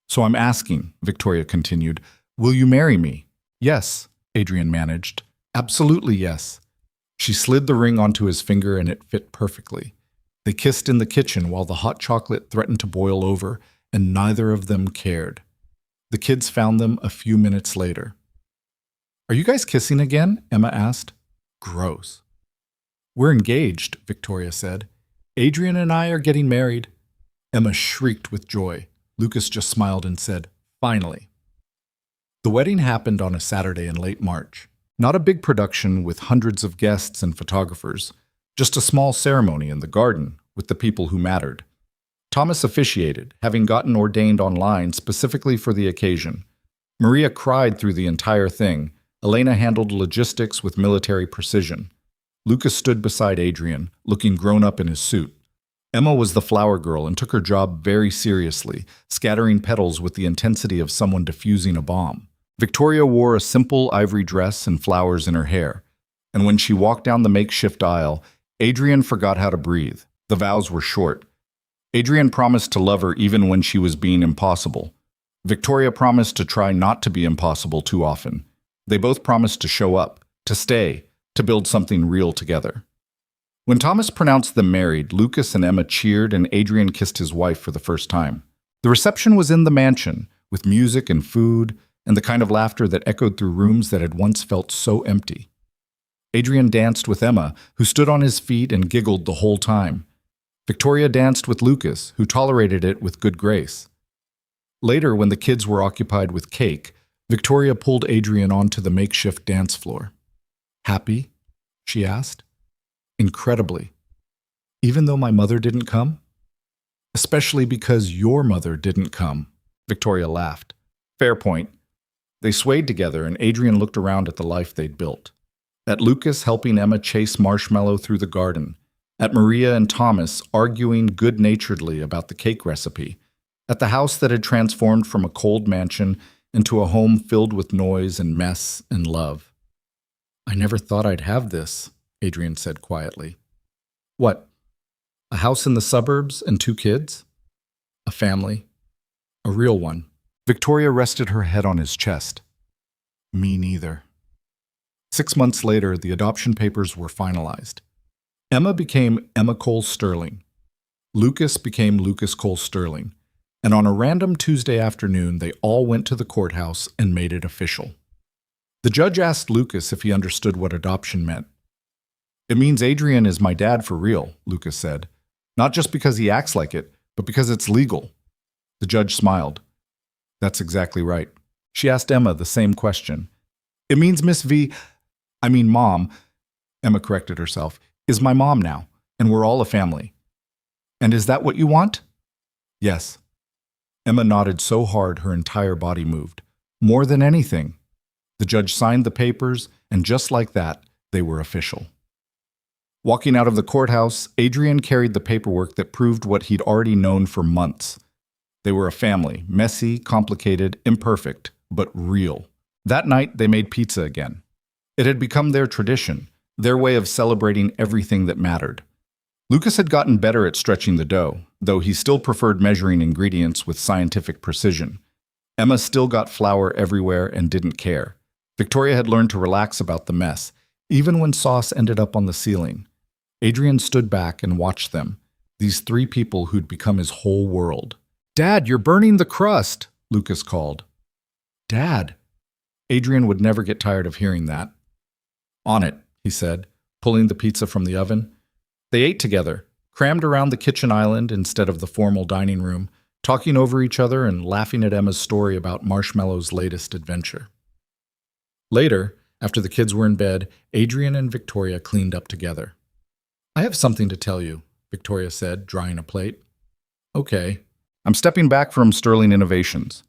So I'm asking, Victoria continued, will you marry me? Yes, Adrian managed. Absolutely yes. She slid the ring onto his finger and it fit perfectly. They kissed in the kitchen while the hot chocolate threatened to boil over, and neither of them cared. The kids found them a few minutes later. Are you guys kissing again? Emma asked. Gross. We're engaged, Victoria said. Adrian and I are getting married. Emma shrieked with joy. Lucas just smiled and said, finally. The wedding happened on a Saturday in late March. Not a big production with hundreds of guests and photographers, just a small ceremony in the garden with the people who mattered. Thomas officiated, having gotten ordained online specifically for the occasion. Maria cried through the entire thing. Elena handled logistics with military precision. Lucas stood beside Adrian, looking grown up in his suit. Emma was the flower girl and took her job very seriously, scattering petals with the intensity of someone diffusing a bomb. Victoria wore a simple ivory dress and flowers in her hair, and when she walked down the makeshift aisle, Adrian forgot how to breathe. The vows were short. Adrian promised to love her even when she was being impossible. Victoria promised to try not to be impossible too often. They both promised to show up, to stay, to build something real together. When Thomas pronounced them married, Lucas and Emma cheered and Adrian kissed his wife for the first time. The reception was in the mansion, with music and food, and the kind of laughter that echoed through rooms that had once felt so empty. Adrian danced with Emma, who stood on his feet and giggled the whole time. Victoria danced with Lucas, who tolerated it with good grace. Later, when the kids were occupied with cake, Victoria pulled Adrian onto the makeshift dance floor. Happy? She asked. Incredibly. Even though my mother didn't come? Especially because your mother didn't come, Victoria laughed. Fair point. They swayed together and Adrian looked around at the life they'd built. At Lucas helping Emma chase Marshmallow through the garden. At Maria and Thomas arguing good-naturedly about the cake recipe. At the house that had transformed from a cold mansion into a home filled with noise and mess and love. I never thought I'd have this, Adrian said quietly. What? A house in the suburbs and 2 kids? A family. A real one. Victoria rested her head on his chest. Me neither. 6 months later, the adoption papers were finalized. Emma became Emma Cole Sterling. Lucas became Lucas Cole Sterling. And on a random Tuesday afternoon, they all went to the courthouse and made it official. The judge asked Lucas if he understood what adoption meant. It means Adrian is my dad for real, Lucas said. Not just because he acts like it, but because it's legal. The judge smiled. That's exactly right. She asked Emma the same question. It means Mom, Emma corrected herself, is my mom now, and we're all a family. And is that what you want? Yes. Emma nodded so hard her entire body moved. More than anything. The judge signed the papers, and just like that, they were official. Walking out of the courthouse, Adrian carried the paperwork that proved what he'd already known for months. They were a family, messy, complicated, imperfect, but real. That night, they made pizza again. It had become their tradition, their way of celebrating everything that mattered. Lucas had gotten better at stretching the dough, though he still preferred measuring ingredients with scientific precision. Emma still got flour everywhere and didn't care. Victoria had learned to relax about the mess, even when sauce ended up on the ceiling. Adrian stood back and watched them, these 3 people who'd become his whole world. Dad, you're burning the crust, Lucas called. Dad. Adrian would never get tired of hearing that. On it, he said, pulling the pizza from the oven. They ate together, crammed around the kitchen island instead of the formal dining room, talking over each other and laughing at Emma's story about Marshmallow's latest adventure. Later, after the kids were in bed, Adrian and Victoria cleaned up together. I have something to tell you, Victoria said, drying a plate. Okay. I'm stepping back from Sterling Innovations.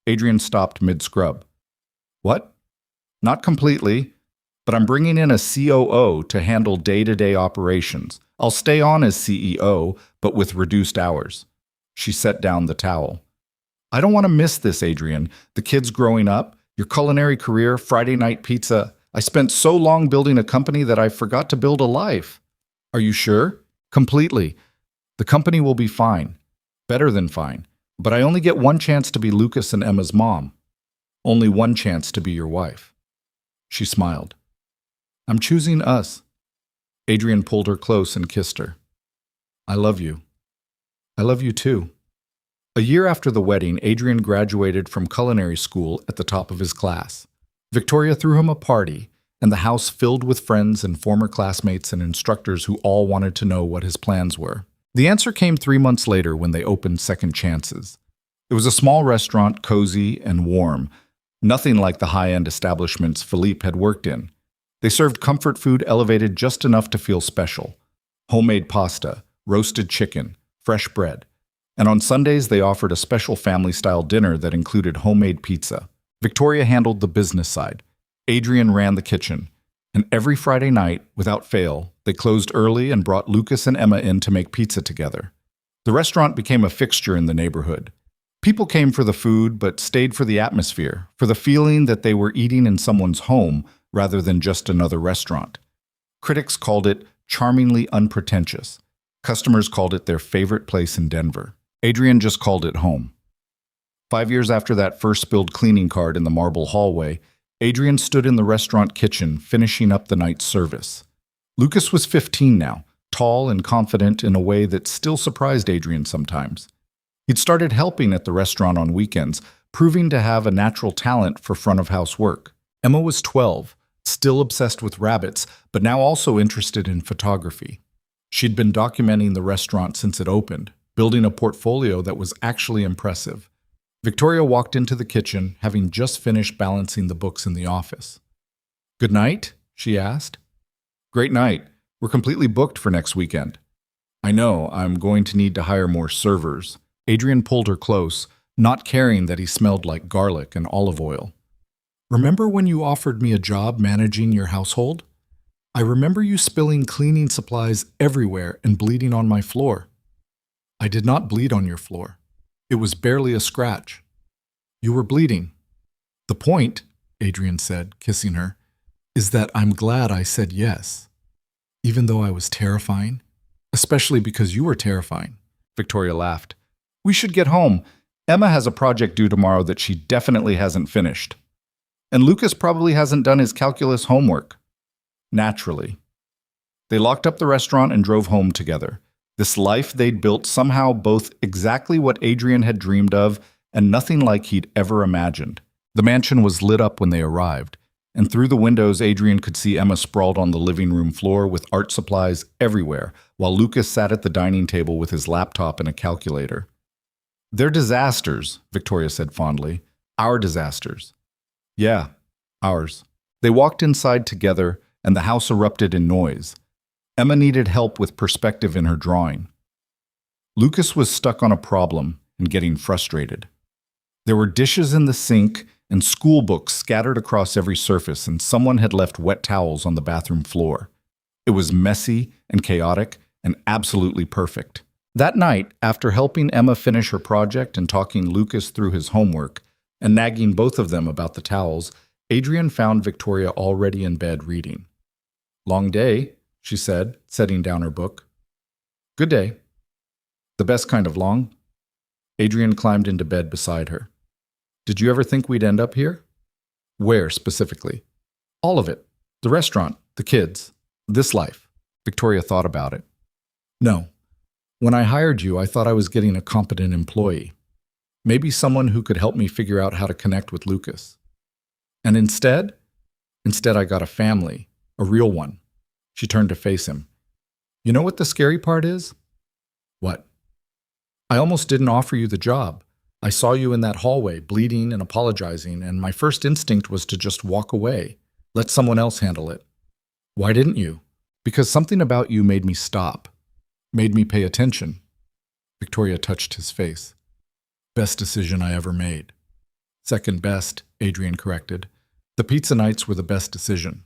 Adrian stopped mid-scrub. What? Not completely, but I'm bringing in a COO to handle day-to-day operations. I'll stay on as CEO, but with reduced hours. She set down the towel. I don't want to miss this, Adrian. The kids growing up, your culinary career, Friday night pizza. I spent so long building a company that I forgot to build a life. Are you sure? Completely. The company will be fine. Better than fine. But I only get one chance to be Lucas and Emma's mom. Only one chance to be your wife. She smiled. I'm choosing us. Adrian pulled her close and kissed her. I love you. I love you too. A year after the wedding, Adrian graduated from culinary school at the top of his class. Victoria threw him a party, and the house filled with friends and former classmates and instructors who all wanted to know what his plans were. The answer came 3 months later when they opened Second Chances. It was a small restaurant, cozy and warm, nothing like the high-end establishments Philippe had worked in. They served comfort food elevated just enough to feel special. Homemade pasta, roasted chicken, fresh bread. And on Sundays, they offered a special family-style dinner that included homemade pizza. Victoria handled the business side. Adrian ran the kitchen. And every Friday night, without fail, they closed early and brought Lucas and Emma in to make pizza together. The restaurant became a fixture in the neighborhood. People came for the food, but stayed for the atmosphere, for the feeling that they were eating in someone's home rather than just another restaurant. Critics called it charmingly unpretentious. Customers called it their favorite place in Denver. Adrian just called it home. 5 years after that first spilled cleaning card in the marble hallway, Adrian stood in the restaurant kitchen finishing up the night's service. Lucas was 15 now, tall and confident in a way that still surprised Adrian sometimes. He'd started helping at the restaurant on weekends, proving to have a natural talent for front-of-house work. Emma was 12, still obsessed with rabbits, but now also interested in photography. She'd been documenting the restaurant since it opened, building a portfolio that was actually impressive. Victoria walked into the kitchen, having just finished balancing the books in the office. "Good night?" she asked. "Great night. We're completely booked for next weekend." "I know, I'm going to need to hire more servers." Adrian pulled her close, not caring that he smelled like garlic and olive oil. "Remember when you offered me a job managing your household? I remember you spilling cleaning supplies everywhere and bleeding on my floor." "I did not bleed on your floor. It was barely a scratch." "You were bleeding." "The point," Adrian said, kissing her, "is that I'm glad I said yes, even though I was terrifying, especially because you were terrifying." Victoria laughed. "We should get home. Emma has a project due tomorrow that she definitely hasn't finished. And Lucas probably hasn't done his calculus homework." Naturally. They locked up the restaurant and drove home together. This life they'd built somehow both exactly what Adrian had dreamed of and nothing like he'd ever imagined. The mansion was lit up when they arrived, and through the windows Adrian could see Emma sprawled on the living room floor with art supplies everywhere, while Lucas sat at the dining table with his laptop and a calculator. "They're disasters," Victoria said fondly. "Our disasters." "Yeah, ours." They walked inside together, and the house erupted in noise. Emma needed help with perspective in her drawing. Lucas was stuck on a problem and getting frustrated. There were dishes in the sink and school books scattered across every surface, and someone had left wet towels on the bathroom floor. It was messy and chaotic and absolutely perfect. That night, after helping Emma finish her project and talking Lucas through his homework, and nagging both of them about the towels, Adrian found Victoria already in bed reading. "Long day," she said, setting down her book. "Good day." "The best kind of long." Adrian climbed into bed beside her. "Did you ever think we'd end up here?" "Where, specifically?" "All of it. The restaurant, the kids, this life." Victoria thought about it. "No. When I hired you, I thought I was getting a competent employee. Maybe someone who could help me figure out how to connect with Lucas. And instead I got a family, A real one. She turned to face him. You know what the scary part is? What? I almost didn't offer you the job. I saw you in that hallway, bleeding and apologizing, and my first instinct was to just walk away. Let someone else handle it. Why didn't you? Because something about you made me stop. Made me pay attention. Victoria touched his face. Best decision I ever made. Second best, Adrian corrected. The pizza nights were the best decision.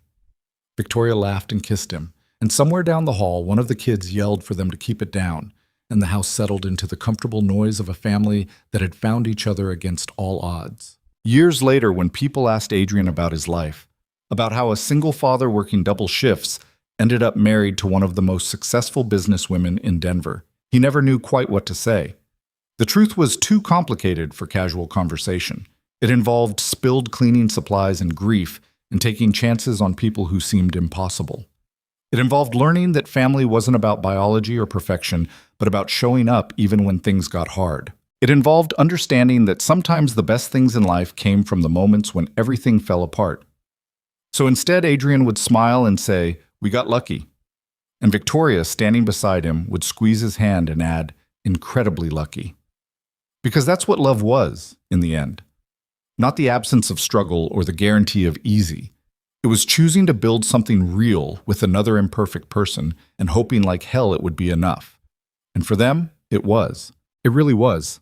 Victoria laughed and kissed him, and somewhere down the hall, one of the kids yelled for them to keep it down, and the house settled into the comfortable noise of a family that had found each other against all odds. Years later, when people asked Adrian about his life, about how a single father working double shifts ended up married to one of the most successful businesswomen in Denver, he never knew quite what to say. The truth was too complicated for casual conversation. It involved spilled cleaning supplies and grief, and taking chances on people who seemed impossible. It involved learning that family wasn't about biology or perfection, but about showing up even when things got hard. It involved understanding that sometimes the best things in life came from the moments when everything fell apart. So instead, Adrian would smile and say, "We got lucky." And Victoria, standing beside him, would squeeze his hand and add, "Incredibly lucky." Because that's what love was, in the end. Not the absence of struggle or the guarantee of easy. It was choosing to build something real with another imperfect person and hoping like hell it would be enough. And for them, it was. It really was.